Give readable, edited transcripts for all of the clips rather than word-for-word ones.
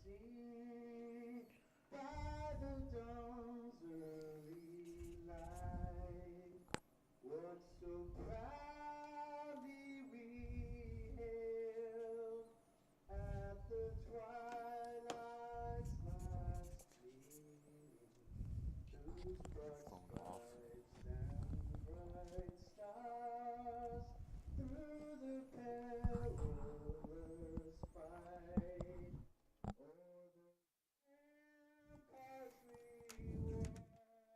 seen by the dawn's early light. What so proudly we hailed at the twilight's last gleaming, whose sparks Phone off. stripes and bright stars through the perilous fight o'er the ramparts we watched.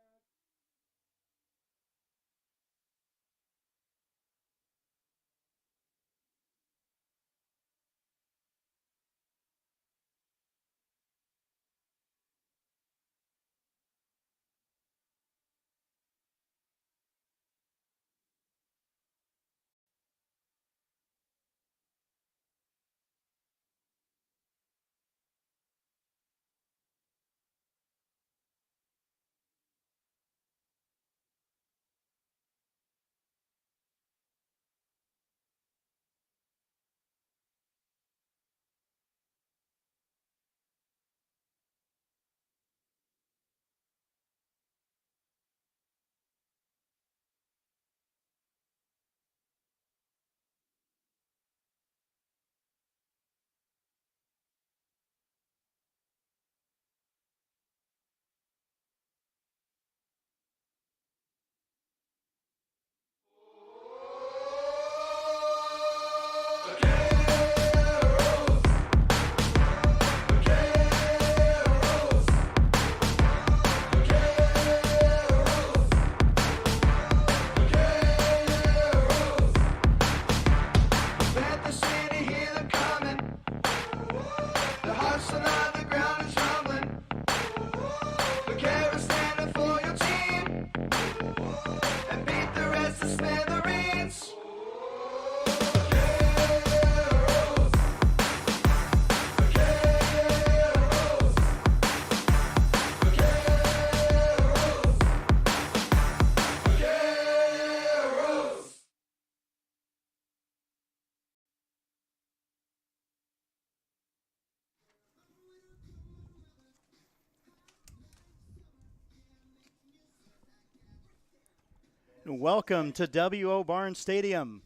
Let the city hear them coming. The hearts alive, the ground is rumbling. Vaqueros standing for your team and beat the rest of smithereens. Vaqueros, vaqueros, vaqueros. Welcome to W.O. Barnes Stadium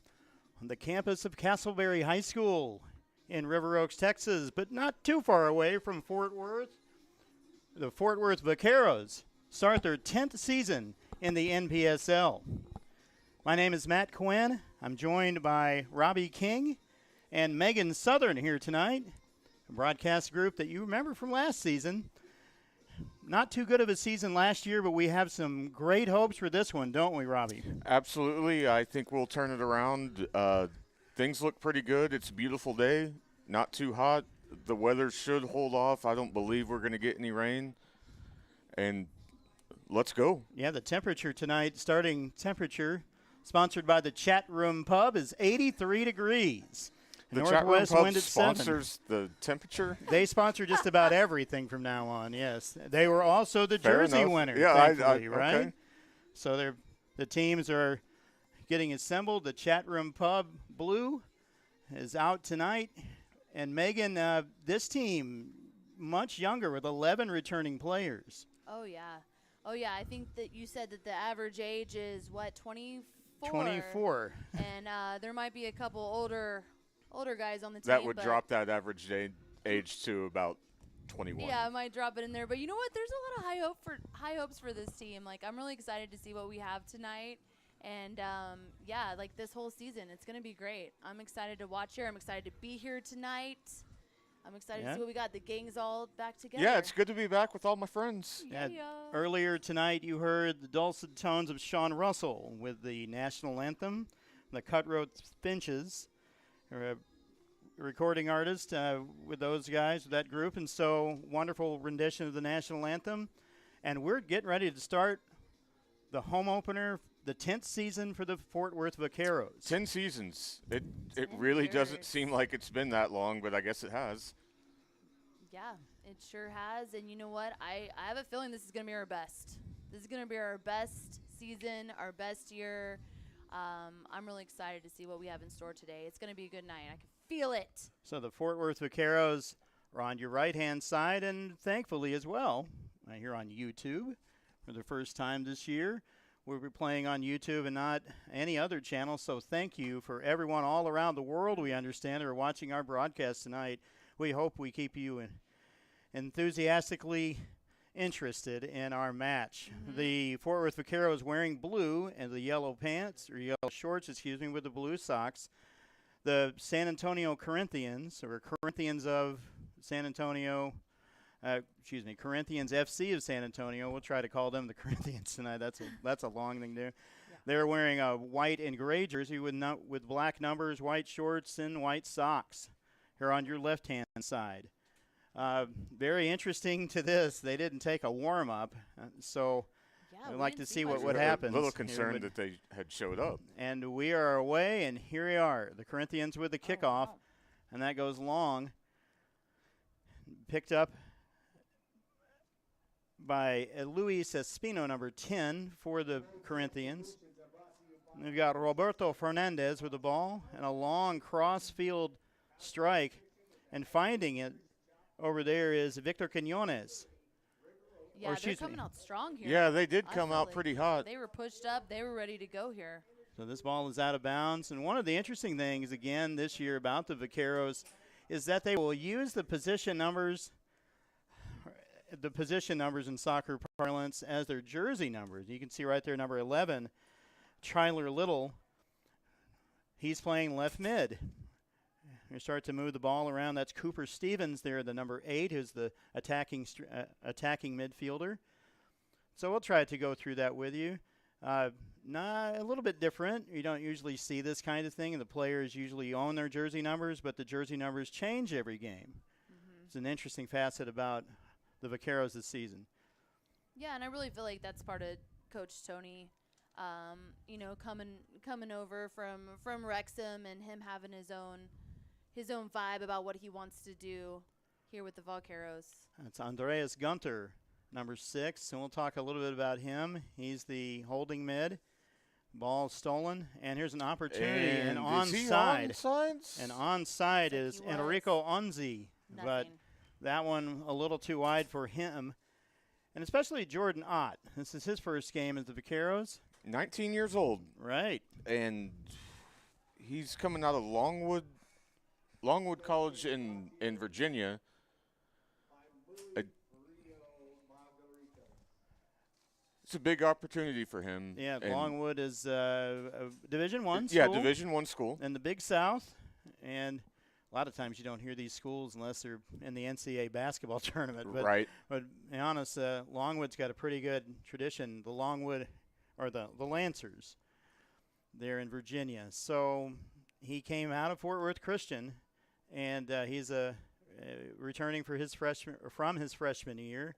on the campus of Castleberry High School in River Oaks, Texas, but not too far away from Fort Worth. The Fort Worth Vaqueros start their 10th season in the NPSL. My name is Matt Quinn. I'm joined by Robbie King and Megan Southern here tonight, a broadcast group that you remember from last season. Not too good of a season last year, but we have some great hopes for this one, don't we, Robbie? Absolutely. I think we'll turn it around. Things look pretty good. It's a beautiful day, not too hot. The weather should hold off. I don't believe we're going to get any rain. And let's go. Yeah, the temperature tonight, starting temperature, sponsored by the Chat Room Pub, is 83 degrees. The chat room Northwest pub wind at 7. sponsors the temperature. They sponsor just about everything from now on, yes. They were also the Fair Jersey enough. winner, Yeah, thankfully, okay. right? So the teams are getting assembled. The Chat Room Pub Blue is out tonight. And Megan, this team, much younger with 11 returning players. Oh, yeah. Oh, yeah. I think that you said that the average age is, what, 24? 24. And there might be a couple older guys on the team. That would but drop that average age to about 21. Yeah, I might drop it in there. But you know what? There's a lot of high hopes for this team. Like, I'm really excited to see what we have tonight. And, yeah, like this whole season, it's going to be great. I'm excited to watch here. I'm excited to be here tonight. I'm excited to see what we got. The gang's all back together. Yeah, it's good to be back with all my friends. Yeah. Earlier tonight, you heard the dulcet tones of Sean Russell with the national anthem, the Cutthroat Finches, a recording artist with those guys, with that group, and so wonderful rendition of the national anthem. And we're getting ready to start the home opener, the 10th season for the Fort Worth Vaqueros. 10 seasons. It really doesn't seem like it's been that long, but I guess it has. Yeah, it sure has. And you know what? I have a feeling this is going to be our best. This is going to be our best season, our best year. I'm really excited to see what we have in store today. It's going to be a good night. I can feel it. So the Fort Worth Vaqueros are on your right-hand side, and thankfully as well, here on YouTube for the first time this year. We'll be playing on YouTube and not any other channel, so thank you for everyone all around the world, we understand, who are watching our broadcast tonight. We hope we keep you enthusiastically interested in our match. The Fort Worth Vaqueros wearing blue and the yellow pants, or yellow shorts, with the blue socks. The San Antonio Corinthians, or Corinthians of San Antonio, Corinthians FC of San Antonio. We'll try to call them the Corinthians tonight. That's a long thing there. Yeah. They're wearing a white and gray jersey with black numbers, white shorts, and white socks. Here on your left-hand side. Very interesting to this. They didn't take a warm-up, so we'd like to see what would happen. A little concerned that they had showed up. And we are away, and here we are. The Corinthians with the kickoff, and that goes long. Picked up by Luis Espino, number 10, for the Corinthians. We've got Roberto Fernandez with the ball, and a long cross-field strike, and finding it over there is Victor Quinones. Yeah, they're coming out strong here. Yeah, they did come out pretty hot. They were pushed up. They were ready to go here. So this ball is out of bounds. And one of the interesting things, again, this year about the Vaqueros is that they will use the position numbers in soccer parlance as their jersey numbers. You can see right there, number 11, Tyler Little. He's playing left mid. We start to move the ball around. That's Cooper Stevens there, the number 8, who's the attacking midfielder. So we'll try to go through that with you. A little bit different. You don't usually see this kind of thing. The players usually own their jersey numbers, but the jersey numbers change every game. It's an interesting facet about the Vaqueros this season. Yeah, and I really feel like that's part of Coach Tony, coming over from Wrexham and him having his own vibe about what he wants to do here with the Vaqueros. It's Andreas Gunter, number 6, and we'll talk a little bit about him. He's the holding mid. Ball stolen, and here's an opportunity, and onside. And onside is Enrico Onzi, but that one a little too wide for him, and especially Jordan Ott. This is his first game as the Vaqueros. 19 years old. Right. And he's coming out of Longwood College in Virginia. It's a big opportunity for him. Yeah, Longwood is a Division I school. Yeah, Division I school. In the Big South. And a lot of times you don't hear these schools unless they're in the NCAA basketball tournament. But, right. But to be honest, Longwood's got a pretty good tradition. The Longwood, or the Lancers, they're in Virginia. So he came out of Fort Worth Christian, and he's returning from his freshman year.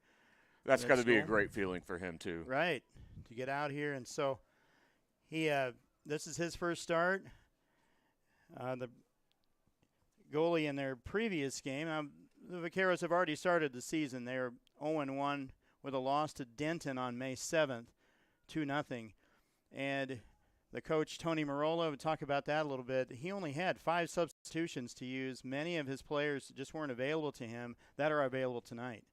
That's got to be a great feeling for him too. Right, to get out here, and so this is his first start. The goalie in their previous game. The Vaqueros have already started the season. They're 0-1 with a loss to Denton on May 7th, 2-0, and the coach, Tony Marola, would talk about that a little bit. He only had 5 substitutions to use. Many of his players just weren't available to him that are available tonight.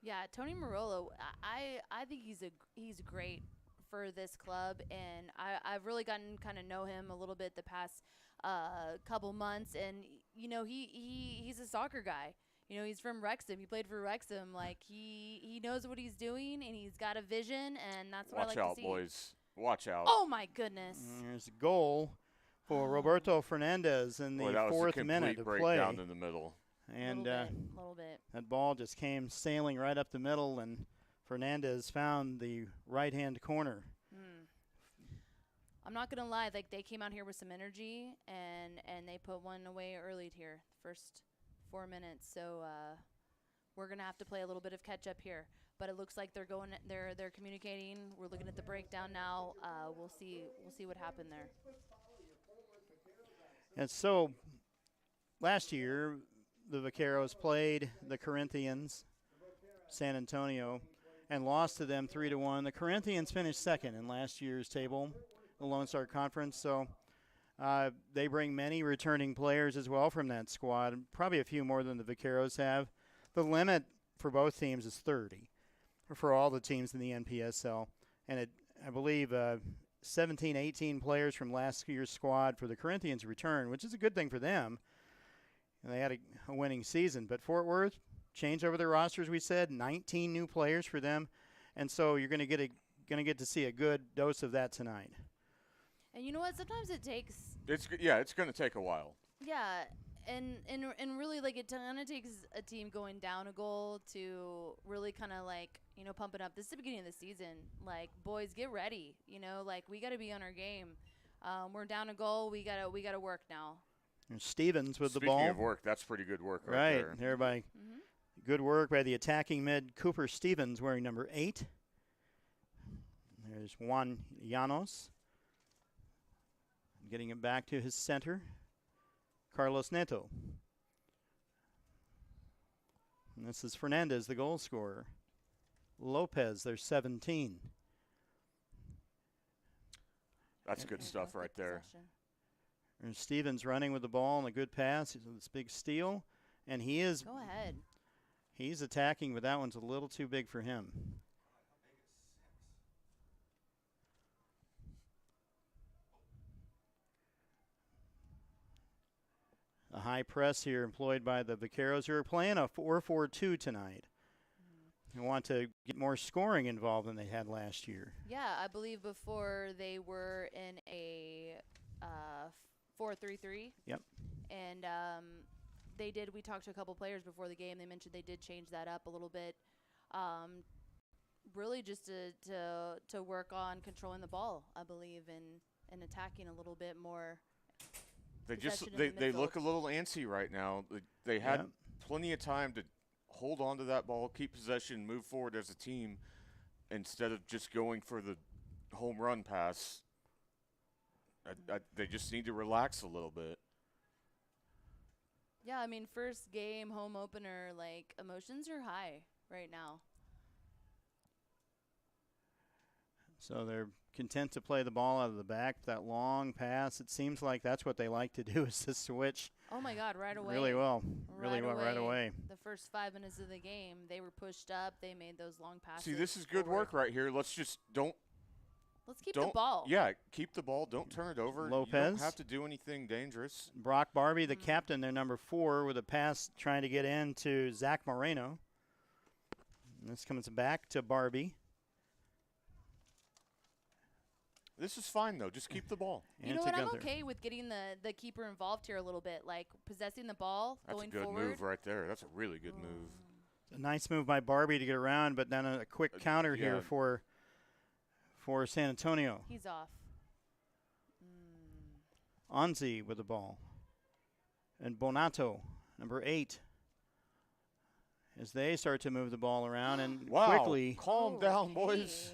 Yeah, Tony Marola, I think he's great for this club, and I've really gotten kind of know him a little bit the past couple months, and he's a soccer guy. He's from Wrexham. He played for Wrexham. Like he knows what he's doing, and he's got a vision, and that's what I like to see. Watch out, boys. Watch out. Oh my goodness. There's a goal for Roberto Fernandez in the 4th minute of play. Down in the middle. And little bit. That ball just came sailing right up the middle, and Fernandez found the right-hand corner. I'm not going to lie. Like, they came out here with some energy, and they put one away early here, first 4 minutes. So we're going to have to play a little bit of catch-up here. But it looks like they're communicating. We're looking at the breakdown now. We'll see what happened there. And so last year, the Vaqueros played the Corinthians, San Antonio, and lost to them 3-1. The Corinthians finished second in last year's table, the Lone Star Conference. So they bring many returning players as well from that squad, probably a few more than the Vaqueros have. The limit for both teams is 30 for all the teams in the NPSL. And I believe 17, 18 players from last year's squad for the Corinthians return, which is a good thing for them. And they had a winning season. But Fort Worth changed over their rosters, we said, 19 new players for them. And so you're going to get to see a good dose of that tonight. And you know what? Sometimes it takes. It's going to take a while. Yeah, and really, like, it kind of takes a team going down a goal to really kind of, like, pump it up. This is the beginning of the season. Like, boys, get ready. Like, we got to be on our game. We're down a goal. We gotta work now. And Stevens with the Speaking ball. of work, that's pretty good work right there. By good work by the attacking mid Cooper Stevens, wearing number 8. There's Juan Llanos. Getting it back to his center, Carlos Neto. And this is Fernandez, the goal scorer. Lopez, their 17. That's good stuff right there. There's Stevens running with the ball and a good pass. He's with this big steal. And he is. Go ahead. He's attacking, but that one's a little too big for him. A high press here employed by the Vaqueros, who are playing a 4-4-2 tonight. They want to get more scoring involved than they had last year. Yeah, I believe before they were in a 4-3-3. Yep. And we talked to a couple players before the game. They mentioned they did change that up a little bit. Really just to work on controlling the ball, I believe, and attacking a little bit more. They look a little antsy right now. They had plenty of time to hold on to that ball, keep possession, move forward as a team, instead of just going for the home run pass. They just need to relax a little bit. Yeah, I mean, first game, home opener, like, emotions are high right now. So they're content to play the ball out of the back, that long pass. It seems like that's what they like to do, is to switch. Oh, my God, right away. Really well. Right away. The first 5 minutes of the game, they were pushed up. They made those long passes. See, this is good work right here. Let's just Let's keep the ball. Yeah, keep the ball. Don't turn it over. Lopez. You don't have to do anything dangerous. Brock Barbie, the captain, their number 4, with a pass trying to get into Zach Moreno. And this comes back to Barbie. This is fine, though. Just keep the ball. You know what? I'm okay with getting the keeper involved here a little bit, like possessing the ball, going forward. That's a good move right there. That's a really good move. It's a nice move by Barbie to get around, but then a quick counter here for San Antonio. He's off. Onzi with the ball. And Bonato, number 8. As they start to move the ball around and quickly. Calm down, boys.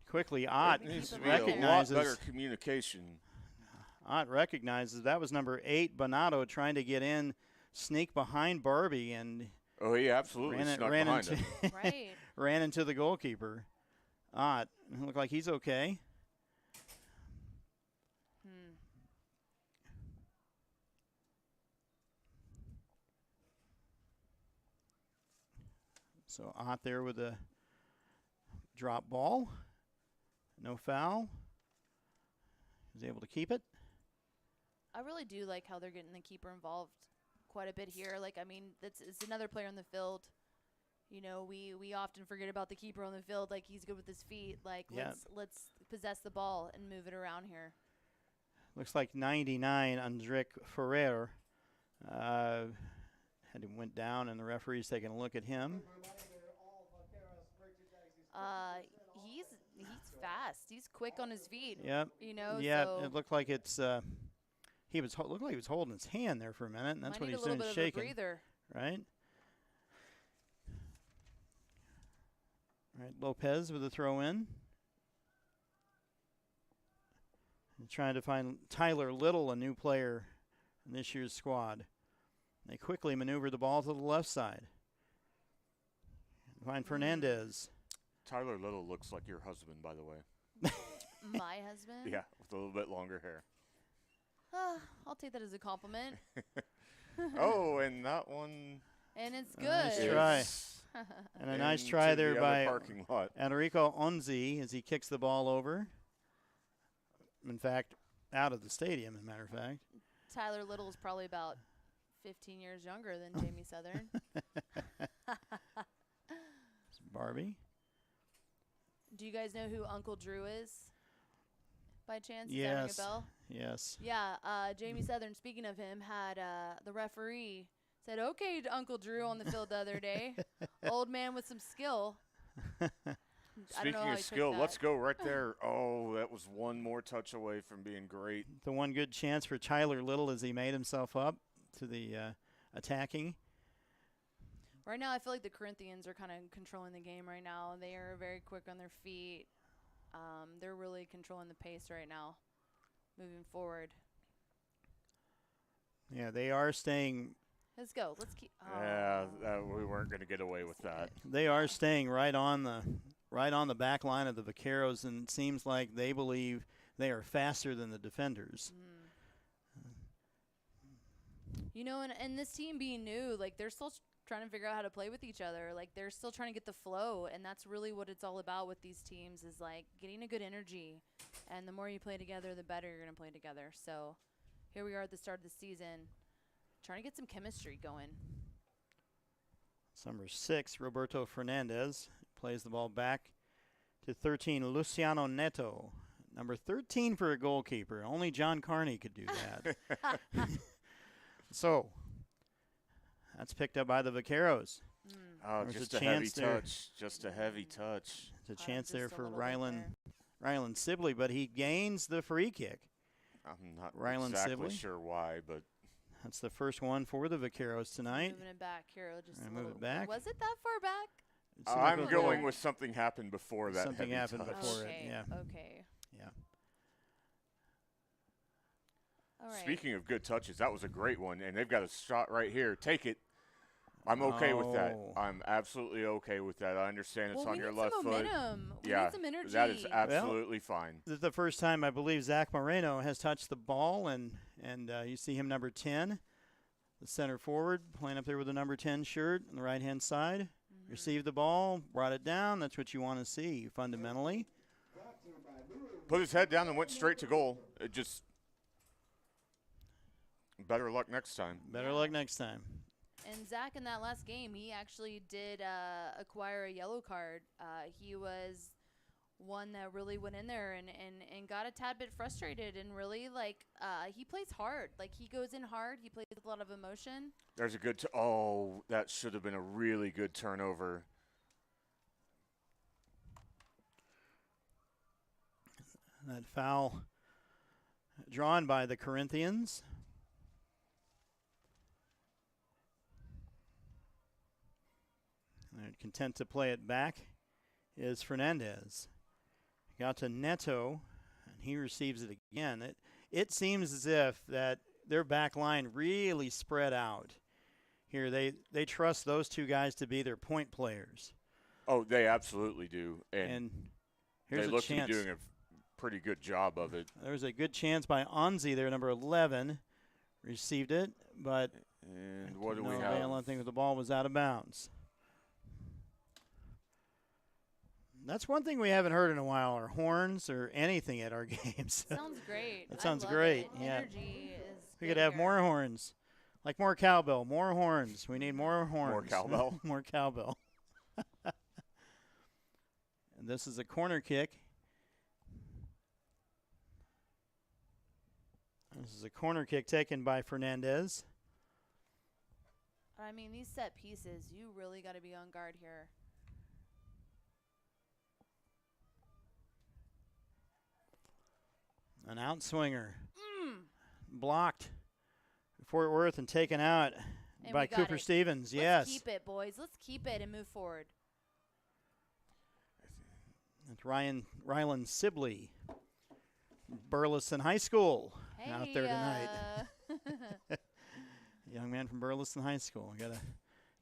Quickly, Ott needs to be recognizes a lot better communication. Ott recognizes that was number 8, Bonato, trying to get in, sneak behind Barbie, and he absolutely snuck behind him. Right. Ran into the goalkeeper. Ott, looked like he's okay. So Ott there with a drop ball. No foul. He was able to keep it. I really do like how they're getting the keeper involved quite a bit here. Like, I mean, it's another player on the field. You know, we often forget about the keeper on the field. Like, he's good with his feet. Like, let's possess the ball and move it around here. Looks like 99, Andrick Ferrer, went down, and the referee's taking a look at him. He's fast. He's quick on his feet. Yep. You know. Yeah, so it looked like it's. Looked like he was holding his hand there for a minute, and that's what he's doing, shaking. Breather. Right. All right, Lopez with a throw in. And trying to find Tyler Little, a new player in this year's squad. They quickly maneuver the ball to the left side. Find Fernandez. Tyler Little looks like your husband, by the way. My husband? Yeah, with a little bit longer hair. I'll take that as a compliment. Oh, and that one. And it's good. Nice try. Is And a nice into try the there other by parking lot. Enrico Onzi as he kicks the ball over. In fact, out of the stadium, as a matter of fact. Tyler Little is probably about 15 years younger than Jamie Southern. Barbie. Do you guys know who Uncle Drew is? By chance? Yes. Is that ring a bell? Yes. Yeah, Jamie Southern, speaking of him, had the referee said, okay, to Uncle Drew on the field the other day. Old man with some skill. I don't know Speaking how of he took skill, that. let's go right there. Oh, that was one more touch away from being great. The one good chance for Tyler Little as he made himself up to the attacking. Right now, I feel like the Corinthians are kind of controlling the game right now. They are very quick on their feet. They're really controlling the pace right now, moving forward. Yeah, they are staying. Let's go. Let's keep. Oh. Yeah, we weren't going to get away with that. They are staying right on the back line of the Vaqueros, and it seems like they believe they are faster than the defenders. You know, and this team being new, like they're still trying to figure out how to play with each other. Like they're still trying to get the flow, and that's really what it's all about with these teams is like getting a good energy. And the more you play together, the better you're going to play together. So here we are at the start of the season, trying to get some chemistry going. Number 6, Roberto Fernandez, plays the ball back to 13, Luciano Neto. Number 13 for a goalkeeper. Only John Carney could do that. So, that's picked up by the Vaqueros. Oh, There's just a a heavy chance there. touch. Just a heavy touch. It's a chance Just there a for little bit Rylan Sibley, but he gains the free kick. I'm not Rylan exactly Sibley? sure why, but That's the first one for the Vaqueros tonight. Moving it back, Hero. Just And a move little. it back. Was it that far back? It seemed like I'm it was going there. with something happened before that. Something heavy happened touch. before it, Okay. yeah. Okay. Yeah. All right. Speaking of good touches, that was a great one, and they've got a shot right here. Take it. I'm okay with that. Oh. I'm absolutely okay with that. I understand it's well, on we your need left some foot. momentum. We Yeah, need some energy. that is absolutely fine. This is the first time I believe Zach Moreno has touched the ball, and you see him number 10, the center forward, playing up there with the number 10 shirt on the right-hand side. Received the ball, brought it down. That's what you want to see fundamentally. Put his head down and went straight to goal. It just better luck next time. Better luck next time. And Zach, in that last game, he actually did acquire a yellow card. He was one that really went in there and got a tad bit frustrated and really, he plays hard. Like, he goes in hard. He plays with a lot of emotion. There's a good that should have been a really good turnover. That foul drawn by the Corinthians. They're content to play it back is Fernandez. Got to Neto, and he receives it again. It seems as if that their back line really spread out. Here, they trust those two guys to be their point players. Oh, they absolutely do. And here's they a look to chance. be doing a pretty good job of it. There's a good chance by Onzi there, number 11. Received it, but And what do we no have? avail. I think the ball was out of bounds. That's one thing we haven't heard in a while, are horns or anything at our games. Sounds great. That I sounds love great, it. yeah. Energy is We good could have here. more horns. Like more cowbell, more horns. We need more horns. More cowbell? More cowbell. And this is a corner kick. This is a corner kick taken by Fernandez. I mean, these set pieces, you really got to be on guard here. An outswinger. Blocked. Fort Worth and taken out And by we got Cooper it. Stevens. Let's Yes. keep it, boys. Let's keep it and move forward. That's Rylan Sibley. Burleson High School Hey, out there tonight. Young man from Burleson High School. We got to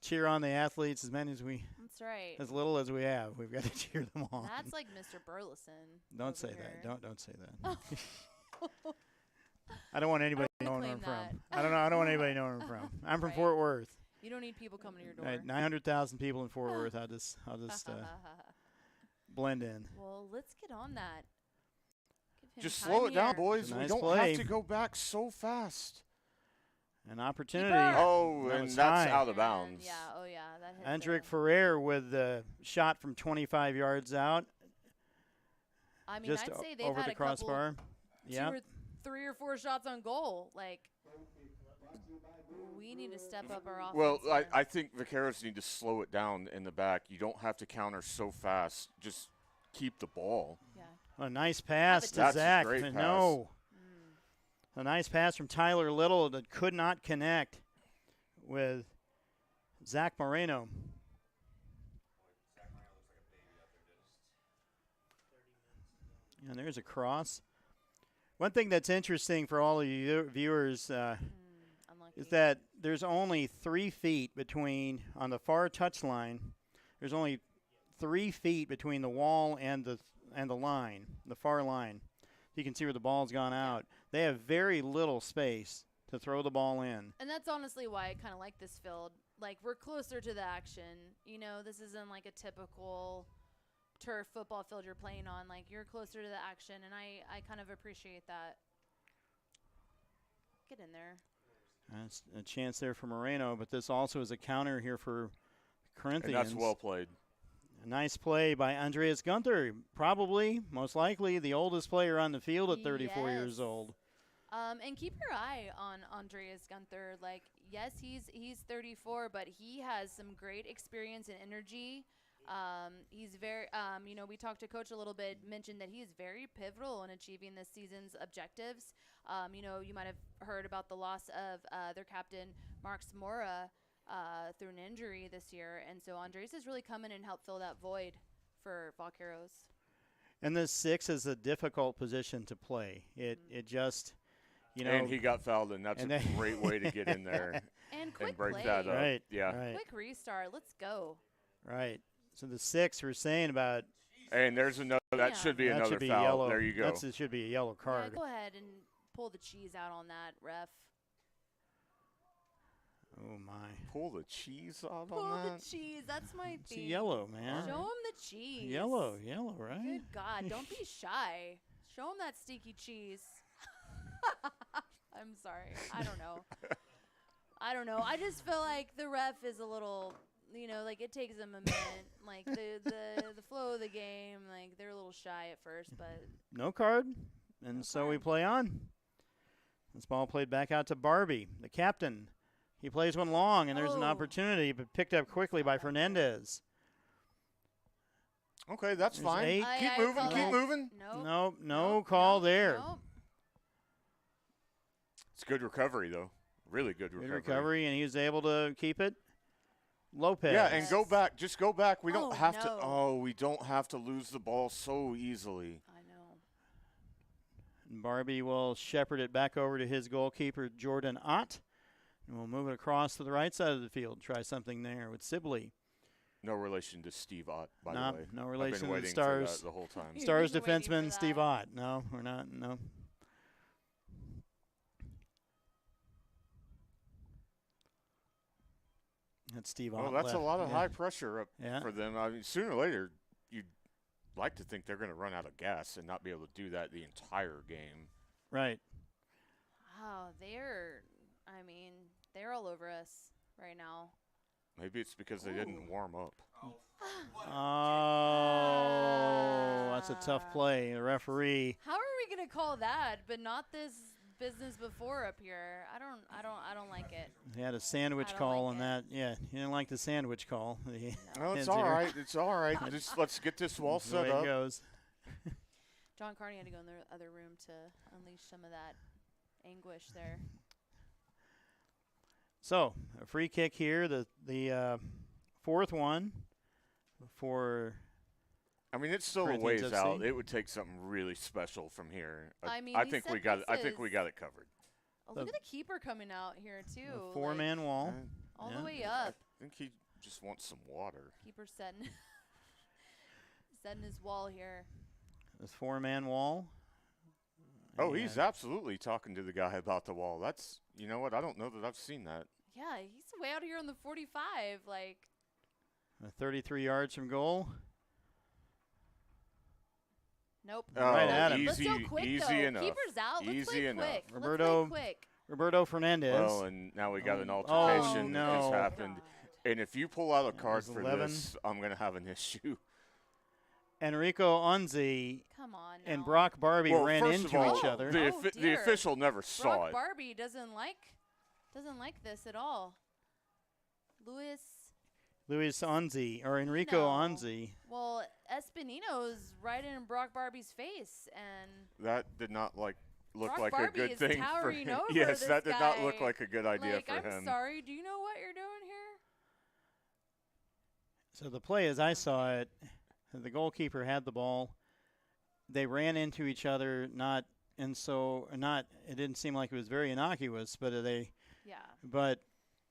cheer on the athletes as That's right. as little as we have. We've got to cheer them on. That's like Mr. Burleson. Don't over say here. that. Don't say that. I don't want anybody I don't knowing where wanna I'm claim from. I don't know. I don't want anybody knowing where I'm from. I'm from Right. Fort Worth. You don't need people coming to your door. Right, 900,000 people in Fort Worth. I'll just blend in. Well, let's get on that. Give him Just time slow it down, here. boys. It's a We nice don't play. have to go back so fast. An opportunity. Keeper. Oh, That and was that's high. out of And bounds. Yeah, oh yeah, that hit Hendrik the- Ferrer with the shot from 25 yards out, I mean, just I'd say they've over had the a couple, crossbar. Yeah. 2 or 3 or 4 shots on goal. Like, we need to step up our offense. Well, here. I think Vaqueros need to slow it down in the back. You don't have to counter so fast. Just keep the ball. yeah. A nice pass to That's a Zach. great but pass. No. A nice pass from Tyler Little that could not connect with Zach Moreno. And there's a cross. One thing that's interesting for all of you viewers Unlucky. is that there's only 3 feet between, on the far touchline, there's only 3 feet between the wall and the line, the far line. You can see where the ball's gone out. They have very little space to throw the ball in. And that's honestly why I kind of like this field. Like, we're closer to the action. You know, this isn't like a typical turf football field you're playing on. Like, you're closer to the action, and I kind of appreciate that. Get in there. That's a chance there for Moreno, but this also is a counter here for Corinthians. And that's well played. A nice play by Andreas Gunther, probably, most likely, the oldest player on the field at 34 years Yes. old. And keep your eye on Andreas Gunther. Like, yes, he's 34, but he has some great experience and energy. He's very, you know, we talked to Coach a little bit, mentioned that he is very pivotal in achieving this season's objectives. You know, you might have heard about the loss of their captain, Marks Mora, through an injury this year. And so Andres has really come in and helped fill that void for Vaqueros. And this 6 is a difficult position to play. It just, you know. And he got fouled, and that's and a then- great way to get in there And quick and break play. that up. Right. Yeah. Right. Quick restart. Let's go. Right. So the 6 we're saying about And there's another. That Yeah. should be that another should be foul. yellow. There you go. It should be a yellow card. Yeah, go ahead and pull the cheese out on that, ref. Oh my. Pull the cheese out Pull on the that. cheese. That's my It's thing. yellow, man. Show him the cheese. Yellow, right? Good God, don't be shy. Show him that stinky cheese. I'm sorry. I don't know. I just feel like the ref is a little, you know, like it takes them a minute. Like the flow of the game, like they're a little shy at first, but No card. And No so we card. play on. This ball played back out to Barbie, the captain. He plays one long, and there's an Oh. opportunity, but picked up quickly by Fernandez. Okay, that's There's fine. 8. Keep I moving. call Keep that- moving. nope. Nope, no nope, call nope, there. Nope. It's good recovery though. Really good Good recovery. recovery, and he was able to keep it. Lopez. Yeah, and go Yes. back. Just go back. We don't Oh, have to. no. Oh, we don't have to lose the ball so easily. I know. And Barbie will shepherd it back over to his goalkeeper, Jordan Ott. And we'll move it across to the right side of the field. Try something there with Sibley. No relation to Steve Ott, by Nah, the way. no I've relation been to the waiting for Stars. that the whole time. You've Stars been waiting for defenseman Steve that. Ott. No, we're not. No. That's Steve Ott. Well, that's a left. lot of Yeah. high pressure up Yeah. for them. I mean, sooner or later, you'd like to think they're going to run out of gas and not be able to do that the entire game. Right. Wow, they're all over us right now. Maybe it's because they didn't warm up. Oh, that's a tough play. The referee. How are we gonna call that, but not this business before up here? I don't like it. He had a sandwich I don't call like on it. that. Yeah, he didn't like the sandwich call. He- No, it's Hands all it right. It's all right. Just let's get this wall That's the way set it up. goes. John Carney had to go in the other room to unleash some of that anguish there. So a free kick here. The fourth one for. I mean, it's still a Corinthians ways FC. out. It would take something really special from here. I mean, I these think set we got it. I think pieces- we got it covered. Oh, The- look at the keeper coming out here too. A like, four-man wall. all yeah. the way up. I think he just wants some water. Keeper setting setting his wall here. This four-man wall. Oh, he's And absolutely talking to the guy about the wall. That's, you know what? I don't know that I've seen that. Yeah, he's way out here on the 45. Like, 33 yards from goal. nope. Oh, Right at him. Let's go easy, quick, easy though. enough. Keeper's out. Let's Easy play enough. quick. Roberto- Let's play quick. Roberto Fernandez. Well, and now we got an Oh, altercation no. that has happened. And if you pull out a card was for 11. this, I'm going to have an issue. Enrico Onzi Come on. and now. Brock Barbie Well, ran first of into all, each other. The, Oh, the dear. official never saw Brock it. Barbie doesn't like this at all. Luis Onzi, or Enrico No. Onzi. Well, Espinino's right in Brock Barbie's face, and That did not look Brock like Barbie a good is thing for towering him. over Yes, this that did not look guy. like a good idea like, for I'm him. sorry. Do you know what you're doing here? So the play, as I saw it, the goalkeeper had the ball. They ran into each other, it didn't seem like it was very innocuous, but Yeah. but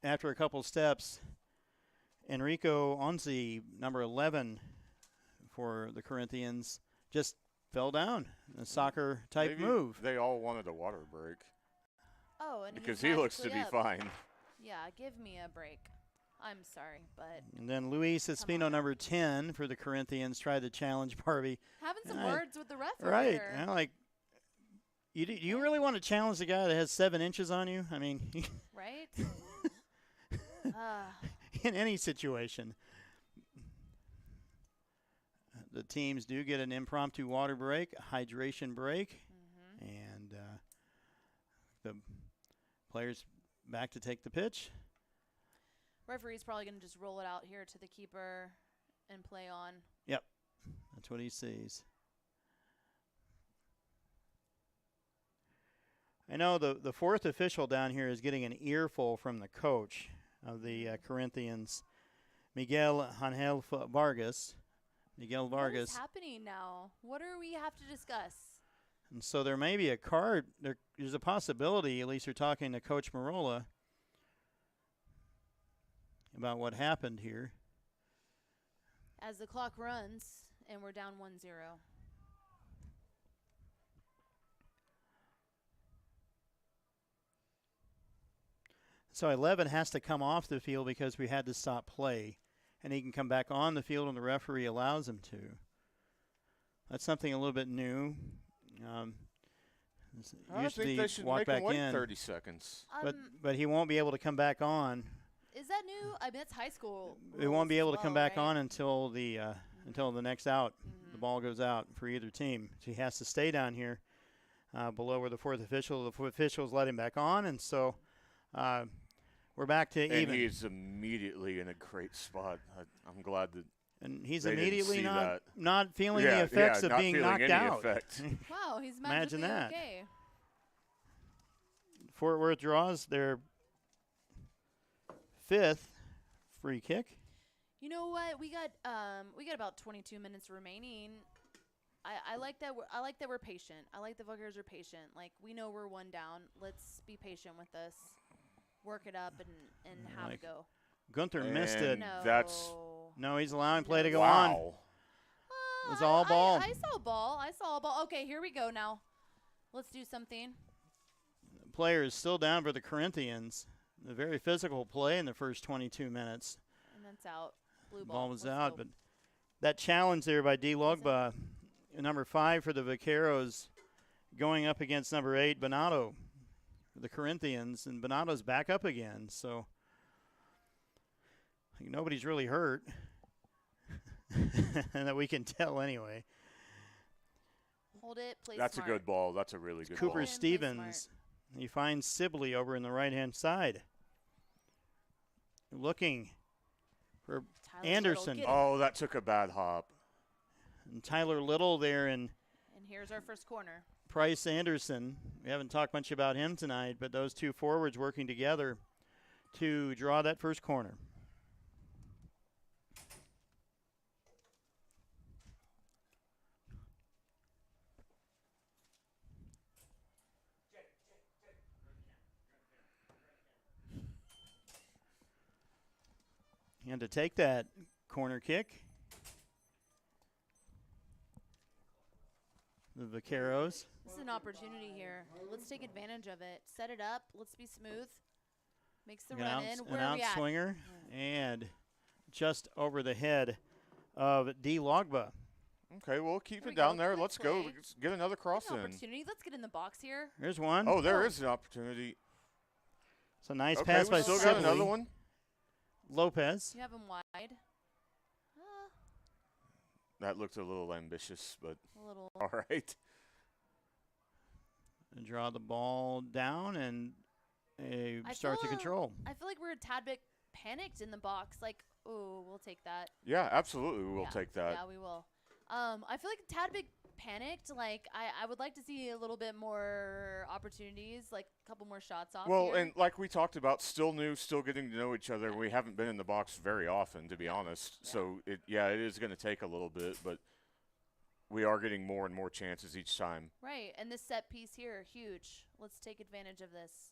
after a couple steps, Enrico Onzi, number 11 for the Corinthians, just fell down. A soccer type Maybe move. They all wanted a water break Oh, and because he's he looks to be magically up. fine. Yeah, give me a break. I'm sorry, but And then Luis Espino, on. number 10 for the Corinthians, tried to challenge Barbie. having some Right. words with the referee. Right. here. And like, you really want to challenge the guy that has 7 inches on you? I mean, Right? in any situation. The teams do get an impromptu water break, a hydration break, and the players back to take the pitch. Referee's probably going to just roll it out here to the keeper and play on. That's what he sees. I know the fourth official down here is getting an earful from the coach of the Corinthians, Miguel Angel Vargas. Miguel What Vargas. is happening now? What do we have to discuss? And so there may be a card. There's a possibility, at least you're talking to Coach Marola about what happened here. As the clock runs and we're down 1-0. So 11 has to come off the field because we had to stop play. And he can come back on the field when the referee allows him to. That's something a little bit new. I Usually think they should walk make back him wait in, 30 seconds. but he won't be able to come back on. Is that new? I mean, that's high school. He won't be rules able as to come well, back right? on until the next out. The ball goes out for either team. So he has to stay down here below where the fourth official. The fourth officials let him back on, and so we're back to And even. he's immediately in a great spot. I'm glad that. And he's they didn't immediately see that. not feeling Yeah, the effects yeah, of not being feeling knocked any out. effect. Wow, he's Imagine magically that. okay. Fort Worth draws their 5th free kick. You know what? We got about 22 minutes remaining. I like that. I like that we're patient. I like the Vaqueros are patient. Like, we know we're 1 down. Let's be patient with this. Work it up and have Like it go. Gunther missed it. And No. that's- No, he's allowing play to go wow. on. It was all ball. I saw a ball. I saw a ball. Okay, here we go now. Let's do something. Player is still down for the Corinthians. A very physical play in the first 22 minutes. And that's out. Blue ball. Ball was Let's out, go. but that challenge there by D. Logba, number 5 for the Vaqueros, going up against number 8, Bonato, for the Corinthians, and Bonato's back up again. So I think nobody's really hurt, and that we can tell anyway. Hold it. Play That's smart. a good ball. That's a really good Cooper ball. Play Stevens. He finds Sibley over in the right-hand side. Looking for Tyler Anderson. Little, get it. Oh, that took a bad hop. and Tyler Little there and And here's our first corner. Price Anderson. We haven't talked much about him tonight, but those two forwards working together to draw that first corner. And to take that corner kick, the Vaqueros. This is an opportunity here. Let's take advantage of it. Set it up. Let's be smooth. Makes the An run in. Where an are we at? outswinger, and just over the head of D. Logba. Okay, we'll keep There it we down go. there. Quick Let's go. play. Let's get another cross An in. opportunity. Let's get in the box here. Here's one. Oh, there Oh. is an opportunity. It's a nice Okay, pass we by still got Sibley. another one. Lopez. You have him wide. That looked a little ambitious, but A little. all right. And draw the ball down and start to feel- control. I feel like we're a tad bit panicked in the box. Like, oh, we'll take that. Yeah, absolutely. We'll Yeah. take that. Yeah, we will. I feel like a tad bit panicked. Like, I would like to see a little bit more opportunities, like a couple more shots off. Well, here. and like we talked about, still new, still getting to know each other. We haven't been in the box very often, to be honest. Yeah. So, it is going to take a little bit, but we are getting more and more chances each time. Right, and this set piece here, huge. Let's take advantage of this.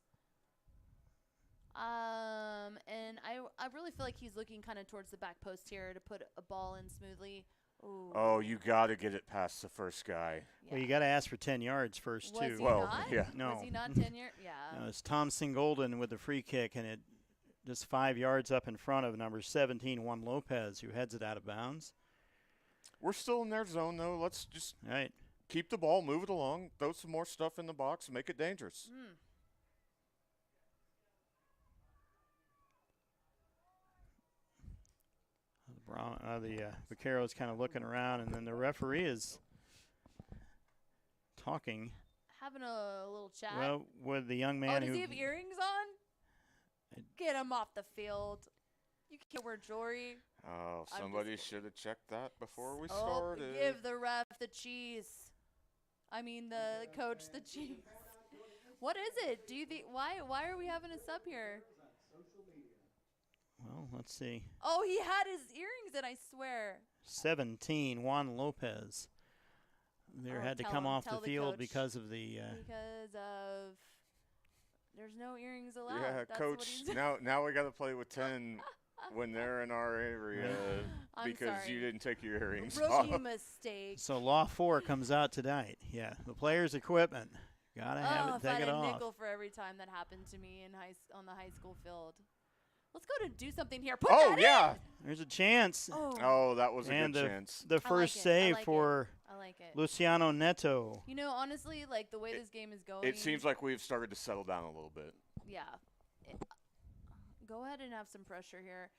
And I really feel like he's looking kind of towards the back post here to put a ball in smoothly. Ooh. Oh, you got to get it past the first guy. Well, you got to ask for 10 yards first, Was too. he Well, not? yeah. No. Was he not 10 year? Yeah. No, it's Tom Singolden with the free kick, and it just 5 yards up in front of number 17, Juan Lopez, who heads it out of bounds. We're still in their zone, though. Let's just All right. keep the ball, move it along, throw some more stuff in the box, make it dangerous. The Vaqueros kind of looking around, and then the referee is talking Having a little chat. with the young Oh, man does who he have earrings on? Get him off the field. You can't wear jewelry. Oh, I'm somebody should have checked that before we Oh, started. give the ref the cheese. I mean the coach the cheese. What is it? Do you think why are we having a sub here? well, let's see, Oh, he had his earrings in, I swear. 17, Juan Lopez. There Oh, had to tell come him, off tell the the field coach. because of the Because of there's no earrings allowed. Yeah, That's what coach. he's Now we got to play with 10 when they're in our area I'm because sorry. you didn't take your earrings Rookie off. mistake. So Law 4 comes out tonight. Yeah, the player's equipment. Got to have Oh, it, if I take had it a off. nickel for every time that happened to me in on the high school field. Let's go to do something here. Put Oh, that yeah. in. There's a chance. Oh, Oh, that was a and good chance. the I like first it, I save like it. for I like it. Luciano Neto. You know, honestly, like the way this game is going. It seems like we've started to settle down a little bit. Yeah. Go ahead and have some pressure here.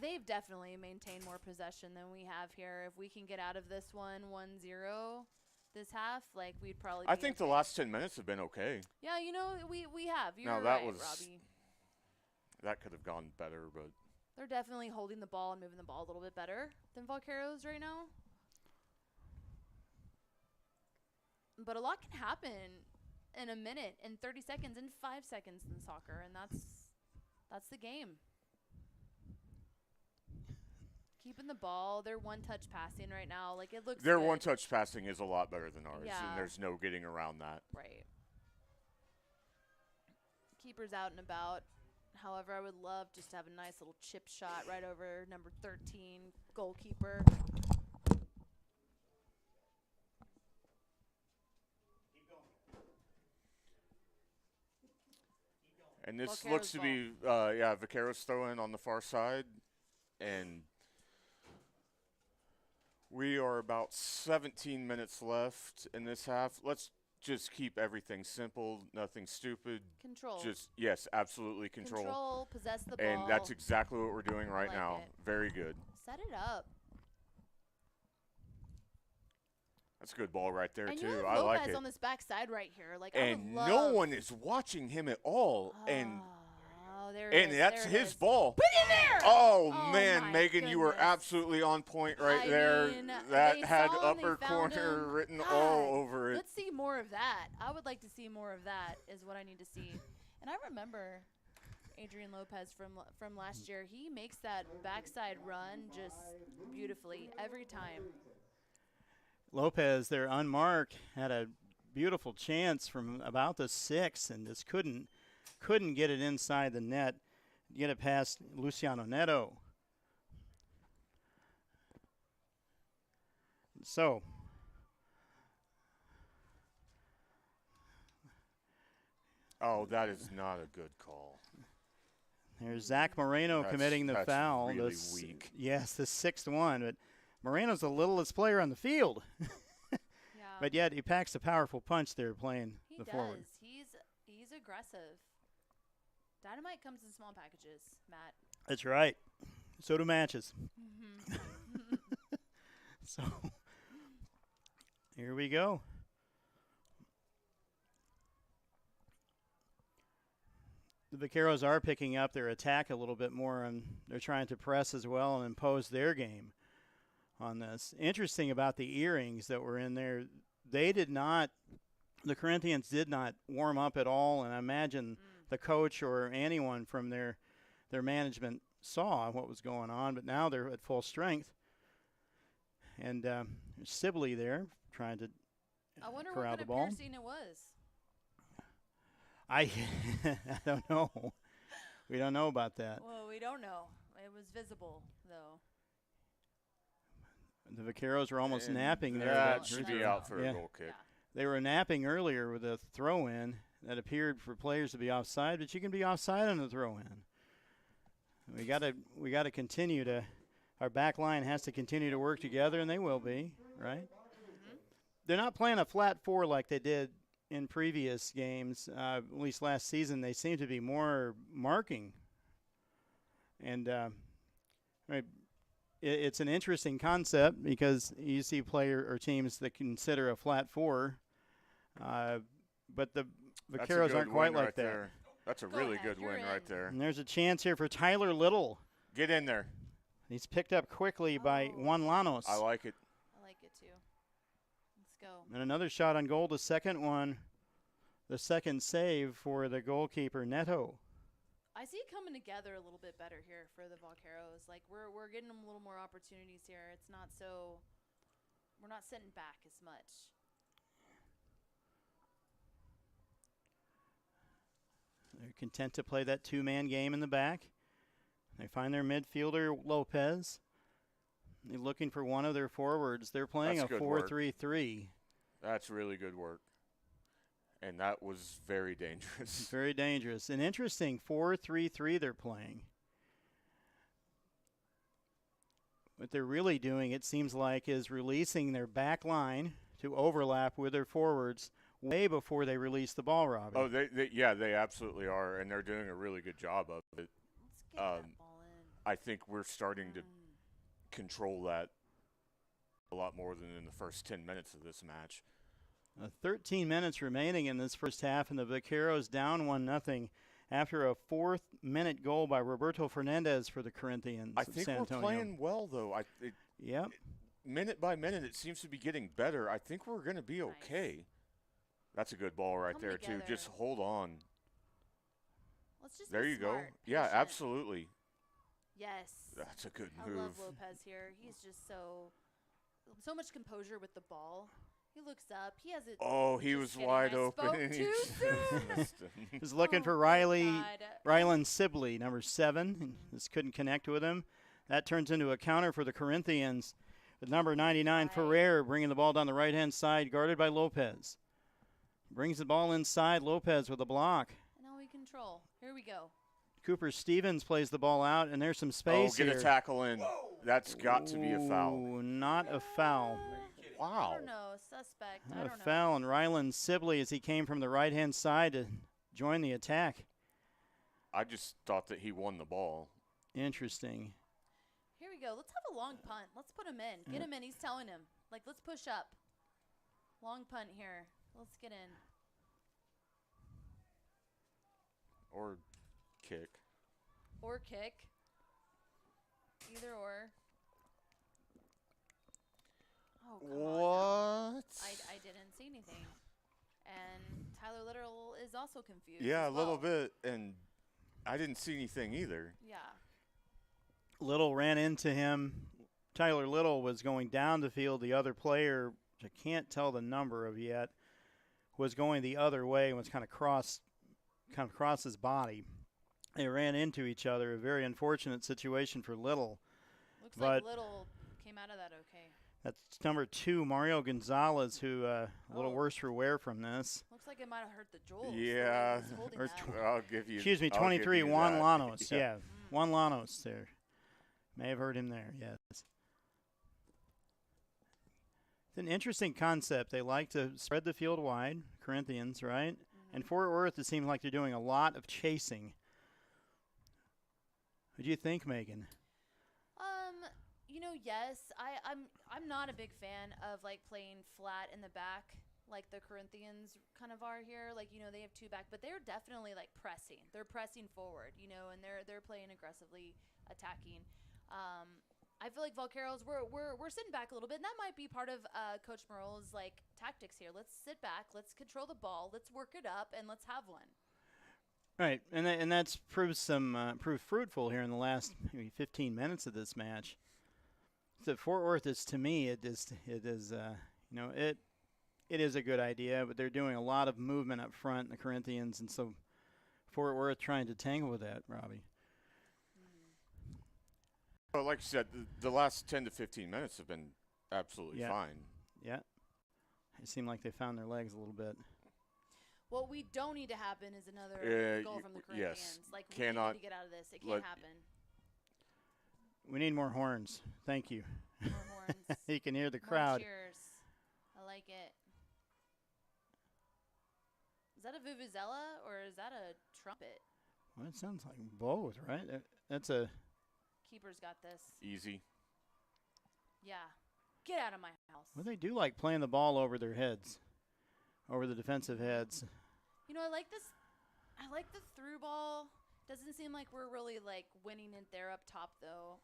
They've definitely maintained more possession than we have here. If we can get out of this 1-0 this half, like we'd probably. I be think the okay. last 10 minutes have been okay. Yeah, you know, we have. You're Now, that right, was- Robbie. That could have gone better, but They're definitely holding the ball and moving the ball a little bit better than Vaqueros right now. But a lot can happen in a minute, in 30 seconds, in 5 seconds in soccer, and that's the game. Keeping the ball, they're one-touch passing right now. Like it looks. their good. one-touch passing is a lot better than ours, Yeah. and there's no getting around that. Right. Keeper's out and about. However, I would love just to have a nice little chip shot right over number 13 goalkeeper. And this Vaqueros looks to be, Vaqueros throwing on the far side, and we are about 17 minutes left in this half. Let's just keep everything simple, nothing stupid. Control. Just yes, absolutely control. Possess the ball. And that's exactly what we're doing right like now. it. Very good. Set it up. That's a good ball right there And you too. have I like Lopez it. on this backside right here. Like And I would no love. one is watching him at all. And Oh, there it is, that's there it his is. ball. Put it in there. Oh, Oh, man, my Megan, you were goodness. absolutely on point right I there. mean, That they had saw him, they upper found corner him. written God, all over it. Let's see more of that. I would like to see more of that. Is what I need to see. And I remember Adrian Lopez from last year. He makes that backside run just beautifully every time. Lopez, there unmarked, had a beautiful chance from about the 6 and just couldn't get it inside the net, get it past Luciano Neto. So Oh, that is not a good call. There's Zach Moreno committing the That's foul. really weak. Yes, the sixth one. But Moreno's the littlest player on the field. Yeah. But yet he packs a powerful punch there playing He the does. forward. He's aggressive. Dynamite comes in small packages, Matt. That's right. So do matches. So here we go. The Vaqueros are picking up their attack a little bit more, and they're trying to press as well and impose their game on this. Interesting about the earrings that were in there, the Corinthians did not warm up at all, and I imagine the coach or anyone from their management saw what was going on, but now they're at full strength. And there's Sibley there trying to I wonder corral what the kind ball. of piercing it was. I don't know. We don't know about that. Well, we don't know. It was visible, though. The Vaqueros were almost And napping there. That but should That's be out for Yeah. a goal kick. Yeah. They were napping earlier with a throw-in that appeared for players to be offside, but you can be offside on a throw-in. We got to continue to. Our back line has to continue to work together, and they will be, right? They're not playing a flat four like they did in previous games, at least last season. They seem to be more marking. And it's an interesting concept because you see player or teams that consider a flat four, but the That's a Vaqueros good aren't quite win like right that. there. That's a Go really ahead, good you're win in. right there. And there's a chance here for Tyler Little. Get in there. He's picked up quickly by Oh. Juan Llanos. I like it. I like it, too. Let's go. And another shot on goal, the second one, the second save for the goalkeeper, Neto. I see it coming together a little bit better here for the Vaqueros. Like, we're getting them a little more opportunities here. It's not so – we're not sitting back as much. They're content to play that two-man game in the back. They find their midfielder, Lopez. They're looking for one of their forwards. They're playing That's a good work. 4-3-3. That's really good work. And that was very dangerous. Very dangerous. An interesting 4-3-3 they're playing. What they're really doing, it seems like, is releasing their back line to overlap with their forwards way before they release the ball, Robbie. Oh, they absolutely are, and they're doing a really good job of it. Let's get that ball in. I think we're starting to control that a lot more than in the first 10 minutes of this match. 13 minutes remaining in this first half, and the Vaqueros down 1-0 after a fourth-minute goal by Roberto Fernandez for the Corinthians. I of think San we're Antonio. playing well, though. Yep. Minute by minute, it seems to be getting better. I think we're going to be okay. That's a good ball right Come there, together. too. Just hold on. Let's just There be you go. smart, Yeah, patient. absolutely. Yes. That's a good I move. love Lopez here. He's just so much composure with the ball. He looks up. He has it. Oh, he just was kidding. wide I open. spoke and he too just soon. missed him. Was looking for Oh, my Rylan God. Sibley, number 7. And just couldn't connect with him. That turns into a counter for the Corinthians. With number 99, Right. Ferrer, bringing the ball down the right-hand side, guarded by Lopez. Brings the ball inside. Lopez with a block. Now we control. Here we go. Cooper Stevens plays the ball out, and there's some space get here. a tackle in. That's got to be a foul. Ooh, not a foul. I Wow. don't know. Suspect. I Not a don't know. foul, and Rylan Sibley as he came from the right-hand side to join the attack. I just thought that he won the ball. Interesting. Here we go. Let's have a long punt. Let's put him in. Get him in. He's telling him. Like, let's push up. Long punt here. Let's get in. Or kick. Or kick. Either or. Oh, come on. What? I didn't see anything. And Tyler Little is also confused. Yeah, a as little well. bit. And I didn't see anything either. Yeah. Little ran into him. Tyler Little was going down the field. The other player, which I can't tell the number of yet, was going the other way and was kind of across his body. They ran into each other. A very unfortunate situation for Little. Looks But- like Little came out of that okay. That's number 2, Mario Gonzalez, who a little Oh. worse for wear from this. Looks like it might have hurt the jewels. Yeah, Or I'll give you. Excuse me, I'll give 23, you Juan that. Llanos. Yeah, Juan Llanos there. May have hurt him there, yes. It's an interesting concept. They like to spread the field wide, Corinthians, right? And Fort Worth, it seems like they're doing a lot of chasing. What do you think, Megan? You know, yes, I'm not a big fan of like playing flat in the back like the Corinthians kind of are here. Like, you know, they have 2 back, but they're definitely like pressing. They're pressing forward, you know, and they're playing aggressively, attacking. I feel like Vaqueros, we're sitting back a little bit, and that might be part of Coach Merle's like tactics here. Let's sit back, let's control the ball, let's work it up, and let's have one. Right, and that's proved fruitful here in the last maybe 15 minutes of this match. So Fort Worth is, to me, it is a good idea, but they're doing a lot of movement up front, the Corinthians, and so Fort Worth trying to tangle with that, Robbie. Well, like you said, the last 10 to 15 minutes have been absolutely Yeah. fine. Yeah, it seemed like they found their legs a little bit. What we don't need to happen is another goal from the Corinthians. yes. Like, we Cannot need to get out of this. It can't let- happen. We need more horns. Thank you. More horns. You can hear the More crowd. cheers. I like it. Is that a vuvuzela or is that a trumpet? Well, it sounds like both, right? That's a Keeper's got this. Easy. Yeah. Get out of my house. well, they do like playing the ball over their heads, over the defensive heads. You know, I like this. I like the through ball. Doesn't seem like we're really like winning it there up top though.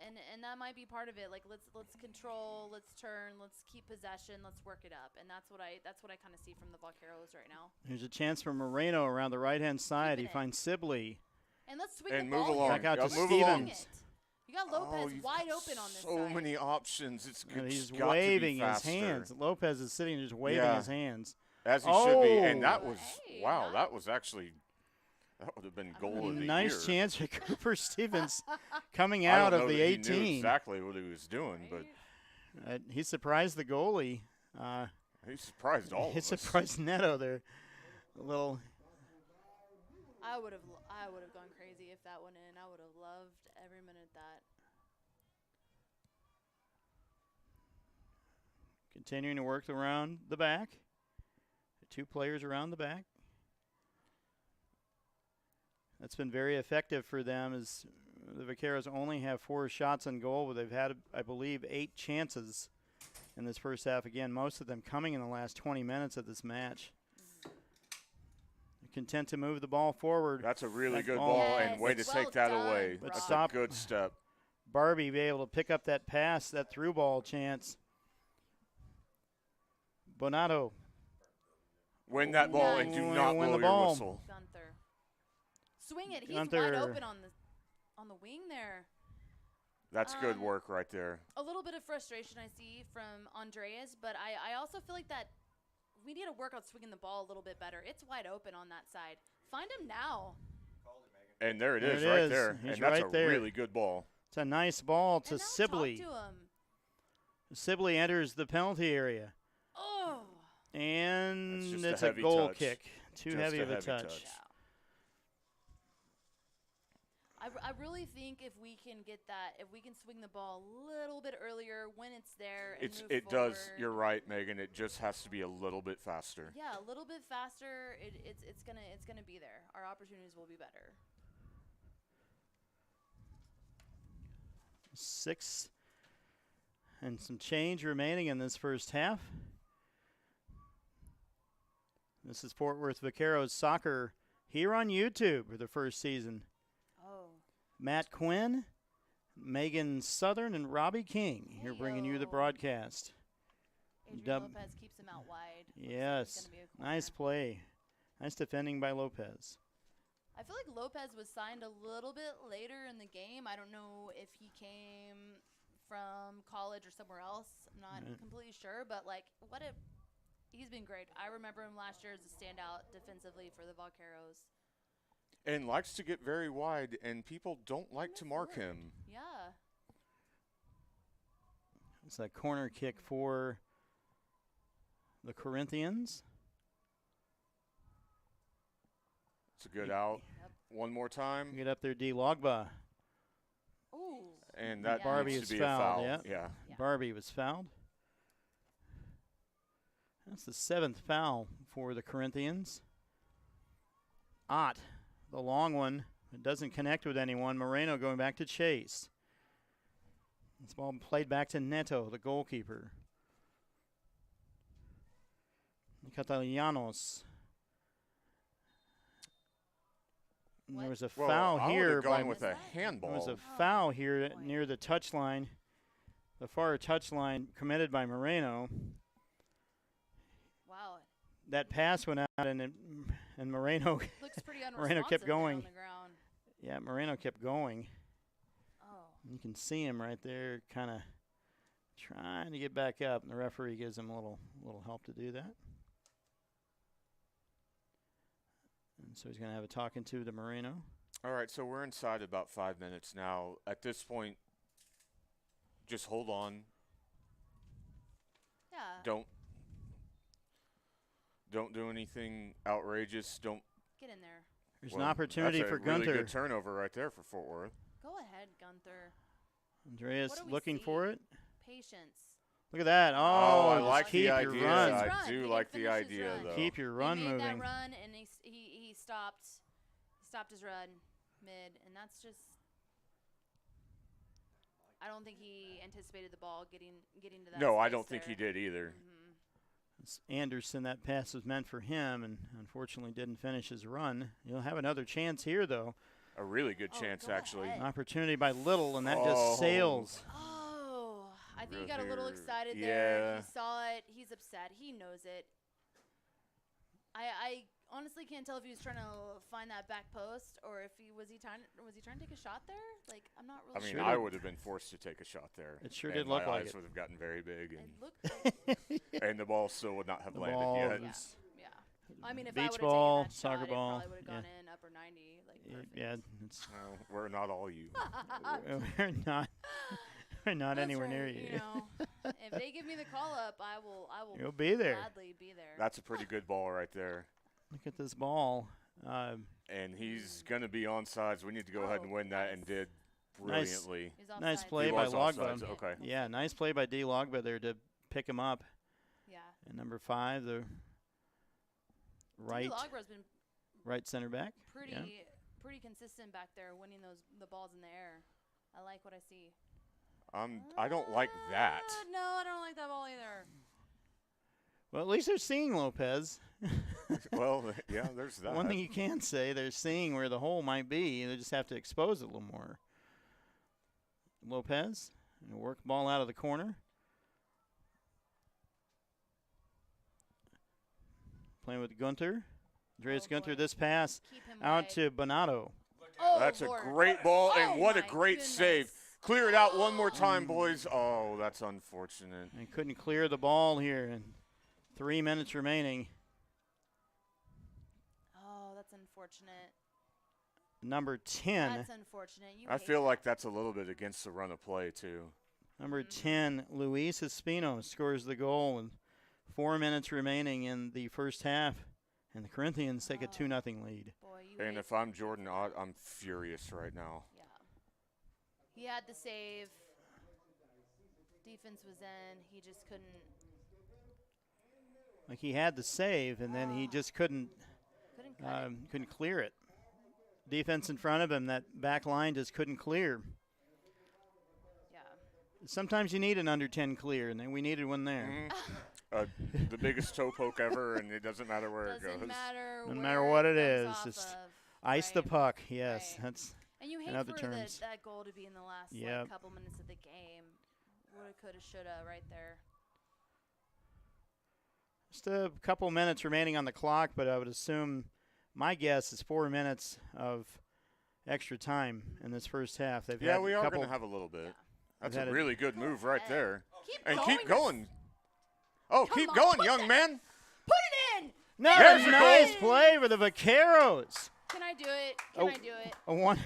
And that might be part of it. Like let's control, let's turn, let's keep possession, let's work it up. And that's what I kind of see from the Vaqueros right now. There's a chance for Moreno around the right-hand side. He Keeping it. finds Sibley. And let's swing And the move ball along. here. Back out to Move Swing along. Stevens. it. You got Lopez you've wide got open on this so side. many options. And he's got waving to be his faster. hands. Lopez is sitting there just waving Yeah. his hands. As he should be. And Oh. that was, Hey, wow, not- that was actually, that would have been goal of the Nice year. chance for Cooper Stevens coming I out don't of know the that he knew 18. exactly what he was doing, Right? He surprised the goalie. but he surprised all He of us. surprised Neto there. A little. I would have gone crazy if that went in. I would have loved every minute that. Continuing to work around the back. 2 players around the back. That's been very effective for them as the Vaqueros only have 4 shots on goal, but they've had, I believe, 8 chances in this first half. Again, most of them coming in the last 20 minutes of this match. They're content to move the ball forward. That's a really That good ball. ball, and Yes, way to well take that done, away. Rob. That's Stop. a good step. Barbie be able to pick up that pass, that through ball chance. Bonato. Win that ball and do Nice. not Win blow the your ball. whistle. Gunther. Swing it. He's Gunther. wide open on the wing there. That's good Um, work right there. A little bit of frustration I see from Andreas, but I also feel like that we need to work on swinging the ball a little bit better. It's wide open on that side. Find him now. And there it There is it right is. there. He's And that's right a there. really good ball. It's a nice ball to And now Sibley. talk to him. Sibley enters the penalty area. Oh. And That's just a it's a heavy goal touch. kick. Too Just heavy a of a heavy touch. touch. Yeah. I really think if we can get that, if we can swing the ball a little bit earlier when it's there and move It forward. does. You're right, Megan. It just has to be a little bit faster. Yeah, a little bit faster. It's gonna be there. Our opportunities will be better. 6 and some change remaining in this first half. This is Fort Worth Vaqueros soccer here on YouTube for the first season. Oh. Matt Quinn, Megan Southern, and Robbie King here bringing you the Heyo. broadcast. Adrian Dub- Lopez keeps him out wide. Looks like it's Yes, gonna be a corner. nice play. Nice defending by Lopez. I feel like Lopez was signed a little bit later in the game. I don't know if he came from college or somewhere else. I'm not Right. completely sure, but like, he's been great. I remember him last year as a standout defensively for the Vaqueros. And likes to get very wide, and people don't like to mark him. Yeah. It's a corner kick for the Corinthians. It's a good out. One more time. Get up there, D. Logba. Ooh. And that Barbie needs is to be a fouled, foul. yeah. Yeah. Yeah. Barbie was fouled. That's the 7th foul for the Corinthians. Ott, the long one, it doesn't connect with anyone. Moreno going back to chase. This ball played back to Neto, the goalkeeper. Catalianos. And there was a Well, foul I here. would have gone by with a There handball. was a foul here near the touchline, the far touchline committed by Moreno. Wow. That pass went out, and Moreno, Looks pretty unresponsive Moreno kept there going. on the ground. yeah, Moreno kept going. Oh. You can see him right there, kind of trying to get back up, and the referee gives him a little help to do that. And so he's going to have a talking to Moreno. All right, so we're inside about 5 minutes now. At this point, just hold on. Yeah. Don't do anything outrageous. Don't. Get in there. There's Well, an opportunity that's for a really Gunter. good turnover right there for Fort Worth. Go ahead, Gunther. Andreas What do we looking see? for it. Patience. Look at that. Oh, I just like keep the your idea. run. His I run. He do didn't like the finish his idea, run. though. Keep your run he made moving. that run, and he stopped. He stopped his run mid, and that's just. I don't think he anticipated the ball getting to that. No, I space don't think he there. did either. Mhm. It's Anderson, that pass was meant for him, and unfortunately didn't finish his run. He'll have another chance here, though. A really good Oh, chance, go actually. ahead. An opportunity by Little, and that Oh. just sails. Oh, I think he got a Real little here. excited there. Yeah. He saw it. He's upset. He knows it. I honestly can't tell if he was trying to find that back post or if he was trying to take a shot there. Like, I'm not really I mean, Sure sure. I did. would have been forced to take a shot there. It sure and did look my like eyes it. would have gotten very big, It and, looked like, and the ball still would not have The landed ball yet. was- yeah. I mean, if I Beach would have ball, taken that soccer shot, ball, it probably would have yeah. gone in upper 90. Like, perfect. Yeah, it's, Well, we're not all you. we're not That's anywhere near right, you. know, if they give me the call up, I will You'll be there. gladly be there. That's a pretty good ball right there. Look at this ball. And he's going to be onside. We need to go ahead and win that, and did Nice. brilliantly. He's Nice offside. play He by was Logba. offsides, okay. Yeah, nice play by D. Logba there to pick him up. Yeah. And number 5, the right Logba's been center back. pretty Yeah. pretty consistent back there, winning the balls in the air. I like what I see. I don't like that. No, I don't like that ball either. Well, at least they're seeing Lopez. Well, yeah, there's that. One thing you can say, they're seeing where the hole might be. They just have to expose it a little more. Lopez, and a work ball out of the corner. Playing with Gunter. Andreas Oh, Gunter, boy. this pass Keep him out wide. to Bonato. Oh, That's Lord. a great ball, Oh, and what a my great goodness. save. Clear it out one more time, boys. Oh, that's unfortunate. And couldn't clear the ball here. And 3 minutes remaining. Oh, that's unfortunate. Number 10. That's unfortunate. You I hate feel that. like that's a little bit against the run of play, too. Number 10, Luis Espino scores the goal with 4 minutes remaining in the first half. And the Corinthians take a 2-0 lead. Boy, you And hate if I'm Jordan Ott, I'm furious right now. Yeah. He had the save. Defense was in. He just couldn't. Like he had the save, and then he just couldn't Cut it. couldn't clear it. Defense in front of him, that back line just couldn't clear. Yeah. Sometimes you need an under 10 clear, and then we needed one there. The biggest toe poke ever, and it doesn't matter where it Doesn't goes. matter. No where matter what it comes is, off just of, Ice the right. puck, yes. Right. That's And you hate in other for terms. that goal to be in the last Yep. couple minutes of the game. Woulda, coulda, shoulda, right there. just a couple minutes remaining on the clock, but I would assume my guess is 4 minutes of extra time in this first half. They've Yeah, had we a are couple going to have a little bit. Yeah. That's had a a- really good move right ahead. there. Keep And going. keep going. Oh, Come keep on, going, put young that- man. Put it in. Another There's a nice goal. play for the Vaqueros. Can I do it? Can Oh. I do it? A one.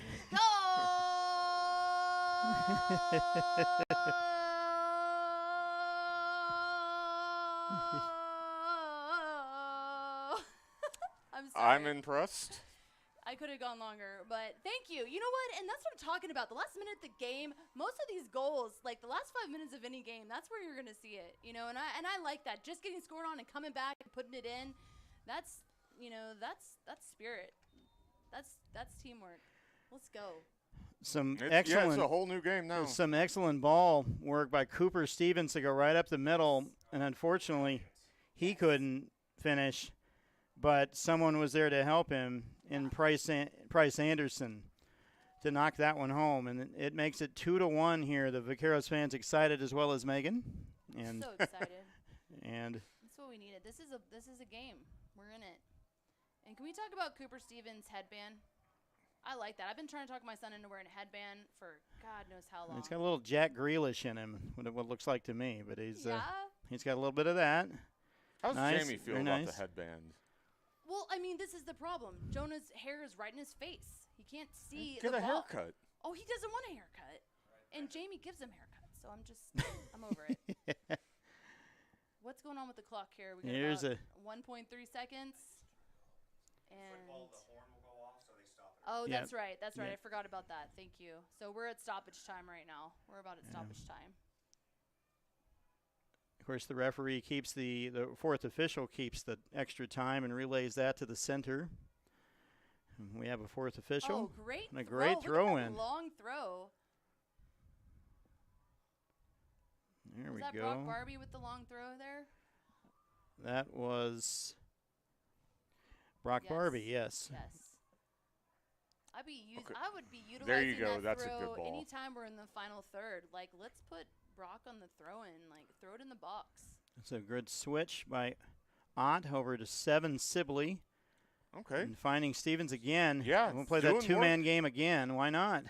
I'm sorry. I'm impressed. I could have gone longer, but thank you. You know what? And that's what I'm talking about. The last minute of the game, most of these goals, like the last 5 minutes of any game, that's where you're gonna see it. You know, and I like that. Just getting scored on and coming back and putting it in, that's spirit. That's teamwork. Let's go. Some Yeah, it's excellent, a whole new game now. some excellent ball work by Cooper Stevens to go right up the middle, and unfortunately, he couldn't finish, but someone was there to help him in Price Anderson to knock that one home, and it makes it 2-1 here. The Vaqueros fans excited as well as Megan, and So excited. and That's what we needed. This is a game. We're in it. And can we talk about Cooper Stevens' headband? I like that. I've been trying to talk my son into wearing a headband for God knows how long. he's got a little Jack Grealish in him, what it looks like to me, but he's Yeah. he's got a little bit of that. How's Nice, Jamie feel very about nice. the headband? Well, I mean, this is the problem. Jonah's hair is right in his face. He can't see Get the a ball. haircut. Oh, he doesn't want a haircut. And Jamie gives him haircuts, so I'm over it. What's going on with the clock here? We got Here's about 1.3 seconds. And oh, Yeah. that's right. That's right. Yeah. I forgot about that. Thank you. So we're at stoppage time right now. We're about at stoppage time. Of course, the referee keeps the fourth official keeps the extra time and relays that to the center. And we have a fourth official. Oh, great! And a great throw. throw Look at that in. long throw. There Was we that go. Brock Barbie with the long throw there? That was Brock Yes. Barbie. Yes. Yes. Okay. I would be utilizing There you go. that That's a throw good ball. anytime we're in the final third. Like, let's put Brock on the throw-in. Like, throw it in the box. It's a good switch by Ott over to 7 Sibley. Okay. And finding Stevens again. Yeah, We'll play doing that two-man game again. Why not?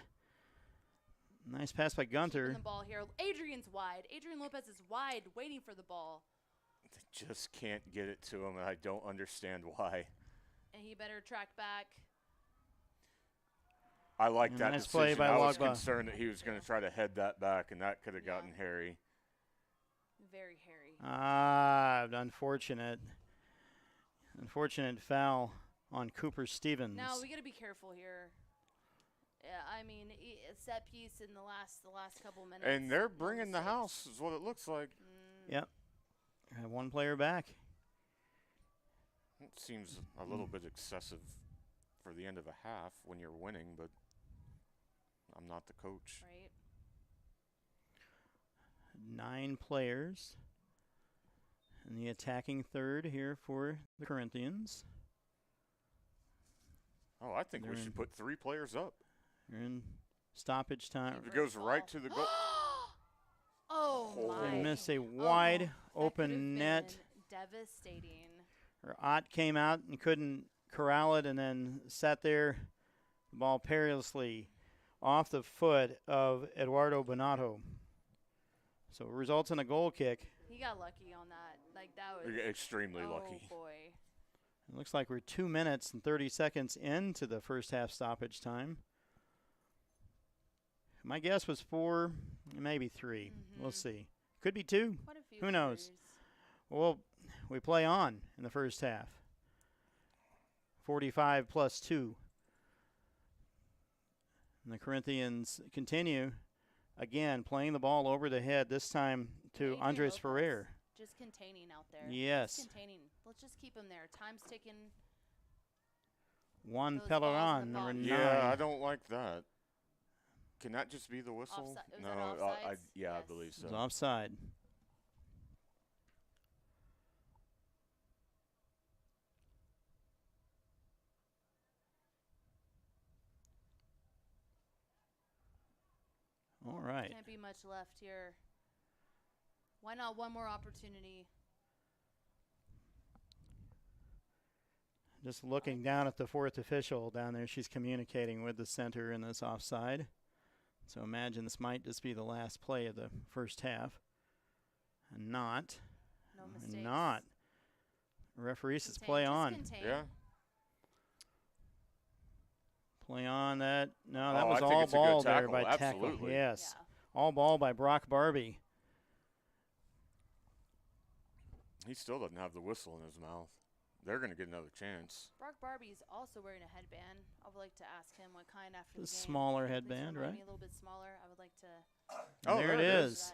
Nice pass by Keeping Gunter. the ball here. Adrian's wide. Adrian Lopez is wide, waiting for the ball. They just can't get it to him, and I don't understand why. And he better track back. I like And that nice decision. play by I was Wagba. concerned that he was going to try to head that back, and that could have Yeah. gotten hairy. Very hairy. Unfortunate. Unfortunate foul on Cooper Stevens. Now we got to be careful here. Yeah, I mean, a set piece in the last couple minutes. And they're no bringing the mistakes. house, is what it looks like. Yep. Have one player back. It seems a little bit excessive for the end of a half when you're winning, but I'm not the coach. Right. 9 players in the attacking third here for the Corinthians. Oh, I think we They're in- should put 3 players up. They're in stoppage time. It goes Great right ball. to the goal. Oh, Oh. my. They miss a Oh, wide that open could've net. been devastating. Or Ott came out and couldn't corral it and then sat there. The ball perilously off the foot of Eduardo Bonato. So it results in a goal kick. He got lucky on that. Like, that was Extremely oh, lucky. boy. It looks like we're 2 minutes and 30 seconds into the first half stoppage time. My guess was 4, maybe 3. We'll Mhm. see. Could be 2. Quite a few Who knows? injuries. Well, we play on in the first half. 45 plus 2. And the Corinthians continue, again, playing the ball over the head, this time to Adrian Andres Lopez. Ferrer. Just containing out there. Yes. Just containing. Let's just keep him there. Time's ticking. Juan Those balls in the Pellerin, number box. 9. Yeah, I don't like that. Can that just be the whistle? Offside- was no, that I offsides? yeah, I Yes. believe It was so. offside. All right. Can't be much left here. Why not one more opportunity? Just looking down at the fourth official down there, she's communicating with the center in this offside. So imagine this might just be the last play of the first half. And not. No And mistakes. not. Referee says Contain, play just on. contain. Yeah. Play on that. No, that Oh, was I think all it's a good ball there tackle, by tackle. absolutely. Yes. Yeah. All ball by Brock Barbie. He still doesn't have the whistle in his mouth. They're going to get another chance. Brock Barbie's also wearing a headband. I would like to ask him what kind after the game. Smaller Please headband, remind right? me a little bit smaller. I would like to. And there it is.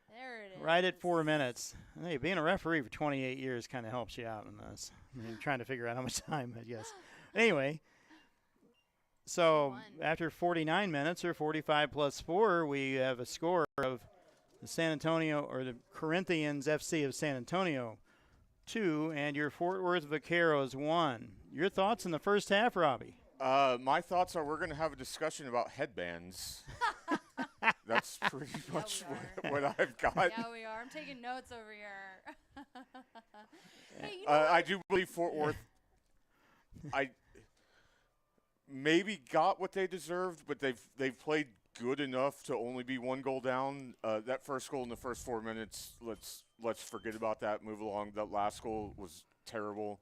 There it is. Right at 4 minutes. Hey, being a referee for 28 years kind of helps you out in this. I mean, trying to figure out how much time, I guess. Anyway, so after 49 minutes or 45 plus 4, we have a score of the San Antonio or the Corinthians FC of San Antonio 2 and your Fort Worth Vaqueros 1. Your thoughts in the first half, Robbie? My thoughts are we're going to have a discussion about headbands. That's pretty much what I've got. Yeah, we are. I'm taking notes over here. Hey, you know I do believe Fort Worth I maybe got what they deserved, but they've played good enough to only be 1 goal down. That first goal in the first 4 minutes, let's forget about that. Move along. That last goal was terrible.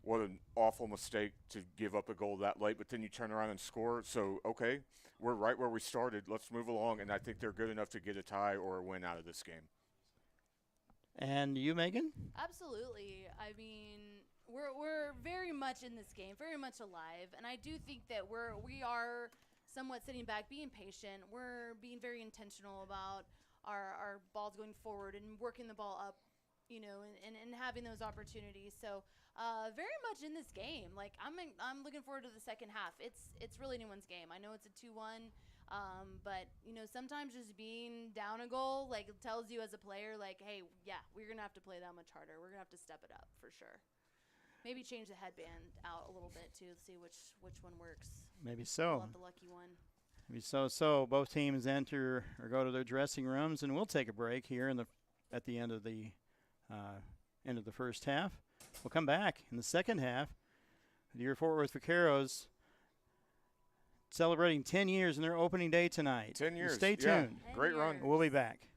What an awful mistake to give up a goal that late, but then you turn around and score. So, okay, we're right where we started. Let's move along, and I think they're good enough to get a tie or a win out of this game. And you, Megan? Absolutely. I mean, we're very much in this game, very much alive, and I do think that we are somewhat sitting back, being patient. We're being very intentional about our balls going forward and working the ball up, you know, and having those opportunities. So very much in this game. Like I'm looking forward to the second half. It's really anyone's game. I know it's a 2-1. But you know, sometimes just being down a goal, like, it tells you as a player, like, hey, yeah, we're gonna have to play that much harder. We're gonna have to step it up for sure. Maybe change the headband out a little bit too, to see which one works. Maybe so. Pull out the lucky one. Maybe so. So both teams enter or go to their dressing rooms, and we'll take a break here at the end of the first half. We'll come back in the second half with your Fort Worth Vaqueros celebrating 10 years in their opening day tonight. 10 years. Stay Yeah. tuned. Great run. We'll be back.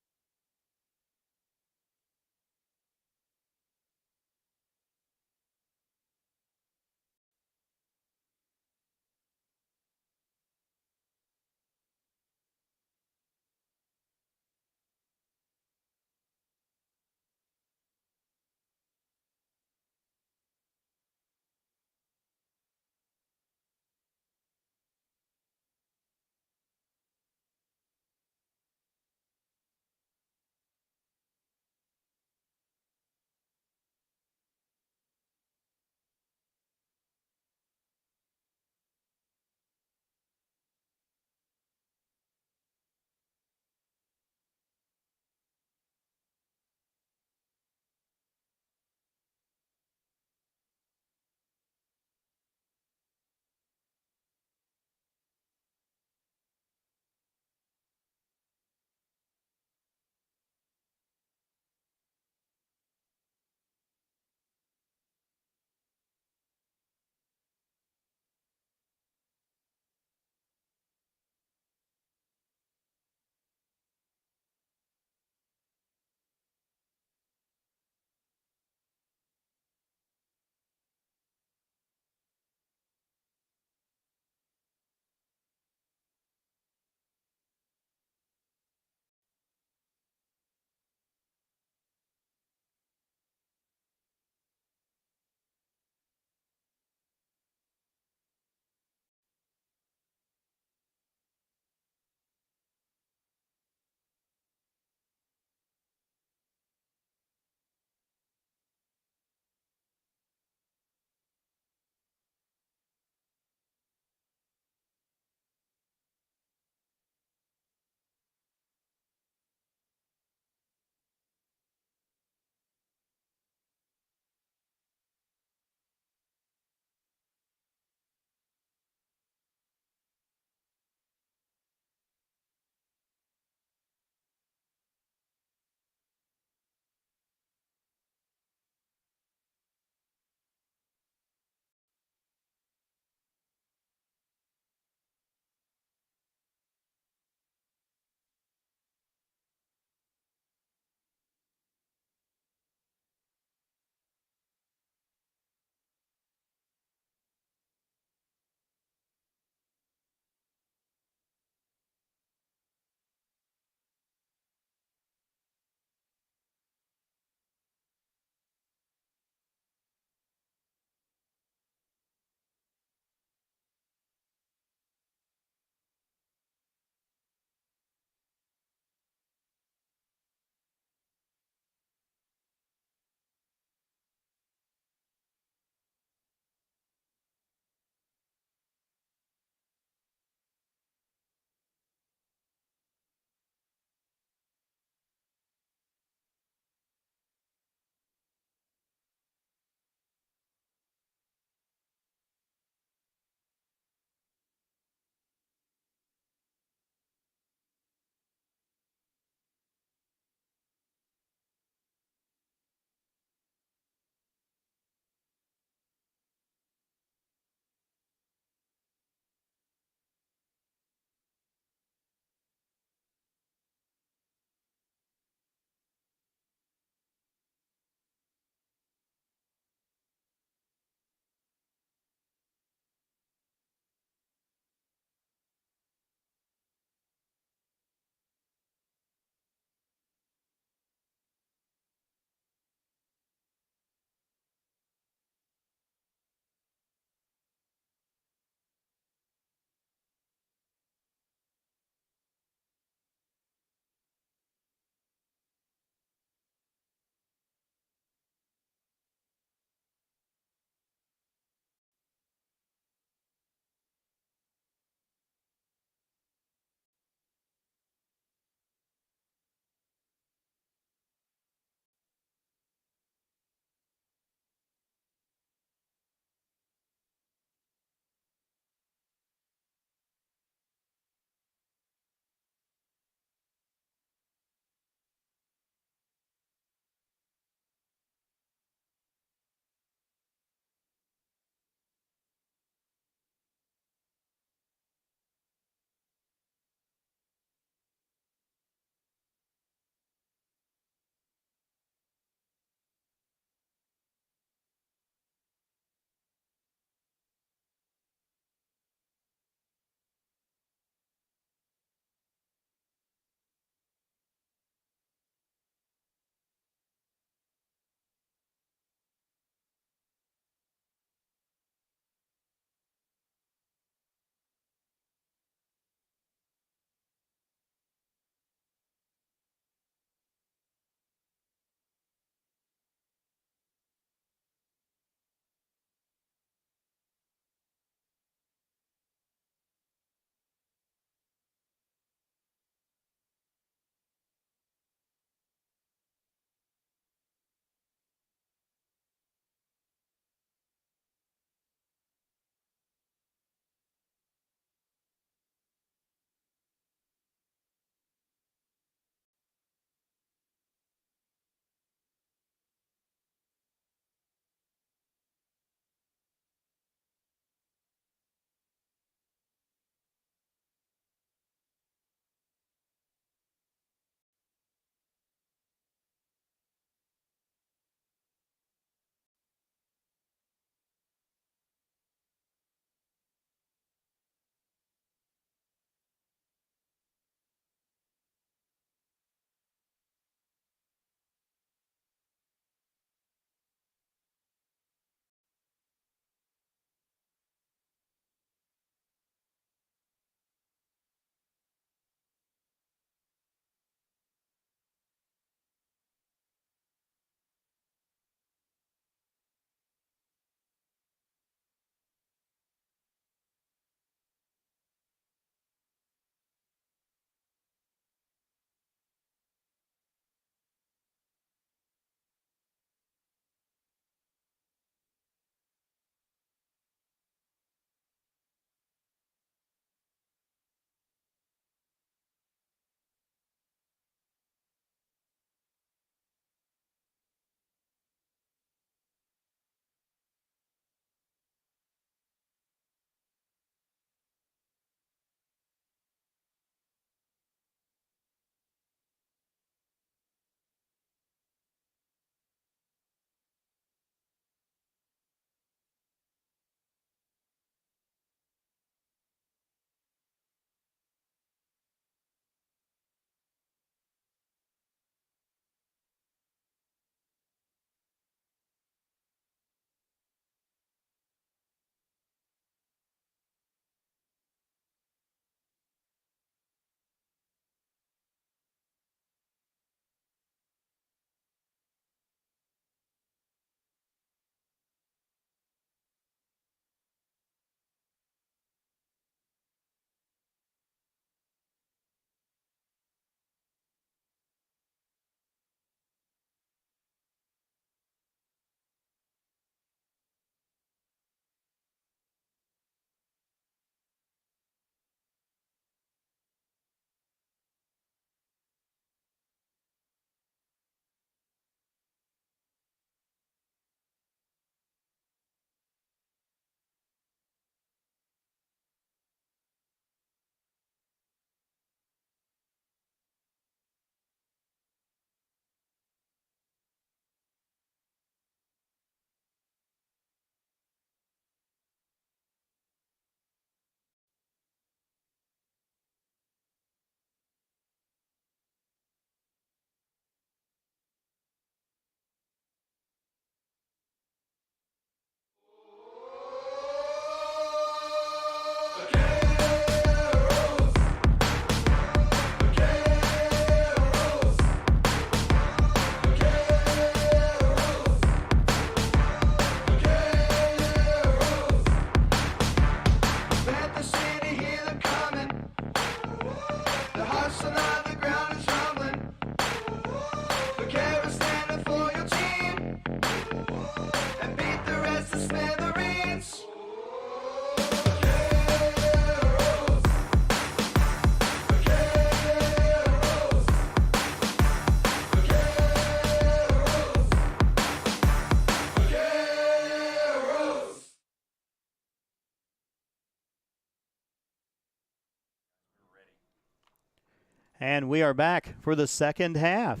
And we are back for the second half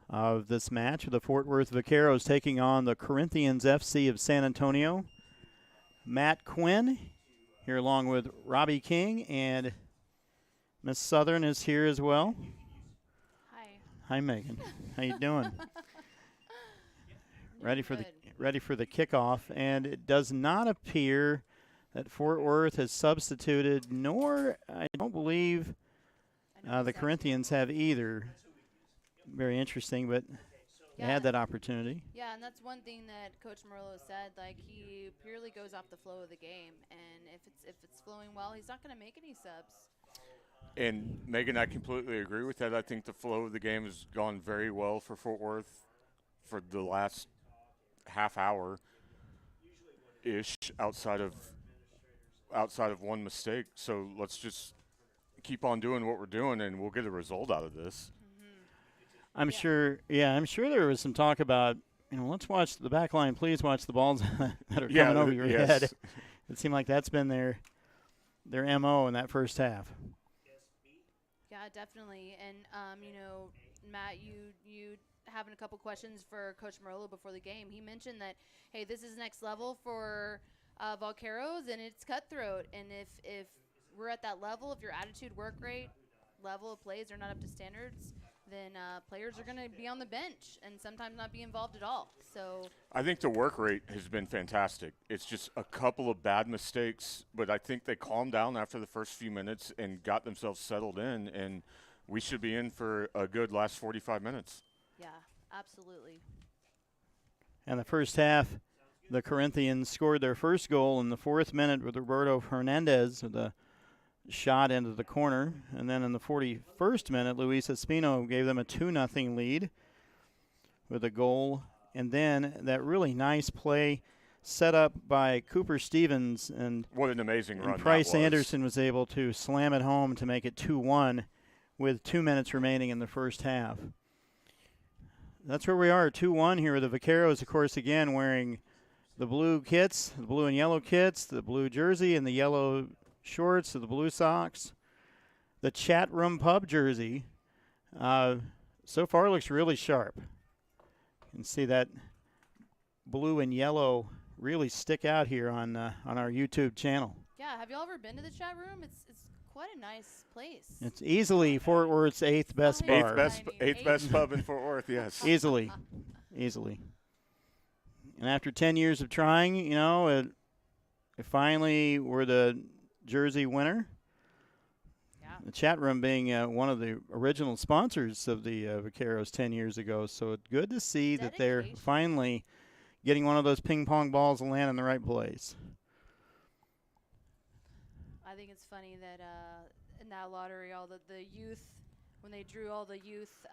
of this match with the Fort Worth Vaqueros taking on the Corinthians FC of San Antonio. Matt Quinn here along with Robbie King, and Miss Southern is here as well. Hi. Hi, Megan. How you doing? Ready for the kickoff, and it does not appear that Fort Worth has substituted, nor I don't believe the Corinthians have either. Very interesting, but they had that opportunity. Yeah, and that's one thing that Coach Murillo said. Like, he purely goes off the flow of the game, and if it's flowing well, he's not going to make any subs. And Megan, I completely agree with that. I think the flow of the game has gone very well for Fort Worth for the last half hour ish, outside of one mistake. So let's just keep on doing what we're doing, and we'll get a result out of this. I'm sure there was some talk about, let's watch the back line. Please watch the balls that are coming over your head. It seemed like that's been their MO in that first half. Yeah, definitely. And, Matt, you having a couple questions for Coach Murillo before the game. He mentioned that, hey, this is next level for Vaqueros, and it's cutthroat. And if we're at that level, if your attitude, work rate, level of plays are not up to standards, then players are going to be on the bench and sometimes not be involved at all. So I think the work rate has been fantastic. It's just a couple of bad mistakes, but I think they calmed down after the first few minutes and got themselves settled in, and we should be in for a good last 45 minutes. yeah, absolutely. And the first half, the Corinthians scored their first goal in the 4th minute with Roberto Hernandez with a shot into the corner. And then in the 41st minute, Luis Espino gave them a 2-0 lead with a goal. And then that really nice play set up by Cooper Stevens. And what an amazing run. Price Anderson was able to slam it home to make it 2-1 with 2 minutes remaining in the first half. That's where we are, 2-1 here with the Vaqueros, of course, again wearing the blue kits, the blue and yellow kits, the blue jersey and the yellow shorts, the blue socks. The chat room pub jersey so far looks really sharp. You can see that blue and yellow really stick out here on our YouTube channel. Yeah, have you all ever been to the chat room? It's quite a nice place. It's easily Fort Worth's 8th best bar. Eighth best pub in Fort Worth, yes. Easily. And after 10 years of trying, it finally were the jersey winner. Yeah. The chat room being one of the original sponsors of the Vaqueros 10 years ago. So it's good to see that they're finally getting one of those ping pong balls to land in the right place. I think it's funny that in that lottery, all the youth, when they drew all the youth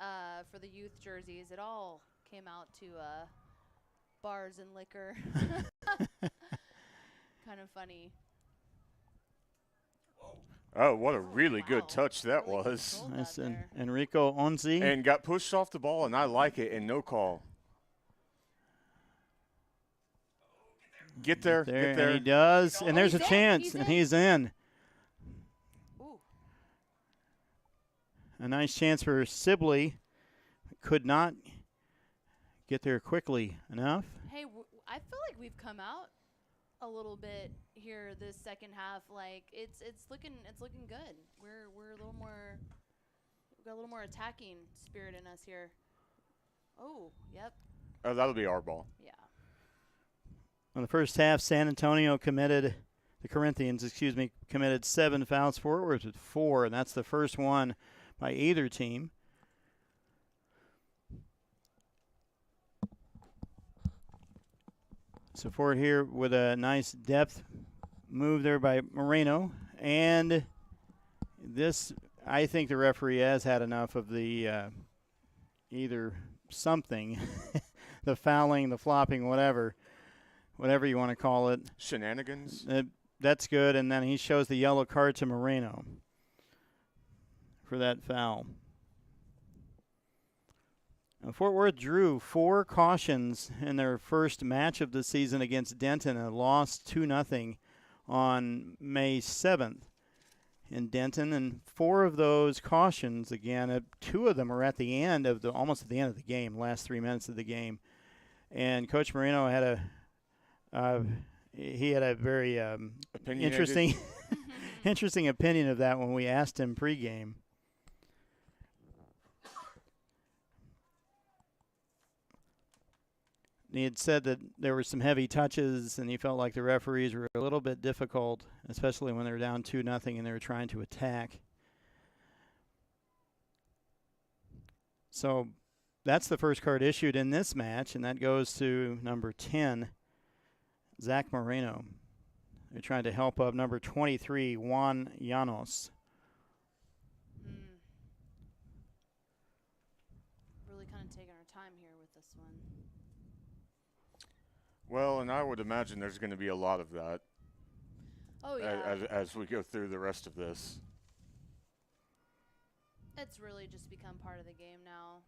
for the youth jerseys, it all came out to bars and liquor. Kind of funny. Oh, what a really good Wow. touch that Really was. controlled Nice. that And there. Enrico Onzi. And got pushed off the ball, and I like it, and no call. Get there. And he does. And there's a he's in, chance, he's and in. he's in. Ooh. A nice chance for Sibley. Could not get there quickly enough. Hey, I feel like we've come out a little bit here this second half. Like it's looking good. We're a little more. We've got a little more attacking spirit in us here. Oh, yep. Oh, that'll be our ball. Yeah. In the first half, the Corinthians committed 7 fouls. Fort Worth with 4, and that's the first one by either team. So Fort here with a nice depth move there by Moreno. And this, I think the referee has had enough of the either something, the fouling, the flopping, whatever you want to call it. Shenanigans. That's good. And then he shows the yellow card to Moreno for that foul. Now, Fort Worth drew 4 cautions in their first match of the season against Denton and lost 2-0 on May 7th. in Denton, and 4 of those cautions, again, 2 of them are at the end of almost at the end of the game, last 3 minutes of the game. And Coach Marino had he had a very interesting interesting opinion of that when we asked him pregame. He had said that there were some heavy touches, and he felt like the referees were a little bit difficult, especially when they were down 2-0 and they were trying to attack. So that's the first card issued in this match, and that goes to number 10, Zach Moreno. They're trying to help up number 23, Juan Llanos. Really kind of taking our time here with this one. Well, and I would imagine there's going to be a lot of that as we go through the rest of this. It's really just become part of the game now.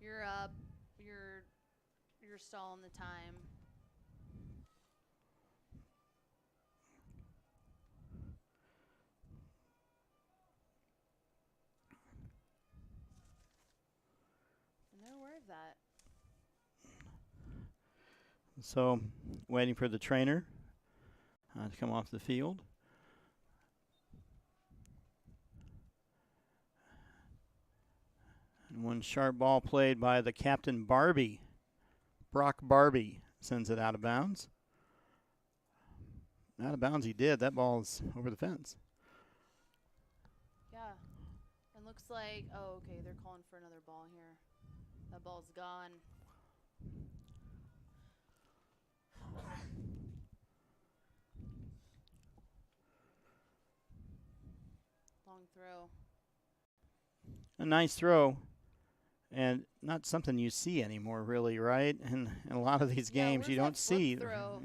You're up. You're stalling the time. And they're aware of that. So waiting for the trainer to come off the field. And one sharp ball played by the captain, Barbie. Brock Barbie sends it out of bounds. Out of bounds he did. That ball's over the fence. Yeah. And looks like, oh, okay, they're calling for another ball here. That ball's gone. Long throw. A nice throw. And not something you see anymore, really, right? And in a lot of these games, you don't see. You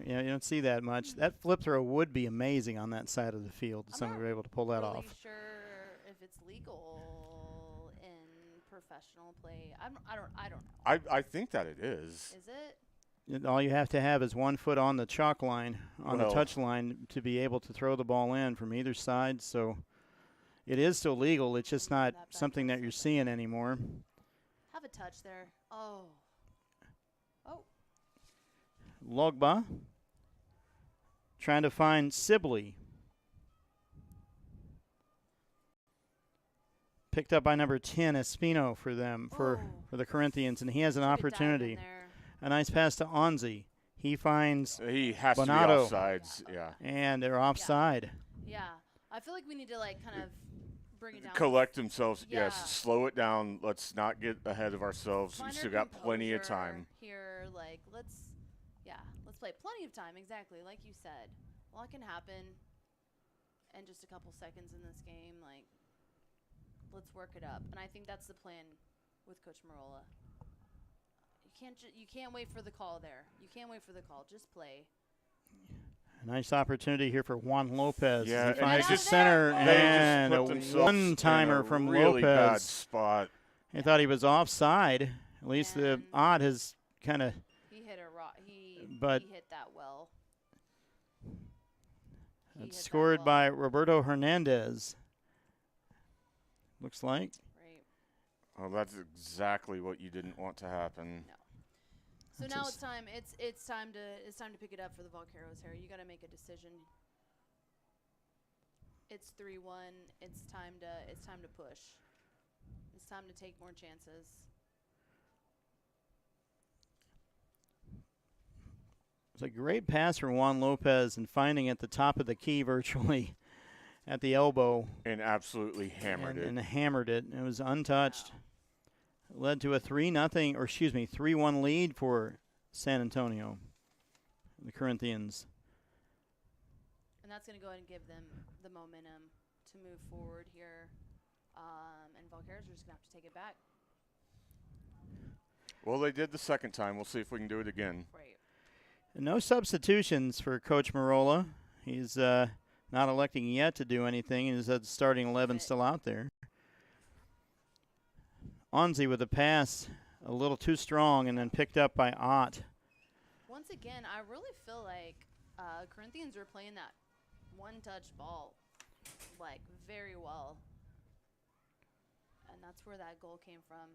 don't see that much. That flip throw would be amazing on that side of the field. If somebody were able to pull that really off. Sure, if it's legal in professional play. I don't know. I think that it is. Is it? All you have to have is 1 foot on the chalk line, on the touch line, to be able to throw the ball in from either side. So it is still legal. It's just not something that you're seeing anymore. Have a touch there. Oh. Logba trying to find Sibley. Picked up by number 10, Espino, for them, for the Corinthians, and he has an opportunity. A nice pass to Onzi. He finds He has Bonato. to be offsides, yeah. And they're offside. Yeah. I feel like we need to, like, kind of bring it down. Collect themselves, Yeah. yes. Slow it down. Let's not get ahead of ourselves. We Find still our got plenty of composure time. here. Like, let's play plenty of time. Exactly, like you said. A lot can happen in just a couple seconds in this game. Like, let's work it up. And I think that's the plan with Coach Marola. You can't wait for the call there. You can't wait for the call. Just play. A nice opportunity here for Juan Lopez. Yeah, He finds and the center and a one-timer from really Lopez. Bad spot. He thought he was offside. At least the And odd has kind of. He hit a rock. He hit that well. It's scored by Roberto Hernandez. Looks like. Right. Oh, that's exactly what you didn't want to happen. No. So now it's time. It's time to pick it up for the Vaqueros here. You got to make a decision. It's 3-1. It's time to push. It's time to take more chances. It's a great pass from Juan Lopez and finding at the top of the key virtually at the elbow. And absolutely hammered it. And hammered it. It was untouched. Wow. It led to a 3-1 lead for San Antonio, the Corinthians. And that's going to go ahead and give them the momentum to move forward here. And Vaqueros are just going to have to take it back. Well, they did the second time. We'll see if we can do it again. Right. No substitutions for Coach Marola. He's not electing yet to do anything. He's had the starting 11 still out there. Onzi with a pass a little too strong and then picked up by Ott. Once again, I really feel like Corinthians are playing that one-touch ball. like very well. And that's where that goal came from.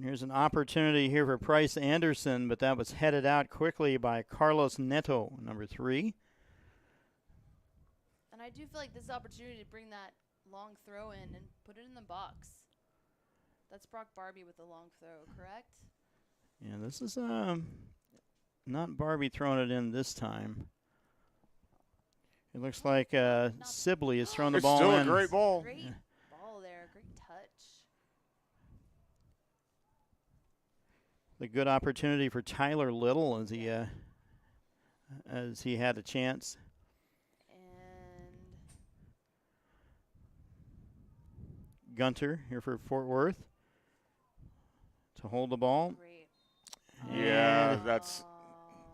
Here's an opportunity here for Price Anderson, but that was headed out quickly by Carlos Neto, number 3. And I do feel like this is an opportunity to bring that long throw in and put it in the box. That's Brock Barbie with the long throw, correct? Yeah, this is not Barbie throwing it in this time. It looks like Sibley has thrown the It's ball still in. a great ball. Great ball there, great touch. The good opportunity for Tyler Little as he had a chance. And Gunter here for Fort Worth to hold the ball. great. Yeah, And that's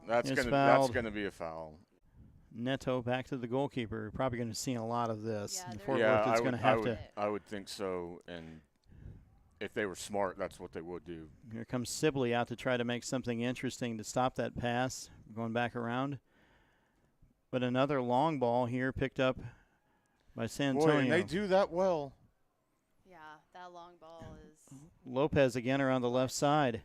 It's gonna fouled. be a foul. Neto back to the goalkeeper. Probably going to see a lot of this. Yeah, And they're Fort Yeah, Worth is going to have to. I would think so. And if they were smart, that's what they would do. Here comes Sibley out to try to make something interesting to stop that pass. Going back around. But another long ball here picked up by San Boy, Antonio. and they do that well. Yeah, that long ball is. Lopez again around the left side.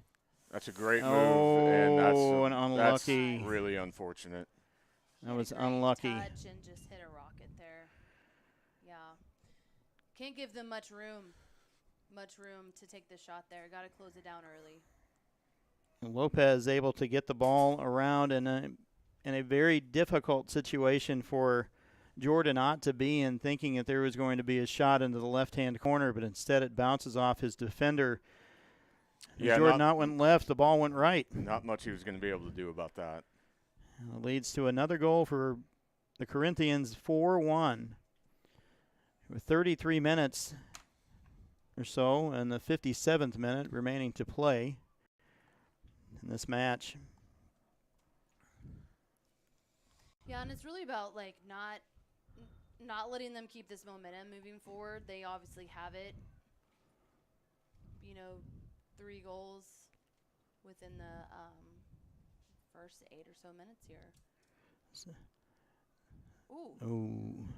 That's a great move, Oh, and and unlucky. that's really unfortunate. That was Had a great unlucky. touch and just hit a rocket there. Yeah. Can't give them much room to take the shot there. Got to close it down early. Lopez able to get the ball around in a very difficult situation for Jordan Ott to be in, thinking that there was going to be a shot into the left-hand corner, but instead it bounces off his defender. Yeah, Jordan Ott went left, the ball went right. Not much he was going to be able to do about that. Leads to another goal for the Corinthians, 4-1. With 33 minutes or so, and the 57th minute remaining to play in this match. Yeah, and it's really about like not letting them keep this momentum moving forward. They obviously have it. 3 goals within the first 8 or so minutes here. Ooh. Ooh.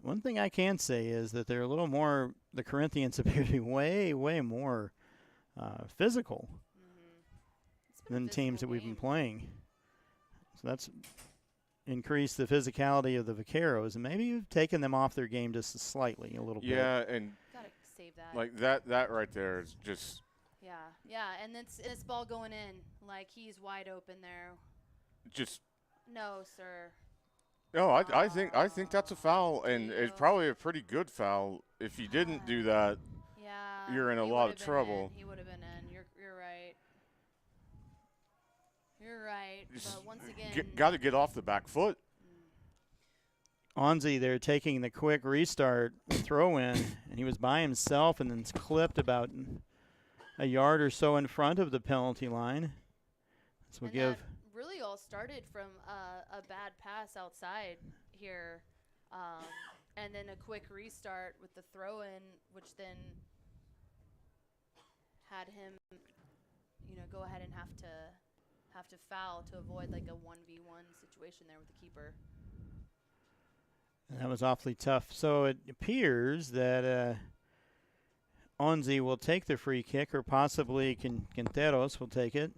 One thing I can say is that they're a little more, the Corinthians appear to be way, way more physical It's been a than teams that physical we've been game. playing. So that's increased the physicality of the Vaqueros, and maybe you've taken them off their game just slightly, a little bit. Yeah, and Gotta save that. like that right there is just Yeah, and it's ball going in. Like he's wide open there. No, sir. no. I think that's a foul, and it's probably a pretty good foul. If you didn't do that, Yeah. You're in a he lot would've of been trouble. in. He would have been in. You're right. You're right. just But once again, got to get off the back foot. Onzi, they're taking the quick restart throw in, and he was by himself and then clipped about a yard or so in front of the penalty line. So we and give. that really all started from a bad pass outside here, and then a quick restart with the throw in, which then had him, go ahead and have to foul to avoid like a 1v1 situation there with the keeper. And that was awfully tough. So it appears that Onzi will take the free kick, or possibly Quinteros will take it.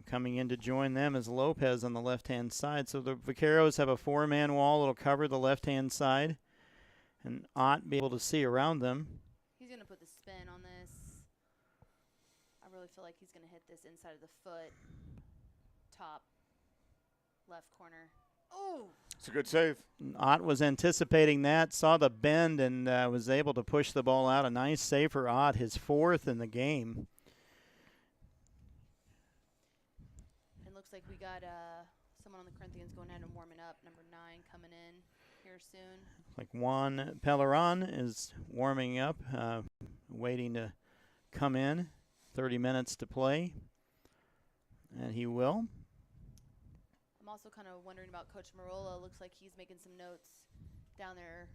Coming in to join them is Lopez on the left-hand side. So the Vaqueros have a 4-man wall that'll cover the left-hand side, and Ott be able to see around them. He's going to put the spin on this. I really feel like he's going to hit this inside of the foot, top left corner. Oh! It's a good save. Ott was anticipating that, saw the bend, and was able to push the ball out. A nice save for Ott, his 4th in the game. It looks like we got someone on the Corinthians going ahead and warming up. Number 9 coming in here soon. Like Juan Pellerin is warming up, waiting to come in. 30 minutes to play, and he will. I'm also kind of wondering about Coach Marola. Looks like he's making some notes down there,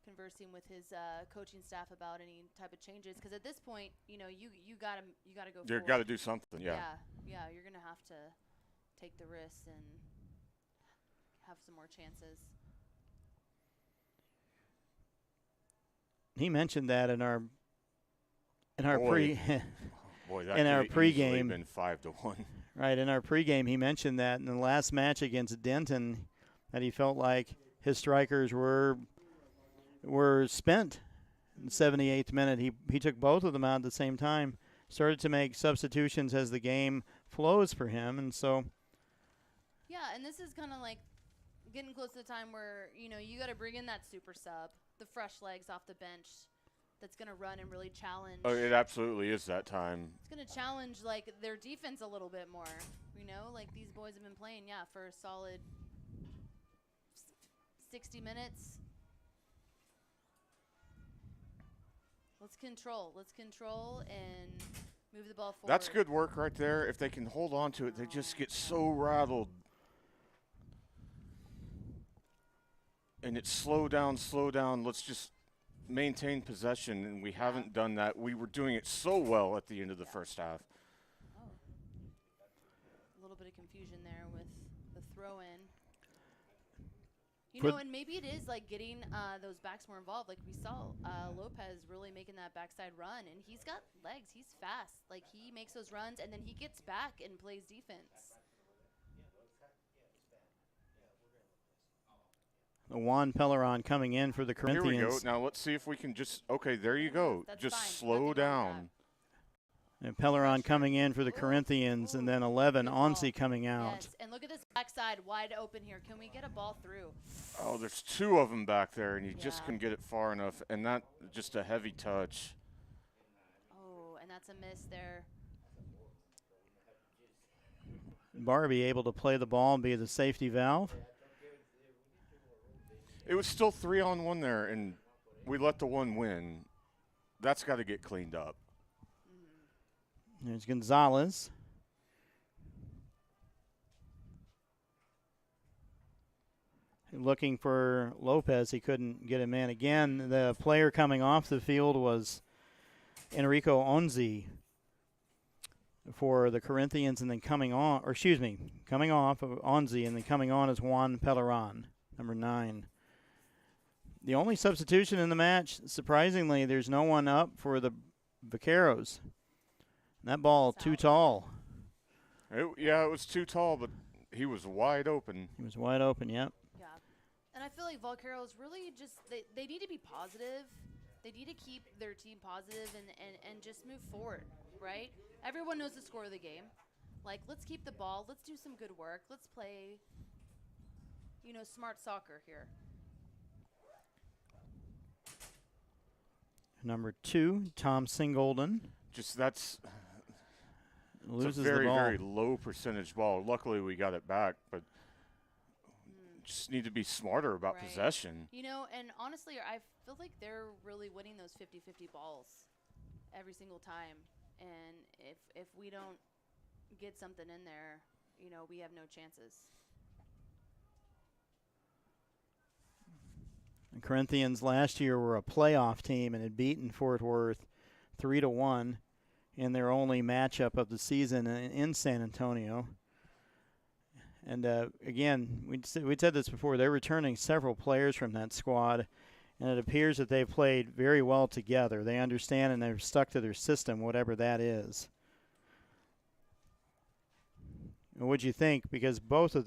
conversing with his coaching staff about any type of changes. Because at this point, you gotta go. You forward. got to do something. Yeah. Yeah. You're gonna have to take the risks and have some more chances. He mentioned that in our Boy, Boy, that in our could have easily pregame. been 5-1. Right, in our pregame, he mentioned that in the last match against Denton, that he felt like his strikers were spent in the 78th minute. He took both of them out at the same time, started to make substitutions as the game flows for him, and so. Yeah, and this is kind of like getting close to the time where, you got to bring in that super sub, the fresh legs off the bench that's going to run and really challenge. Oh, it absolutely is that time. It's going to challenge, like, their defense a little bit more. Like these boys have been playing, for a solid 60 minutes. Let's control and move the ball forward. That's good work right there. If they can hold on to it, they just get so rattled. And it's slow down. Let's just maintain possession, and we haven't done that. We were doing it so well at the end of the first half. Oh. A little bit of confusion there with the throw in. And maybe it is like getting those backs more involved. Like we saw Lopez really making that backside run, and he's got legs. He's fast. Like he makes those runs, and then he gets back and plays defense. Juan Pellerin coming in for the Corinthians. Here we go. Now let's see if we can just – okay, there you go. That's just fine. slow Nothing wrong with down. And Pellerin coming in for the Corinthians, and then 11, Good ball. Onsi coming out. Yes, and look at this backside wide open here. Can we get a ball through? Oh, there's two of them back there, and you just Yeah. couldn't get it far enough. And that just a heavy touch. Oh, and that's a miss there. Barbie able to play the ball and be the safety valve. It was still 3-on-1 there, and we let the one win. That's got to get cleaned up. There's Gonzalez. Looking for Lopez. He couldn't get him in. Again, the player coming off the field was Enrico Onzi for the Corinthians, and then coming off of Onzi, and then coming on is Juan Pellerin, number 9. The only substitution in the match, surprisingly, there's no one up for the Vaqueros. That ball too tall. It was too tall, but he was wide open. He was wide open, yep. Yeah. And I feel like Vaqueros really just they need to be positive. They need to keep their team positive and just move forward, right? Everyone knows the score of the game. Like, let's keep the ball. Let's do some good work. Let's play, smart soccer here. Number 2, Tom Singolden. That's Loses a very, the ball. very low percentage ball. Luckily, we got it back, but just need to be smarter about Right. possession. And honestly, I feel like they're really winning those 50-50 balls every single time. And if we don't get something in there, we have no chances. The Corinthians last year were a playoff team and had beaten Fort Worth 3-1 in their only matchup of the season in San Antonio. And again, we'd said this before, they're returning several players from that squad, and it appears that they've played very well together. They understand and they're stuck to their system, whatever that is. And what'd you think? Because both of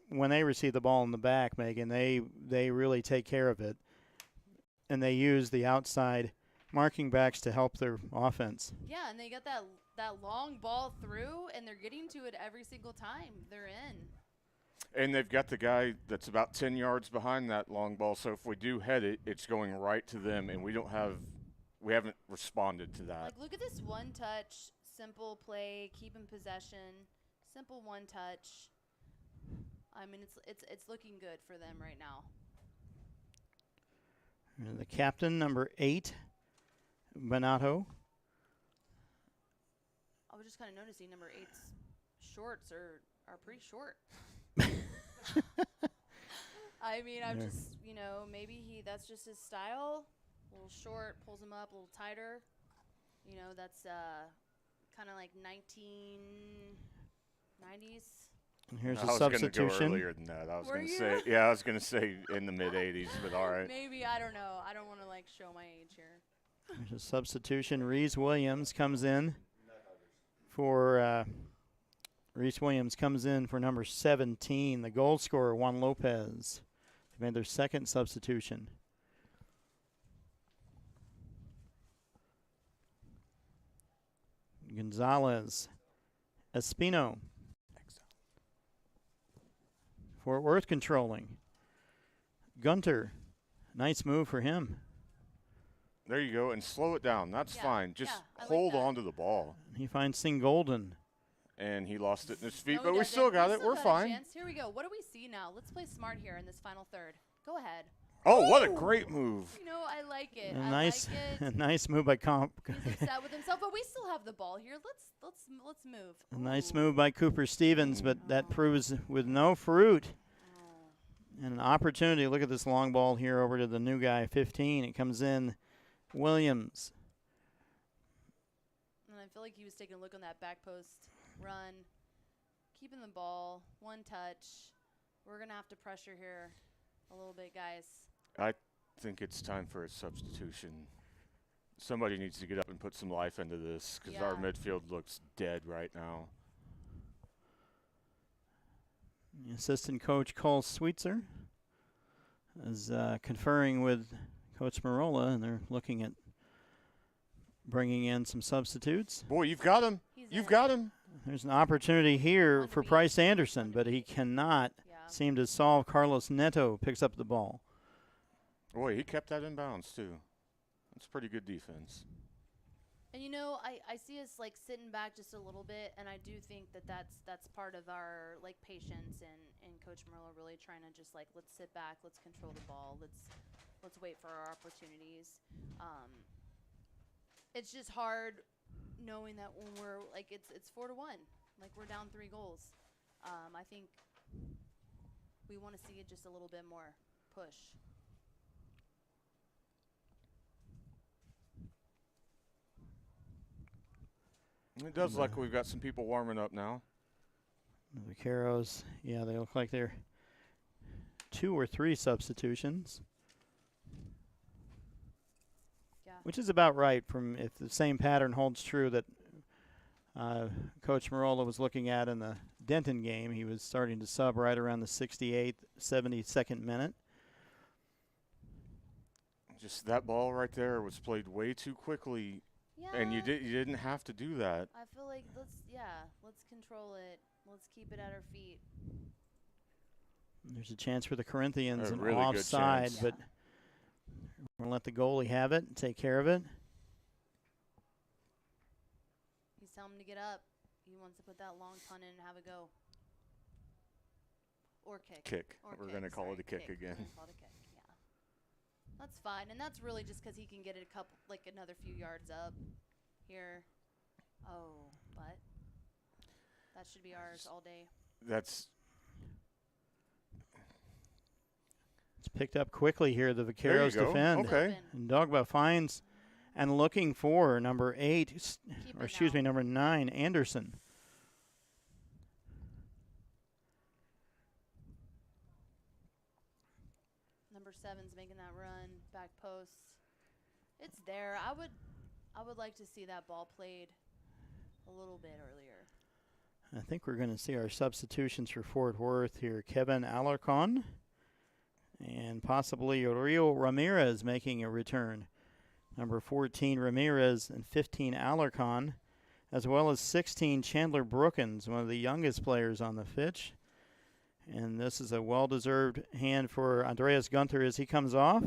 when they receive the ball in the back, Megan, they really take care of it, and they use the outside marking backs to help their offense. Yeah, and they got that long ball through, and they're getting to it every single time they're in. And they've got the guy that's about 10 yards behind that long ball, so if we do head it, it's going right to them, and we haven't responded to that. Like, look at this one touch, simple play, keep in possession, simple one touch. I mean, it's looking good for them right now. And the captain, number 8, Bonato. I was just kind of noticing number 8's shorts are pretty short. I mean, I'm Yeah. just, maybe that's just his style. A little short, pulls him up, a little tighter. That's kind of like 1990s. Here's I a was going to go substitution. earlier than that. I was Were going to you? say, yeah, I was going to say in the mid 80s, but all right. Maybe, I don't know. I don't want to like show my age here. There's a substitution. Reese Williams comes in for number 17, the goal scorer, Juan Lopez. They made their second substitution. Gonzalez, Espino. Fort Worth controlling. Gunter, nice move for him. There you go, and slow it down. That's Yeah, fine. Just yeah, I like hold that. on to the ball. He finds Sing Golden. And he lost it in his feet, No, but he we still doesn't. got We it. still We're got a fine. chance. Here we go. What do we see now? Let's play smart here in this final third. Go ahead. Oh, what a Ooh. great move. You know, I like it. A I nice, like it. nice move by Comp. He's upset with himself, but we still have the ball here. Let's move. A nice Ooh. move by Cooper Stevens, but that proves with no fruit. Oh. And an opportunity. Look at this long ball here over to the new guy, 15. It comes in, Williams. And I feel like he was taking a look on that back post run, keeping the ball, one touch. We're going to have to pressure here a little bit, guys. I think it's time for a substitution. Somebody needs to get up and put some life into this because our Yeah. midfield looks dead right now. The assistant coach Cole Sweetser is conferring with Coach Marola, and they're looking at bringing in some substitutes. Boy, you've got him. He's You've in. got him. There's an opportunity here On the for beat. Price Anderson, On the but he beat. cannot Yeah. seem to solve. Carlos Neto picks up the ball. Boy, he kept that in bounds, too. That's pretty good defense. And you know, I see us like sitting back just a little bit, and I do think that that's part of our like patience and Coach Merlo really trying to just like let's sit back, let's control the ball, let's wait for our opportunities. It's just hard knowing that when we're like it's 4-1, like we're down 3 goals. I think we want to see it just a little bit more push. It does look like we've got some people warming up now. The Vaqueros, yeah, they look like they're 2 or 3 substitutions, Yeah. which is about right from if the same pattern holds true that Coach Marola was looking at in the Denton game. He was starting to sub right around the 68th, 72nd minute. Just that ball right there was played way too quickly, Yeah. and you didn't have to do that. I feel like let's control it. Let's keep it at our feet. There's a chance for the Corinthians A and really good offside, chance. but we're going to let the goalie have it and take care of it. He's telling him to get up. He wants to put that long punt in and have a go. Or kick. Kick. Or We're kick, going to call sorry, it a kick We're again. gonna call it a kick, yeah. That's fine, and that's really just because he can get it another few yards up here. Oh, but that should be ours all day. That's It's picked up quickly here. The Vaqueros go. defend. Okay. And Dogba finds and looking for number 8, Keep or it excuse now. me, number 9, Anderson. Number 7's making that run, back post. It's there. I would like to see that ball played a little bit earlier. I think we're going to see our substitutions for Fort Worth here. Kevin Alarcon and possibly Rio Ramirez making a return. Number 14, Ramirez, and 15, Alarcon, as well as 16, Chandler Brookins, one of the youngest players on the pitch. And this is a well-deserved hand for Andreas Gunther as he comes off.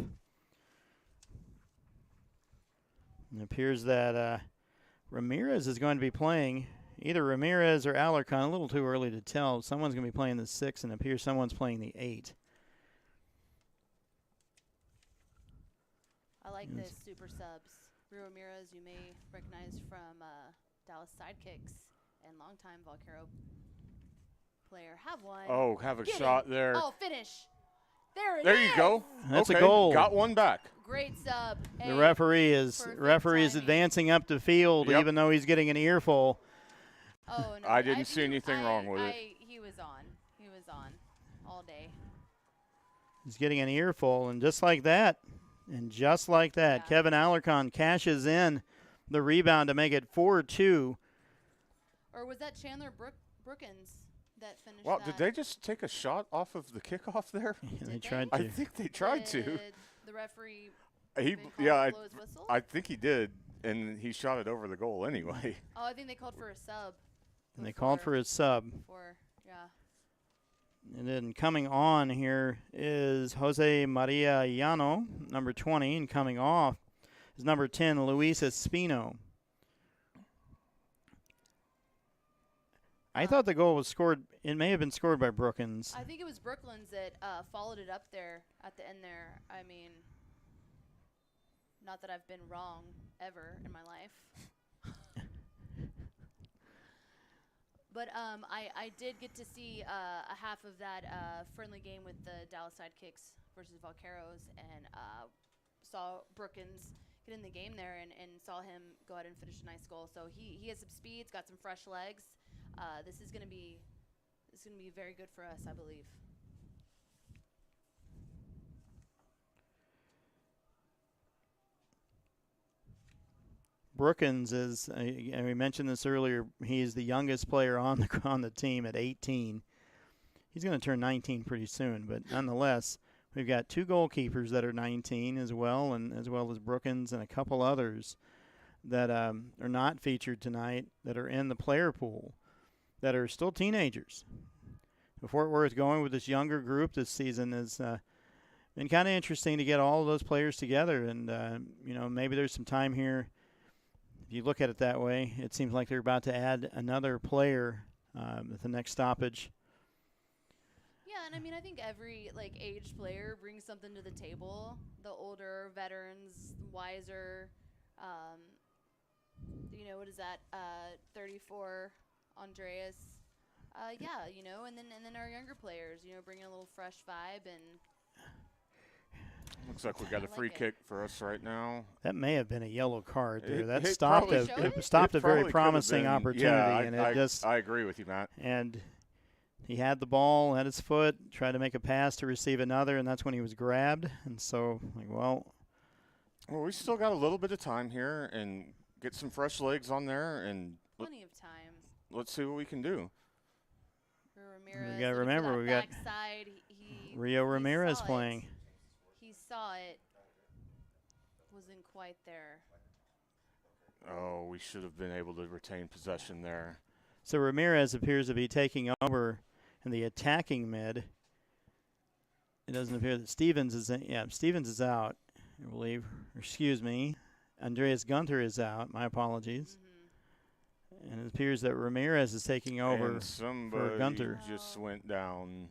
It appears that Ramirez is going to be playing either Ramirez or Alarcon. A little too early to tell. Someone's going to be playing the 6, and it appears someone's playing the 8. I like Yes. this super subs. Rio Ramirez, you may recognize from Dallas Sidekicks and longtime Vaquero player. Have one. Oh, have a Get shot it. there. Oh, finish. There it is. There you go. That's a Okay, goal. Got one back. Great sub. The Hey, referee is perfect timing. advancing up the field, Yep. even though he's getting an earful. Oh, no. I didn't see anything wrong with it. He was on. He's getting an earful, and just like that, Yeah. Kevin Alarcon cashes in the rebound to make it 4-2. Or was that Chandler Brookins that finished Wow, that? did they just take a shot off of the kickoff there? They Did tried they? I to. think they tried to. Did the referee He, call yeah, blow his whistle? I think he did, and he shot it over the goal anyway. Oh, I think they called for a sub. And they called for his sub. Yeah. And then coming on here is Jose Maria Llano, number 20, and coming off is number 10, Luis Espino. I thought the goal was scored. It may have been scored by Brookins. I think it was Brooklands that followed it up there at the end there. I mean, not that I've been wrong ever in my life. But I did get to see a half of that friendly game with the Dallas Sidekicks versus Vaqueros, and saw Brookins get in the game there, and saw him go ahead and finish a nice goal. So he has some speed, he's got some fresh legs. This is gonna be very good for us, I believe. Brookins is, and we mentioned this earlier, he's the youngest player on the team at 18. He's going to turn 19 pretty soon, but nonetheless, we've got two goalkeepers that are 19 as well, and as well as Brookins and a couple others that are not featured tonight that are in the player pool that are still teenagers. The Fort Worth going with this younger group this season has been kind of interesting to get all of those players together, and maybe there's some time here. If you look at it that way, it seems like they're about to add another player at the next stoppage. Yeah, and I mean, I think every aged player brings something to the table. The older veterans, wiser. What is that? 34, Andreas. And then our younger players, bringing a little fresh vibe and. Looks like we got a free kick for us right now. That may have been a yellow card there. It That stopped probably a very probably promising could've been. opportunity, Yeah, I agree with you, Matt. And he had the ball at his foot, tried to make a pass to receive another, and that's when he was grabbed. And so, Well, we still got a little bit of time here and get some fresh legs on there, and Plenty of time. let's see what we can do. Ramirez, We got to looking for remember, that we got backside. Rio he Ramirez saw it. playing. He saw it. Wasn't quite there. Oh, we should have been able to retain possession there. So Ramirez appears to be taking over in the attacking mid. It doesn't appear that Stevens is in. Yeah, Stevens is out, I believe. Or excuse me. Andreas Gunter is out. My apologies. And it appears that Ramirez is taking over And somebody for Gunter. just went down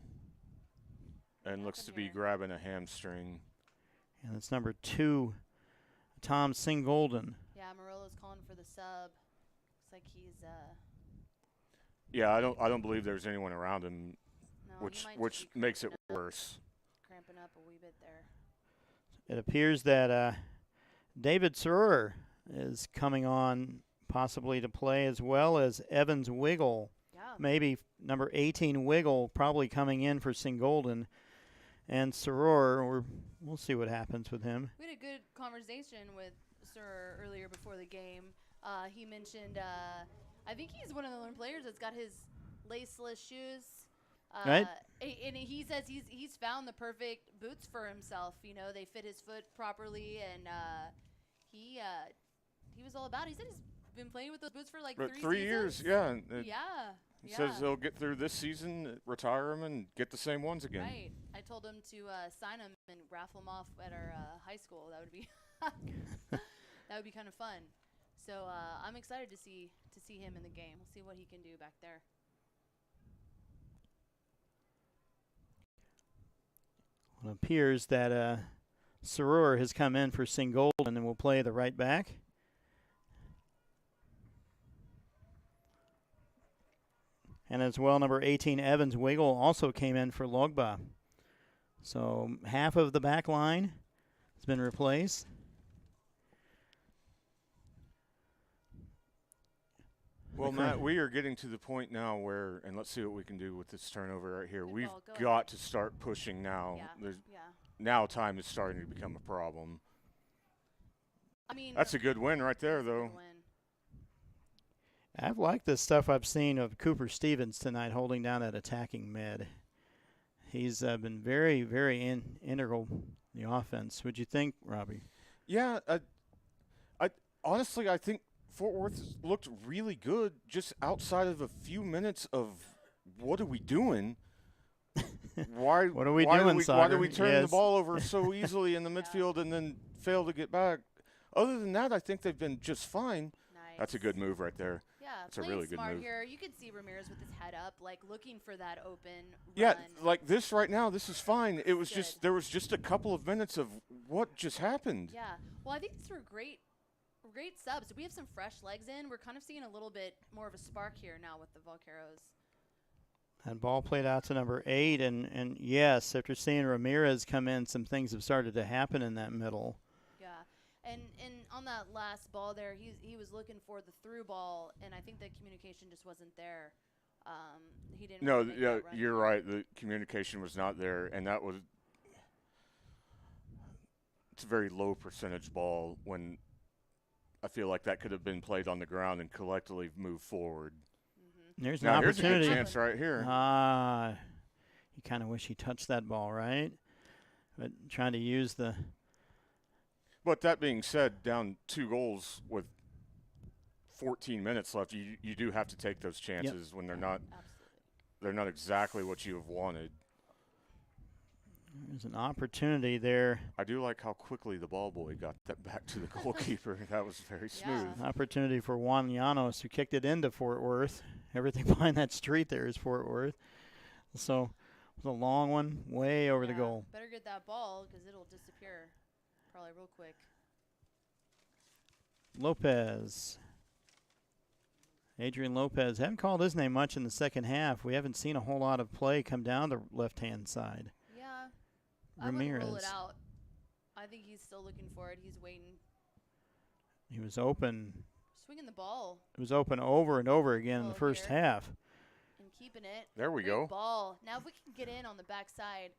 and looks to be here? grabbing a hamstring. And it's number 2, Tom Singolden. Yeah, Morello's calling for the sub. Looks like he's Yeah, I don't believe there's anyone around him, no, he which might which just be makes it cramping up- worse. Cramping up a wee bit there. It appears that David Serer is coming on possibly to play, as well as Evans Wiggle. Yeah. Maybe number 18 Wiggle probably coming in for Singolden. And Soror, we'll see what happens with him. We had a good conversation with Sir earlier before the game. He mentioned, I think he's one of the lone players that's got his laceless shoes. Right. And he says he's found the perfect boots for himself. They fit his foot properly, and he was all about it. He said he's been playing with those boots for like But 3 years, seasons. yeah. and Yeah. He says they'll get through this season, retire them, and get the same ones again. Right. I told him to sign them and raffle them off at our high school. That would be that would be kind of fun. So I'm excited to see him in the game. We'll see what he can do back there. It appears that Soror has come in for Singolden and will play the right back. And as well, number 18, Evans Wiggle, also came in for Logba. So half of the back line has been replaced. Well, Matt, we are getting to the point now where, and let's see what we can do with this turnover right here. Good We've ball, go got ahead. to start pushing now. Yeah. Yeah. Now time is starting to become a problem. I mean, That's a good win right there, that's a though. good win. I've liked the stuff I've seen of Cooper Stevens tonight holding down that attacking mid. He's been very, very integral in the offense. Would you think, Robbie? Yeah, I honestly, I think Fort Worth looked really good just outside of a few minutes of what are we doing? Why? What are we why doing, do why do Sauter? we turn the Yes. ball over so easily in the midfield and then fail to get back? Other than that, I think they've been just fine. Nice. That's a good move right there. Yeah, That's a playing really good smart move. here. You could see Ramirez with his head up, like looking for that open Yeah, run. like this right now, this is fine. It was Good. just there was just a couple of minutes of what just happened. Yeah. Well, I think these were great subs. We have some fresh legs in. We're kind of seeing a little bit more of a spark here now with the Vaqueros. And ball played out to number 8, and yes, after seeing Ramirez come in, some things have started to happen in that middle. Yeah. And on that last ball there, he was looking for the through ball, and I think the communication just wasn't there. He didn't. No, really make yeah, that run. you're right. The communication was not there, and that was it's a very low percentage ball when I feel like that could have been played on the ground and collectively moved forward. There's an Now here's a good opportunity. chance right here. You kind of wish he touched that ball, right? But trying to use the But that being said, down 2 goals with 14 minutes left, you do have to take those chances when Absolutely. they're not exactly what you have wanted. there's an opportunity there. I do like how quickly the ball boy got that back to the goalkeeper. That was very smooth. An opportunity for Juan Llanos, who kicked it into Fort Worth. Everything behind that street there is Fort Worth. So it was a long one, way over the Yeah, goal. Better get that ball because it'll disappear probably real quick. Lopez. Adrian Lopez. Haven't called his name much in the second half. We haven't seen a whole lot of play come down the left-hand side. Yeah. I wouldn't rule Ramirez. it out. I think he's still looking for it. He's waiting. He was open. Swinging the ball It was open over and over again in the Oh, first here. half. and keeping it. There we Good go. ball. Now if we can get in on the backside.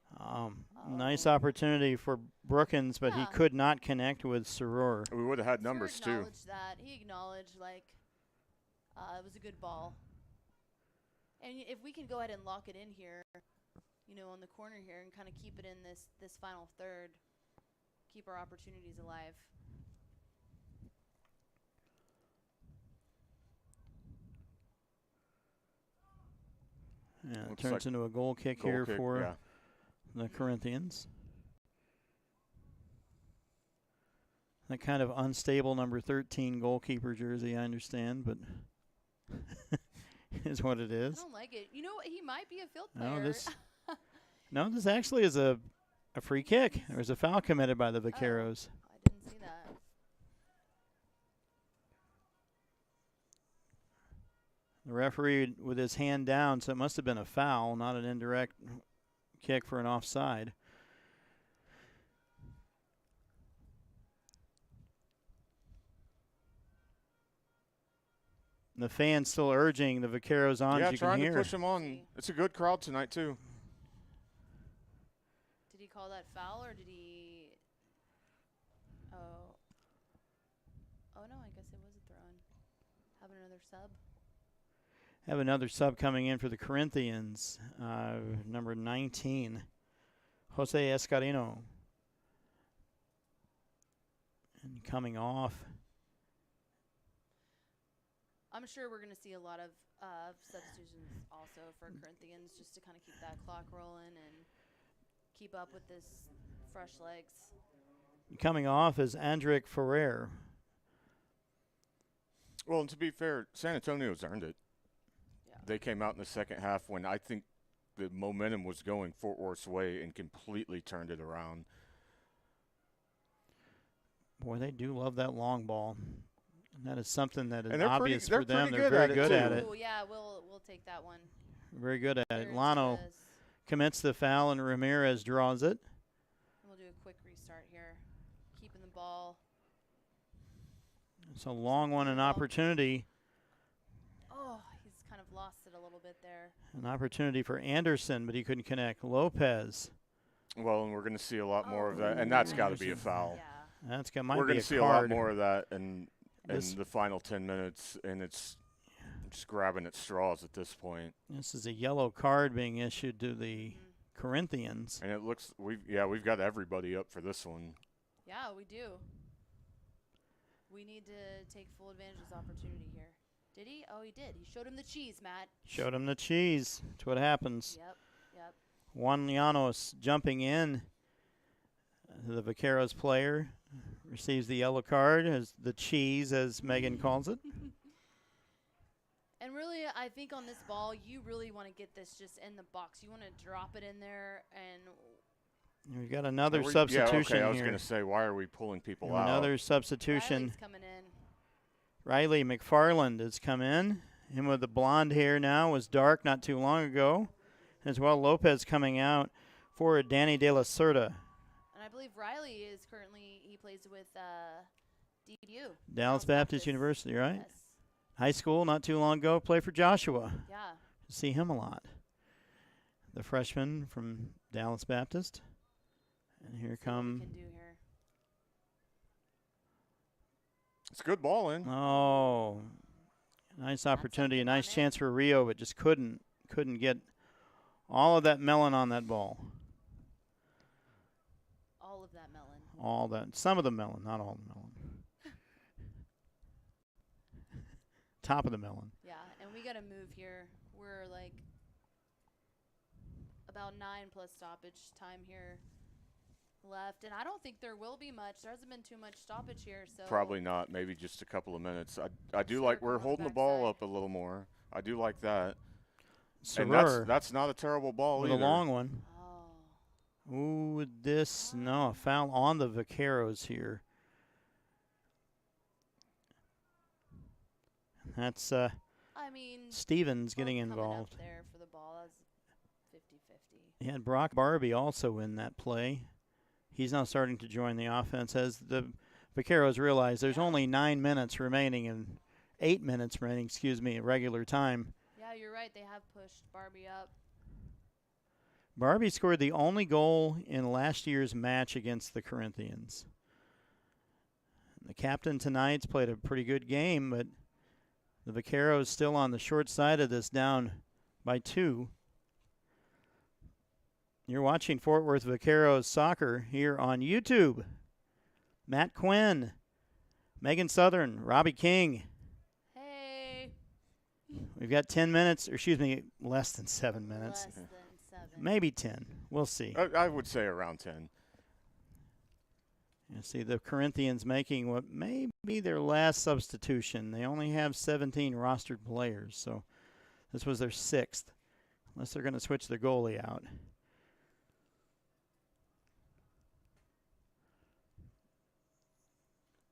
Nice Oh. opportunity for Brookins, but he Yeah. could not connect with Soror. We would have had numbers Sir too. acknowledged that. He acknowledged, like, it was a good ball. And if we can go ahead and lock it in here, on the corner here and kind of keep it in this final third, keep our opportunities alive. Yeah, it Looks turns like into a goal kick Goal here kick, for yeah. the Corinthians. That kind of unstable number 13 goalkeeper jersey, I understand, but is what it I is. don't like it. You know what? He might be a field No, player. this actually is a free kick. There was a foul committed by the Vaqueros. I didn't see that. The referee with his hand down, so it must have been a foul, not an indirect kick for an offside. The fans still urging the Vaqueros on, Yeah, as you can trying to hear. push them on. It's a good crowd tonight too. Did he call that foul or did he? Oh. Oh no, I guess it was a throw-in. Have another sub. Have another sub coming in for the Corinthians, number 19, Jose Escarino. And coming off. I'm sure we're going to see a lot of substitutions also for Corinthians just to kind of keep that clock rolling and keep up with this fresh legs. Coming off is Andrick Ferrer. Well, and to be fair, San Antonio's earned it. Yeah. They came out in the second half when I think the momentum was going Fort Worth's way and completely turned it around. Boy, they do love that long ball. And that is something that is And they're obvious pretty- for they're them. pretty They're good very at it, good at too. it. Ooh, yeah, we'll take that one. Very good at it. Here Lano it is. commits the foul, and Ramirez draws it. We'll do a quick restart here. Keeping the ball. It's a long one, an opportunity. lost it a little bit there. An opportunity for Anderson, but he couldn't connect. Lopez. Well, and we're going to see a lot more of that, and that's got to be a foul. Yeah. That's got might We're be going a to see card. a lot more of that in This- the final 10 minutes, and it's just grabbing at straws at this point. This is a yellow card being issued to the Corinthians. And it looks we've got everybody up for this one. Yeah, we do. We need to take full advantage of this opportunity here. Did he? Oh, he did. He showed him the cheese, Matt. Showed him the cheese. That's what happens. Yep. Juan Llanos jumping in. The Vaqueros player receives the yellow card as the cheese, as Megan calls it. And really, I think on this ball, you really want to get this just in the box. You want to drop it in there and We've got another Yeah, substitution okay, I was here. going to say, why are we pulling people out? Another substitution. Riley's coming in. Riley McFarland has come in. Him with the blonde hair now, was dark not too long ago. As well, Lopez coming out for Danny De La Cerda. And I believe Riley is currently, he plays with DU. Dallas Baptist University, right? Yes. High school not too long ago, played for Joshua. Yeah. See him a lot. The freshman from Dallas Baptist. And here See what we come. can do here. It's good ball in. Oh, nice opportunity, a something on nice it. chance for Rio, but just couldn't get all of that melon on that ball. All of that melon. All that, some of the melon, not all the melon. Top of the melon. Yeah, and we got to move here. We're like about 9 plus stoppage time here left, and I don't think there will be much. There hasn't been too much stoppage here, so Probably not. Maybe just a couple of minutes. I do Sure, like come we're on the holding the ball backside. up a little more. I do like that. And Sarer that's not a terrible ball with either. a long one. Oh, Ooh, this, no, a foul on the Vaqueros here. That's I mean, Stevens both getting coming up involved. there for the ball. That's 50-50. He had Brock Barbie also in that play. He's now starting to join the offense as the Vaqueros realize there's Yeah. only 9 minutes remaining and 8 minutes remaining, in regular time. Yeah, you're right. They have pushed Barbie up. Barbie scored the only goal in last year's match against the Corinthians. The captain tonight's played a pretty good game, but the Vaqueros still on the short side of this, down by 2. You're watching Fort Worth Vaqueros soccer here on YouTube. Matt Quinn, Megan Southern, Robbie King. Hey. We've got 10 minutes, or excuse me, less than 7 minutes. Less than 7. Maybe 10. We'll see. I would say around 10. You see the Corinthians making what may be their last substitution. They only have 17 rostered players, so this was their 6th, unless they're going to switch their goalie out.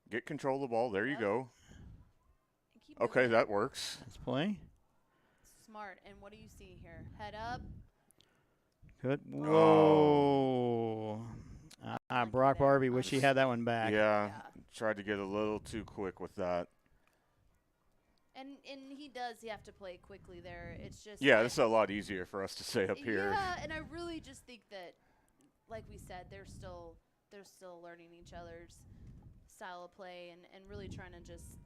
Get control of the ball. There you Yep. go. And keep Okay, moving. that works. Let's play. Smart. And what do you see here? Head up. Good. Oh. Whoa. Lucky Brock there. Barbie, wish he had that one back. Yeah, Yeah. tried to get a little too quick with that. And he does. You have to play quickly there. It's just Yeah, this is a lot easier for us to say up here. Yeah, and I really just think that, like we said, they're still learning each other's style of play and really trying to just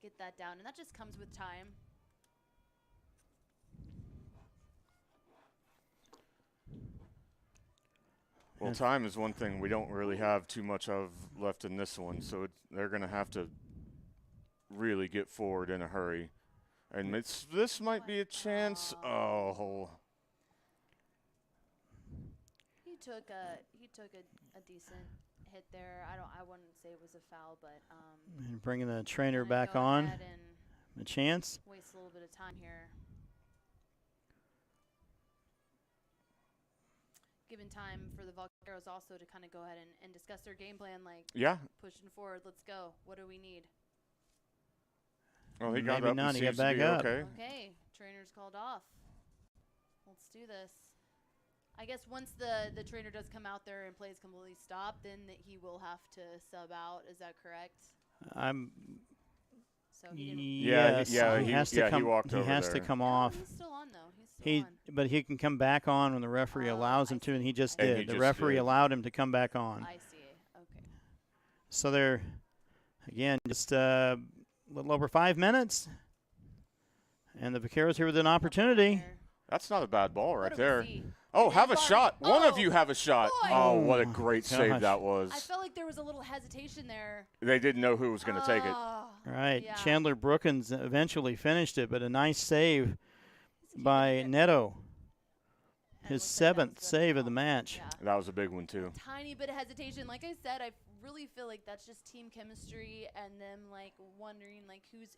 get that down, and that just comes with time. Well, time is one thing we don't really have too much of left in this one, so they're going to have to really get forward in a hurry. And this might be a chance. Oh. He took a decent hit there. I wouldn't say it was a foul, but And bringing the trainer gonna back go on. ahead and A chance. waste a little bit of time here. Given time for the Vaqueros also to kind of go ahead and discuss their game plan, like Yeah. pushing forward. Let's go. What do we need? Well, he got Maybe up not, and he got seems to back be up. okay. Okay, trainer's called off. Let's do this. I guess once the trainer does come out there and plays completely stopped, then he will have to sub out. Is that correct? I'm so he didn't. Yes, he has to come. he walked he over has there. to come No, off. he's still on though. He's still on. But he can come back on when the referee Oh, allows him I to, and see. he just And did. he The just referee did. allowed him to come back on. I see. Okay. So they're, again, just a little over 5 minutes. And the Vaqueros here with an opportunity. There. That's not a bad ball What right do we there. see? Oh, have a Bar- shot. One of Oh, you have a shot. boy. Oh, what a Oh, great gosh. save that was. I felt like there was a little hesitation there. They didn't know who was going to take it. Ah, All right, yeah. Chandler Brookins eventually finished it, but a nice save He's keeping by it. Neto. And His looks like that was 7th good save as of the well. match. Yeah. That was a big one, too. Tiny bit of hesitation. Like I said, I really feel like that's just team chemistry and them like wondering like who's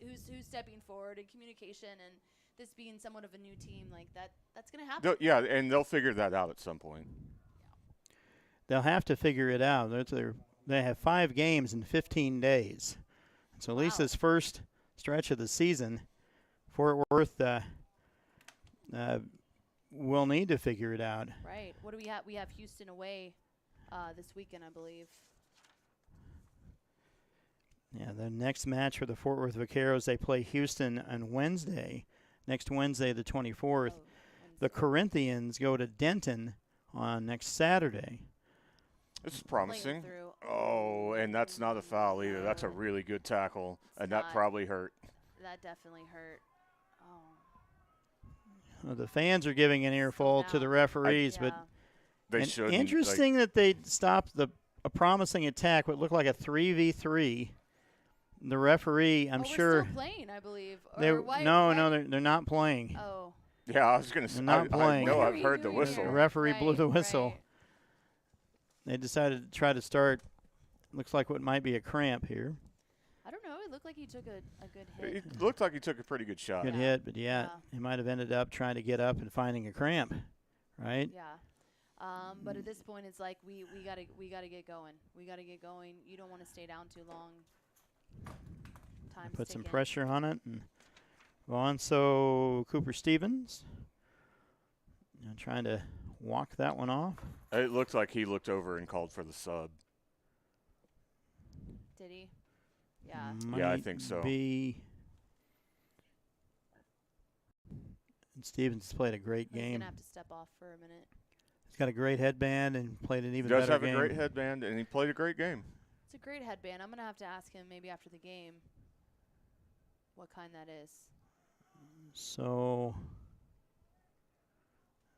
stepping forward and communication, and this being somewhat of a new team, like that's gonna happen. Yeah, and they'll figure that out at some point. They'll have to figure it out. They have 5 games in 15 days. So at least Wow. this first stretch of the season, Fort Worth will need to figure it out. Right. What do we have? We have Houston away this weekend, I believe. Yeah, the next match for the Fort Worth Vaqueros, they play Houston on Wednesday, next Wednesday the 24th. Oh, The Wednesday. Corinthians go to Denton on next Saturday. This is Playing promising. through. Oh, and that's not a foul either. That's a No. really good tackle, It's and that not. probably hurt. That definitely hurt. Oh. The fans are giving an earful to the down. referees, Yeah. but They and should. interesting that they stopped a promising attack, what looked like a 3v3. The referee, I'm Oh, sure. We're still playing, I believe. They Or why, no, why- no, they're not playing. Oh. Yeah, I was going to say. They're not I playing. know What are I've we heard the doing whistle. The here? referee blew the Right, whistle. right. They decided to try to start. Looks like what might be a cramp here. I don't know. It looked like he took a good hit. It looked like he took a pretty good shot. Good Yeah. hit, but Yeah. he might have ended up trying to get up and finding a cramp, right? Yeah. But at this point, it's like we gotta get going. We gotta get going. You don't want to stay down too long. Time's Put some ticking. pressure on it and go on. So Cooper Stevens, trying to walk that one off. It looked like he looked over and called for the sub. Did he? Yeah. Yeah, I Might think so. Be. And Stevens has played a great He's game. gonna have to step off for a minute. He's got a great headband and played an He even does better have game. a great headband, and he played a great game. It's a great headband. I'm gonna have to ask him maybe after the game what kind that is. So,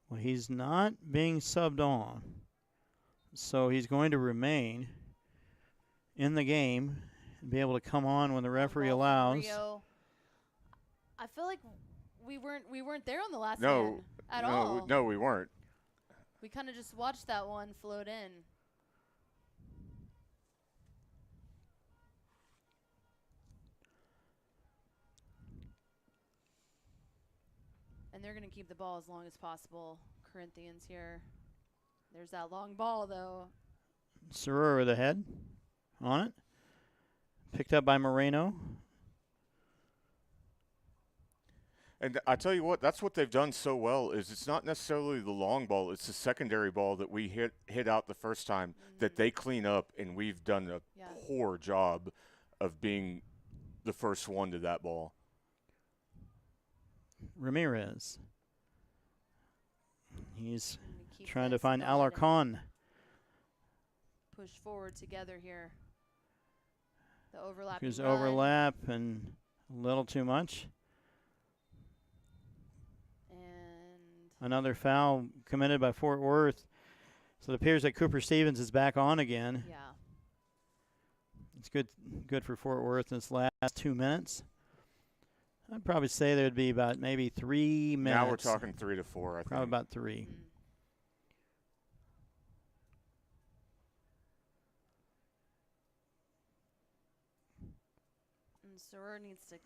well, he's not being subbed on. So he's going to remain in the game and be able to come on when the referee Ball from allows. Rio. I feel like we weren't there on the last No, one at all. No, we weren't. We kind of just watched that one float in. And they're going to keep the ball as long as possible. Corinthians here. There's that long ball, though. Soror with a head on it. Picked up by Moreno. And I tell you what, that's what they've done so well. Is it's not necessarily the long ball; it's the secondary ball that we hit out the first time that they clean up, and we've done a Yeah. poor job of being the first one to that ball. Ramirez. He's And we keep trying to this find going and Alarcon. push forward together here. The overlap. Who's overlap and a little too much. And Another foul committed by Fort Worth. So it appears that Cooper Stevens is back on again. yeah. It's good for Fort Worth in its last 2 minutes. I'd probably say there'd be about maybe 3 minutes. Now we're talking 3 to 4. I Probably think. about 3. Mm. And Soror needs to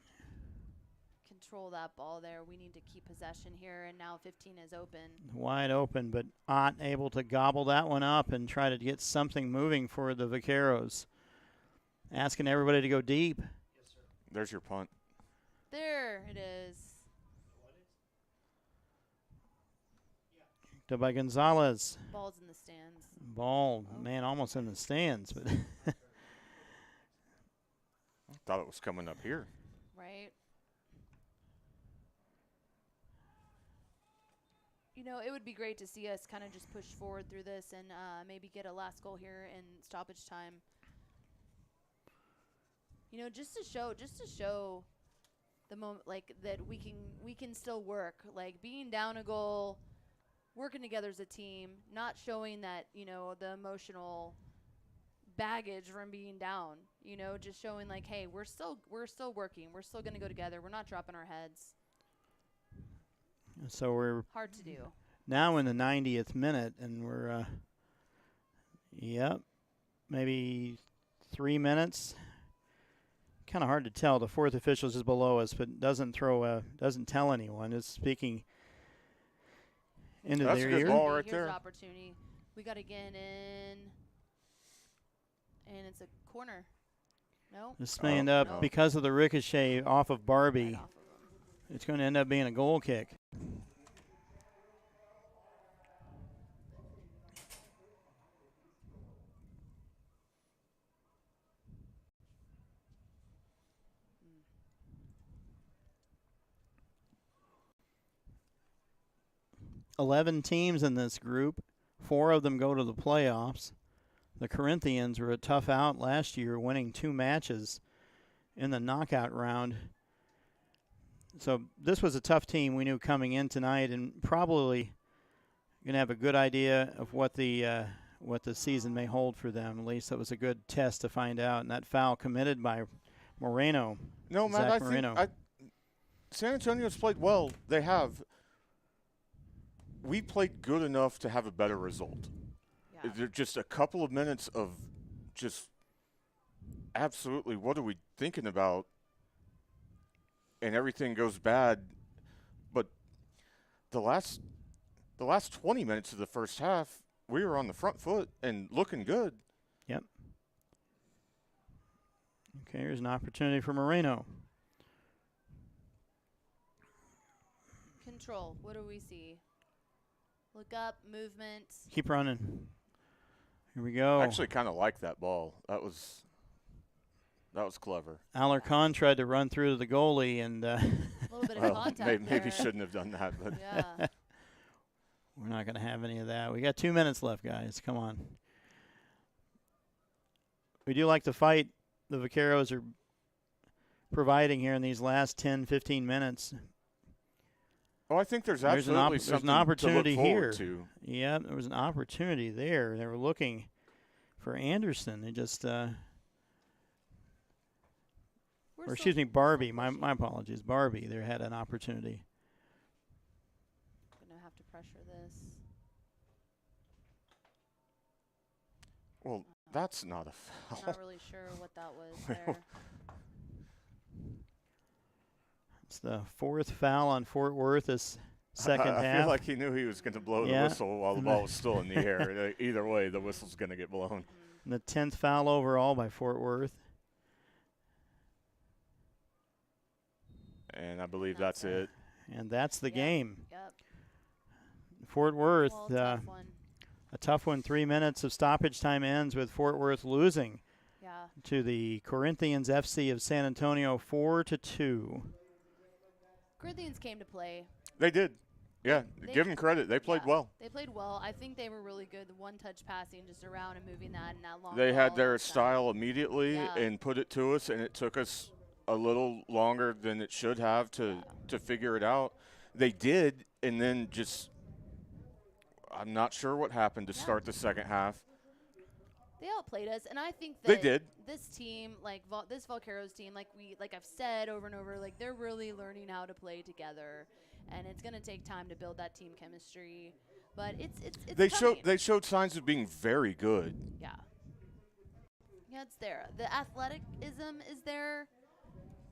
control that ball there. We need to keep possession here, and now 15 is open. Wide open, but Ott able to gobble that one up and try to get something moving for the Vaqueros. Asking everybody to go deep. There's your punt. There it is. To by Gonzalez. Ball's in the stands. Ball, man, almost in the stands. But Thought it was coming up here. Right. You know, it would be great to see us kind of just push forward through this and maybe get a last goal here in stoppage time. You know, just to show the moment, like that we can still work, like being down a goal, working together as a team, not showing that, you know, the emotional baggage from being down, you know, just showing like, hey, we're still working, we're still going to go together, we're not dropping our heads. So we're Hard to do. now in the 90th minute, and we're, maybe 3 minutes. Kind of hard to tell. The fourth official is below us, but doesn't tell anyone. It's speaking into That's their a good ear. ball right Here's there. an opportunity. We got to get in, and it's a corner. No. This may end up, no. because of the ricochet off of Barbie, Right off of him. it's going to end up being a goal kick. Mm. 11 teams in this group. 4 of them go to the playoffs. The Corinthians were a tough out last year, winning 2 matches in the knockout round. So this was a tough team we knew coming in tonight, and probably going to have a good idea of what the season may hold for them. At least that was a good test to find out. And that foul committed by Moreno. No, Matt, Zach I Moreno. think San Antonio's played well. They have. We played good enough to have a better result. Yeah. There just a couple of minutes of just absolutely what are we thinking about, and everything goes bad. But the last 20 minutes of the first half, we were on the front foot and looking good. Yep. Okay, here's an opportunity for Moreno. Control. What do we see? Look up, movement. Keep running. Here we go. I actually kind of like that ball. That was clever. Alarcon tried to run through to the goalie, and A little bit of Well, contact maybe there. shouldn't have done that, but Yeah. we're not going to have any of that. We got 2 minutes left, guys. Come on. We do like the fight the Vaqueros are providing here in these last 10, 15 minutes. oh, I think there's There's an absolutely there's something an opportunity to look here. forward to. Yeah, there was an opportunity there. They were looking for Anderson. They just, We're or still- excuse me, we're still Barbie. pushing. My apologies. Barbie. They had an opportunity. Gonna have to pressure this. Well, that's not a foul. Not really sure what that was there. It's the 4th foul on Fort Worth this second I half. feel like he knew he was going to blow Yeah. the whistle while the ball was still in the air. Either way, the whistle's going to get blown. And the 10th foul overall by Fort Worth. And I believe That's that's it. And that's the Yep. game. Yep. Fort Worth, Well, tough one. a tough one. 3 minutes of stoppage time ends with Fort Worth losing Yeah. to the Corinthians FC of San Antonio 4-2. Corinthians came to play. They did. Yeah, They- give them credit. They played Yeah. well. They played well. I think they were really good. The one-touch passing just around and moving that and that long. They had ball their and stuff. style immediately Yeah. and put it to us, and it took us a little longer than it should have to figure it out. They did, and then just I'm not sure what happened to Yeah. start the second half. They outplayed us, and I think that They did. this team, like this Vaqueros team, like I've said over and over, like they're really learning how to play together, and it's gonna take time to build that team chemistry. But it's coming. They showed signs of being very good. Yeah, it's there. The athleticism is there.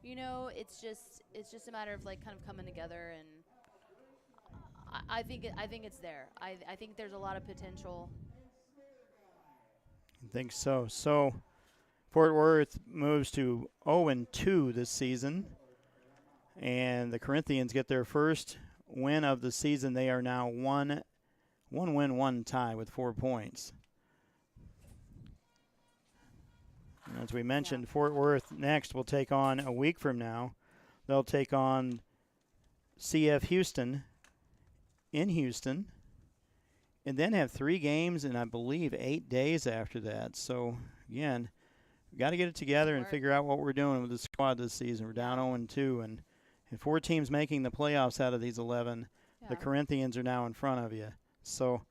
You know, it's just a matter of like kind of coming together, and I think it's there. I think there's a lot of potential. I think so. So Fort Worth moves to 0-2 this season, and the Corinthians get their first win of the season. They are now one win, 1 tie with 4 points. And as we mentioned, Fort Worth next will take on a week from now They'll take on CF Houston in Houston, and then have 3 games in, I believe, 8 days after that. So, again, we got to get it together and figure out what we're doing with the squad this season. We're down 0-2, and 4 teams making the playoffs out of these 11. The Corinthians are now in front of you, so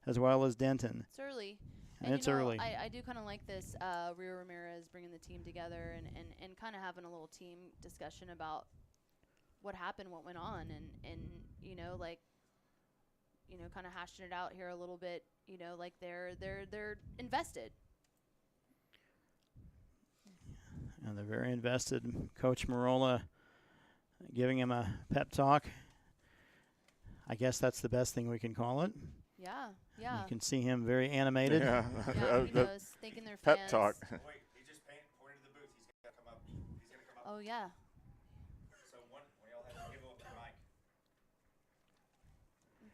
as well as Denton. It's early. And it's early. I do kind of like this Rio Ramirez bringing the team together and kind of having a little team discussion about what happened, what went on, and kind of hashing it out here a little bit. Like they're invested. And they're very invested. Coach Marola giving him a pep talk. I guess that's the best thing we can call it. Yeah. You can see him very animated. Yeah. He knows, thanking their fans. Pep talk. Wait, he just pointed to the booth. He's got to come up. He's going to come up. Oh, yeah. So when y'all have to give him the mic.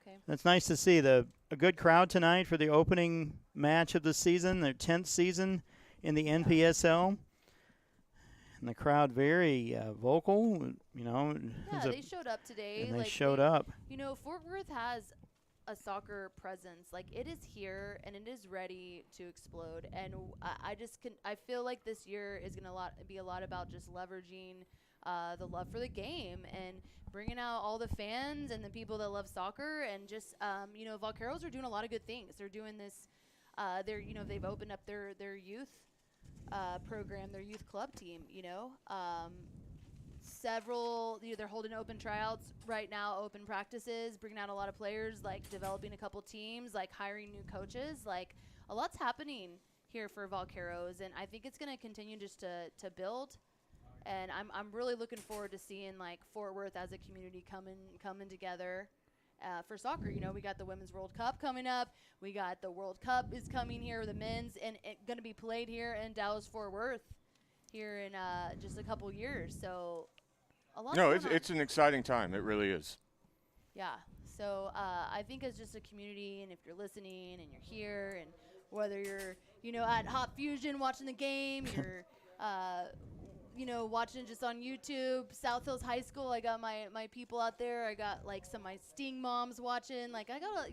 Okay. It's nice to see a good crowd tonight for the opening match of the season, their 10th season in the NPSL. And the crowd very vocal, Yeah, they showed up today. And they showed up. Fort Worth has a soccer presence. Like, it is here and it is ready to explode. And I feel like this year is gonna be a lot about just leveraging the love for the game and bringing out all the fans and the people that love soccer. And just Vaqueros are doing a lot of good things. They're doing this. They've opened up their youth program, their youth club team. Several, they're holding open tryouts right now, open practices, bringing out a lot of players, like developing a couple teams, like hiring new coaches. Like, a lot's happening here for Vaqueros, and I think it's going to continue just to build. And I'm really looking forward to seeing like Fort Worth as a community coming together for soccer. We got the Women's World Cup coming up. We got the World Cup is coming here, the men's, and it's going to be played here in Dallas-Fort Worth here in just a couple years. So a lot. No, it's an exciting time. It really is. Yeah. So I think as just a community, and if you're listening and you're here, and whether you're at Hot Fusion watching the game, you're watching just on YouTube, South Hills High School. I got my people out there. I got like some of my Sting moms watching. Like, I got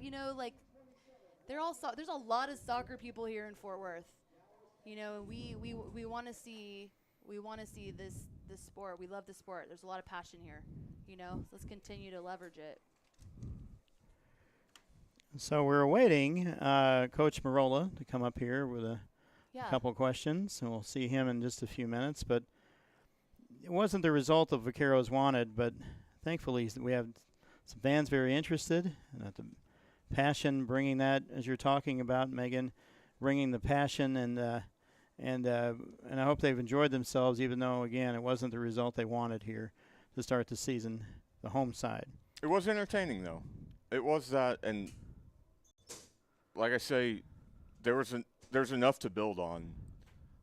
they're all there's a lot of soccer people here in Fort Worth. We want to see this sport. We love the sport. There's a lot of passion here. So let's continue to leverage it. So we're awaiting Coach Marola to come up here with a couple questions, and we'll see him in just a few minutes. But it wasn't the result of Vaqueros wanted, but thankfully we have some fans very interested, and the passion, bringing that, as you're talking about, Megan, bringing the passion, and I hope they've enjoyed themselves, even though, again, it wasn't the result they wanted here to start the season, the home side. It was entertaining, though. It was that, and like I say, there's enough to build on.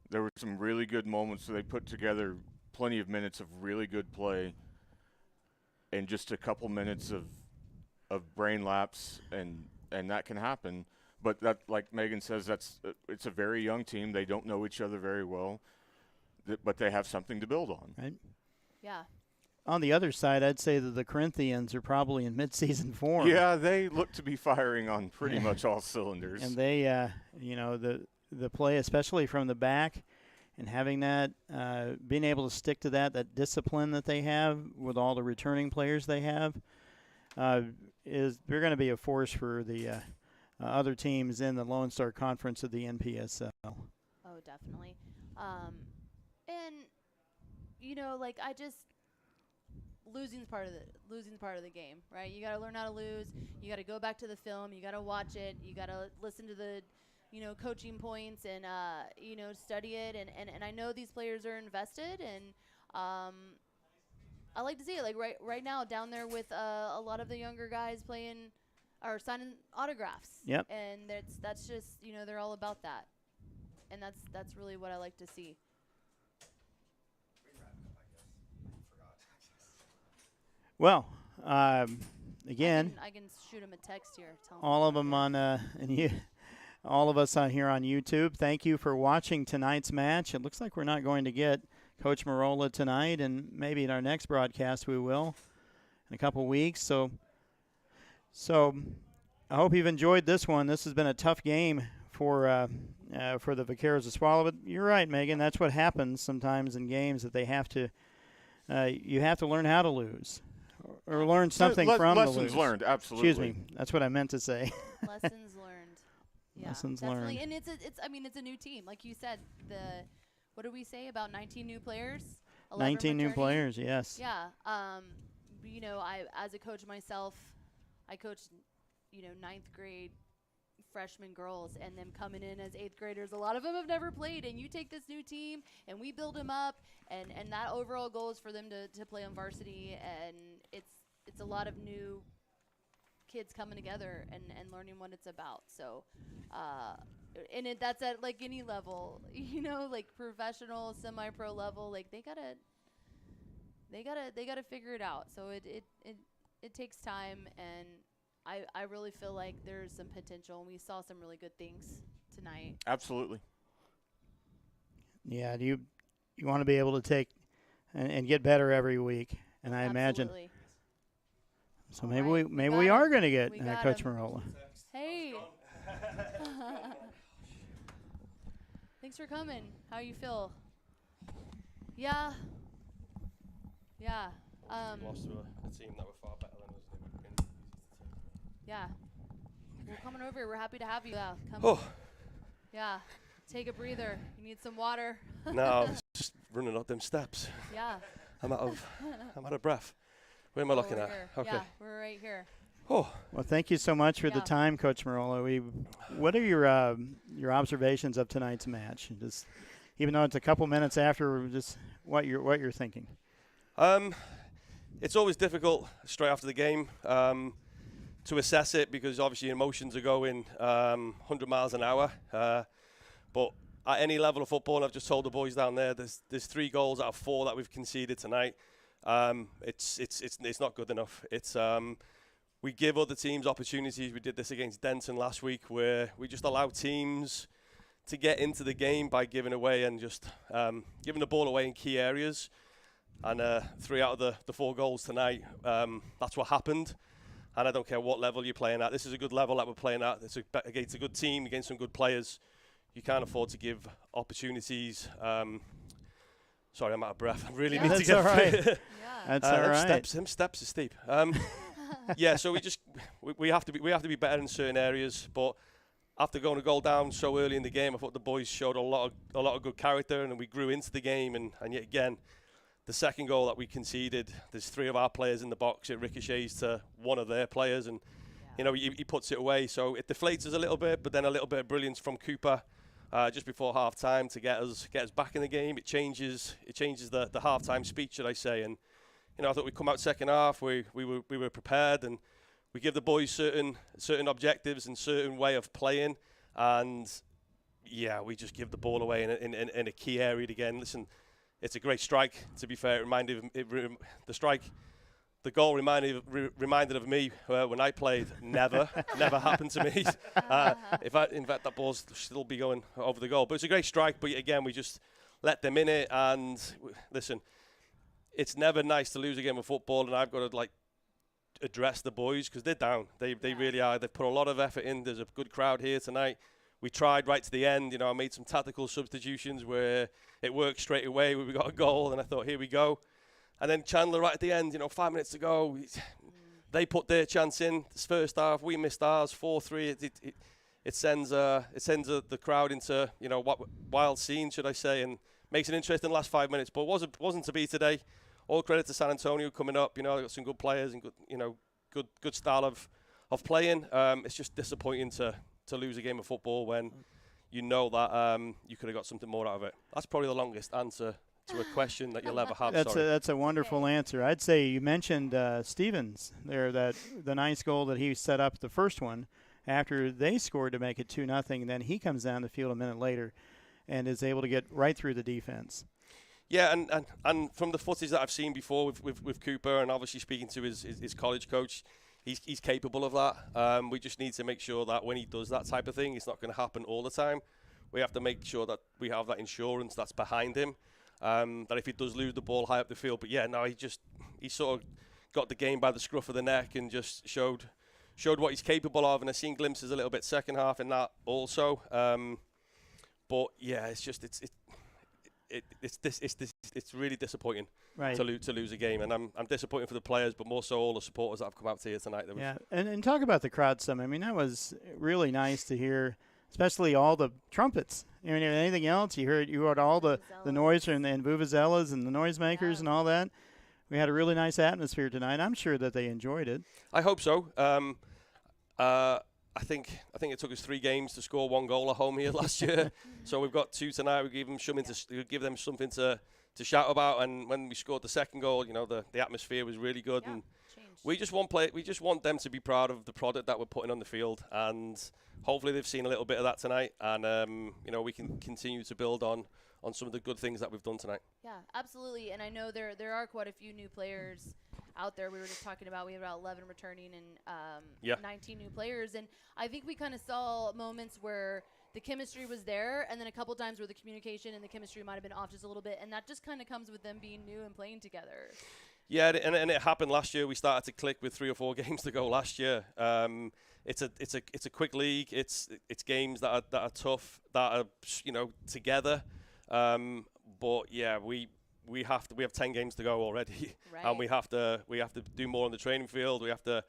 There were some really good moments. So they put together plenty of minutes of really good play, and just a couple minutes of brain lapse, and that can happen. But that, like Megan says, it's a very young team. They don't know each other very well, but they have something to build on. Right. Yeah. On the other side, I'd say that the Corinthians are probably in mid-season form. Yeah, they look to be firing on pretty much all cylinders. And they, the play, especially from the back, and having that, being able to stick to that discipline that they have with all the returning players they have, they're going to be a force for the other teams in the Lone Star Conference of the NPSL. Oh, definitely. And losing's part of the game, right? You got to learn how to lose. You got to go back to the film. You got to watch it. You got to listen to the coaching points and study it. And I know these players are invested, and I like to see it. Like right now down there with a lot of the younger guys playing or signing autographs. Yep. And that's just they're all about that, and that's really what I like to see. Well, again, I can shoot him a text here. Tell him all of them on all of us on here on YouTube. Thank you for watching tonight's match. It looks like we're not going to get Coach Marola tonight, and maybe in our next broadcast we will in a couple weeks. So I hope you've enjoyed this one. This has been a tough game for the Vaqueros to swallow. But you're right, Megan. That's what happens sometimes in games, that they have to. You have to learn how to lose, or learn something from the lose. Lessons learned, absolutely. Excuse me. That's what I meant to say. Lessons learned. Yeah, Lessons definitely. learned. And it's a new team, like you said. What did we say about 19 new players? 19 new returning? players. Yes. Yeah. I as a coach myself, I coached, ninth grade freshman girls, and them coming in as eighth graders. A lot of them have never played, and you take this new team and we build them up, and that overall goal is for them to play on varsity, and it's a lot of new kids coming together and learning what it's about. So that's at like any level, like professional, semi-pro level, like they gotta figure it out. So it takes time, and I really feel like there's some potential, and we saw some really good things tonight. Absolutely. Yeah. You want to be able to take and get better every week, and I imagine. Absolutely. So All maybe right, we are going to we get got Coach him. Marola. Hey. Thanks for coming. How you feel? Yeah. Yeah. Lost to a team that were far better than us. They would have been easy to take. Yeah. Well, coming over here. We're happy to have you. Yeah. Come. Oh, Yeah. Take a breather. You need some water. no, I was just running up them steps. Yeah. I'm out of breath. Where am I looking Over at? here. Okay. Yeah, we're right here. Oh, Well, thank you so much for the Yeah. time, Coach Marola. What are your observations of tonight's match? Just even though it's a couple minutes after, just what you're thinking. it's always difficult straight after the game to assess it, because obviously emotions are going 100 miles an hour. But at any level of football, and I've just told the boys down there, there's 3 goals out of 4 that we've conceded tonight. It's not good enough. We give other teams opportunities. We did this against Denton last week, where we just allow teams to get into the game by giving away and just giving the ball away in key areas. And 3 out of the 4 goals tonight, that's what happened. And I don't care what level you're playing at. This is a good level that we're playing at. It's against a good team, against some good players. You can't afford to give opportunities. Sorry, I'm out of breath. I really Yeah. need to That's get all right. Yeah. That's all right. Them steps are steep. Yeah, so we have to be better in certain areas. But after going a goal down so early in the game, I thought the boys showed a lot of good character, and we grew into the game. And yet again, the second goal that we conceded, there's 3 of our players in the box. It ricochets to one of their players, and he puts it away. So it deflates us a little bit, but then a little bit of brilliance from Cooper just before half time to get us back in the game. It changes the half time speech, should I say. And I thought we'd come out second half. We were prepared, and we give the boys certain objectives and certain way of playing. And yeah, we just give the ball away in a key area again. Listen, it's a great strike. To be fair, the goal reminded of me when I played. Never happened to me. In fact, that ball's still be going over the goal. But it's a great strike. But again, we just let them in it. And listen, it's never nice to lose a game of football, and I've got to address the boys, because they're down. They really are. They've put a lot of effort in. There's a good crowd here tonight. We tried right to the end. I made some tactical substitutions where it worked straight away. We got a goal, and I thought, here we go. And then Chandler right at the end, 5 minutes to go. They put their chance in this first half. We missed ours, 4-3. It sends the crowd into wild scene, should I say, and makes it interesting the last 5 minutes. But wasn't to be today. All credit to San Antonio coming up. They got some good players and good style of playing. It's just disappointing to lose a game of football when that you could have got something more out of it. That's probably the longest answer to a question that you'll ever have. That's a wonderful answer. I'd say you mentioned Stevens there, that the nice goal that he set up, the first one, after they scored to make it 2-0, and then he comes down the field a minute later and is able to get right through the defense. Yeah, and from the footage that I've seen before with Cooper, and obviously speaking to his college coach, he's capable of that. We just need to make sure that when he does that type of thing, it's not going to happen all the time. We have to make sure that we have that insurance that's behind him. that if he does lose the ball high up the field. But yeah, no, he sort of got the game by the scruff of the neck and just showed what he's capable of. And I've seen glimpses a little bit second half in that also. But yeah, it's really disappointing to lose a game, and I'm disappointed for the players, but more so all the supporters that have come out to here tonight. Yeah, and talk about the crowd some. I mean, that was really nice to hear, especially all the trumpets. I mean, anything else you heard all the noise and vuvuzelas and the noisemakers and all that. We had a really nice atmosphere tonight. I'm sure that they enjoyed it. I hope so. I think it took us 3 games to score 1 goal at home here last year. So we've got 2 tonight. We give them something to shout about. And when we scored the second goal, the atmosphere was really good. And we just want them to be proud of the product that we're putting on the field. And hopefully they've seen a little bit of that tonight. And we can continue to build on some of the good things that we've done tonight. Yeah, absolutely. And I know there are quite a few new players out there. We were just talking about we have about 11 returning and 19 new players, and I think we kind of saw moments where the chemistry was there, and then a couple times where the communication and the chemistry might have been off just a little bit, and that just kind of comes with them being new and playing together. Yeah, and it happened last year. We started to click with 3 or 4 games to go last year. It's a quick league. It's games that are tough, that are together. But yeah, we have 10 games to go already, right. And we have to do more on the training field. We have to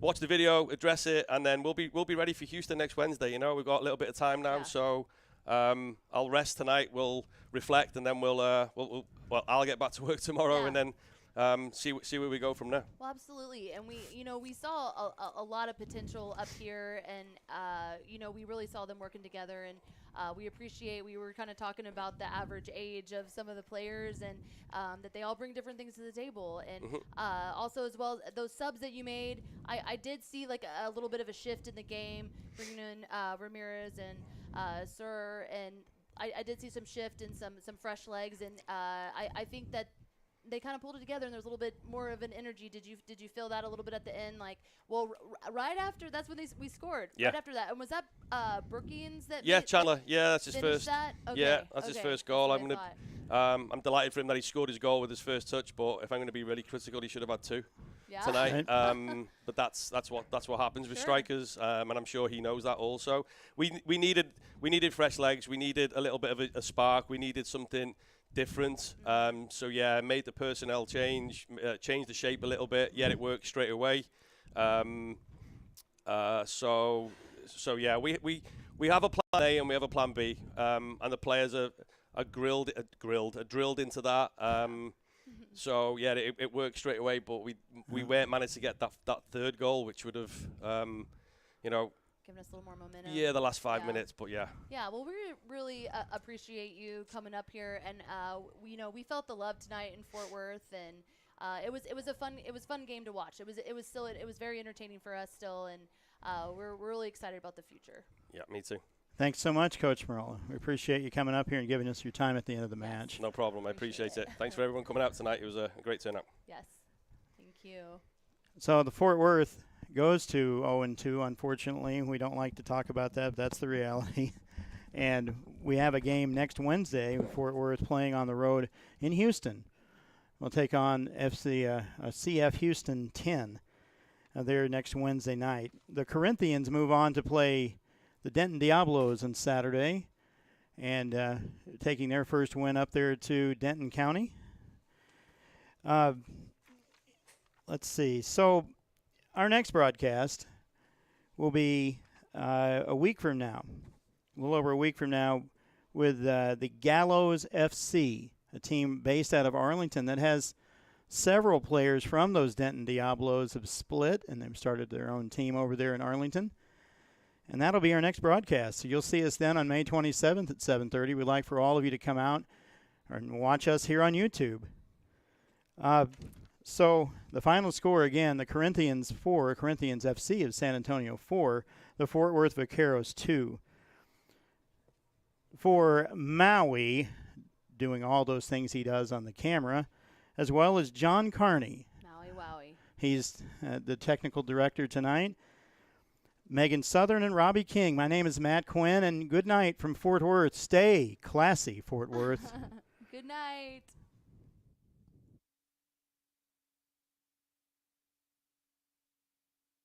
watch the video, address it, and then we'll be ready for Houston next Wednesday. We've got a little bit of time now, so I'll rest tonight. We'll reflect, and then I'll get back to work tomorrow, and then see where we go from there. Well, absolutely, and we saw a lot of potential up here, and we really saw them working together, and we were kind of talking about the average age of some of the players, and that they all bring different things to the table, and also as well those subs that you made, I did see like a little bit of a shift in the game, bringing in Ramirez and Sir, and I did see some shift and some fresh legs, and I think that they kind of pulled it together, and there's a little bit more of an energy. Did you feel that a little bit at the end? Like, right after, that's when we scored. Yeah. Right after that. And was that Brookings that? Yeah, Chandler. Yeah, that's his first. That? Okay. Yeah, that's his first goal. I'm I'm delighted for him that he scored his goal with his first touch. But if I'm going to be really critical, he should have had 2 tonight. But that's what happens with strikers, and I'm sure he knows that also. We needed fresh legs. We needed a little bit of a spark. We needed something different. So yeah, made the personnel change the shape a little bit, yet it worked straight away. So yeah, we have a plan A and we have a plan B, and the players are drilled into that. So yeah, it worked straight away, but we weren't managed to get that third goal, which would have giving us a little more momentum. Yeah, the last 5 minutes, but yeah. Yeah, well, we really appreciate you coming up here, and we felt the love tonight in Fort Worth, and it was a fun game to watch. It was very entertaining for us still, and we're really excited about the future. Yeah, me too. Thanks so much, Coach Marola. We appreciate you coming up here and giving us your time at the end of the match. No problem. I appreciate it. Thanks for everyone coming out tonight. It was a great turnout. Yes. Thank you. So the Fort Worth goes to 0-2, unfortunately. We don't like to talk about that, but that's the reality. And we have a game next Wednesday with Fort Worth playing on the road in Houston. We'll take on CF Houston 10 there next Wednesday night. The Corinthians move on to play the Denton Diablos on Saturday, and taking their first win up there to Denton County. Let's see. So our next broadcast will be a week from now, a little over a week from now, with the Gallows FC, a team based out of Arlington that has several players from those Denton Diablos have split, and they've started their own team over there in Arlington. And that'll be our next broadcast. So you'll see us then on May 27th at 7:30. We'd like for all of you to come out and watch us here on YouTube. So the final score again, the Corinthians FC of San Antonio 4, the Fort Worth Vaqueros 2. For Maui, doing all those things he does on the camera, as well as John Carney. Maui Wowie. He's the technical director tonight. Megan Southern and Robbie King. My name is Matt Quinn, and good night from Fort Worth. Stay classy, Fort Worth. Good night.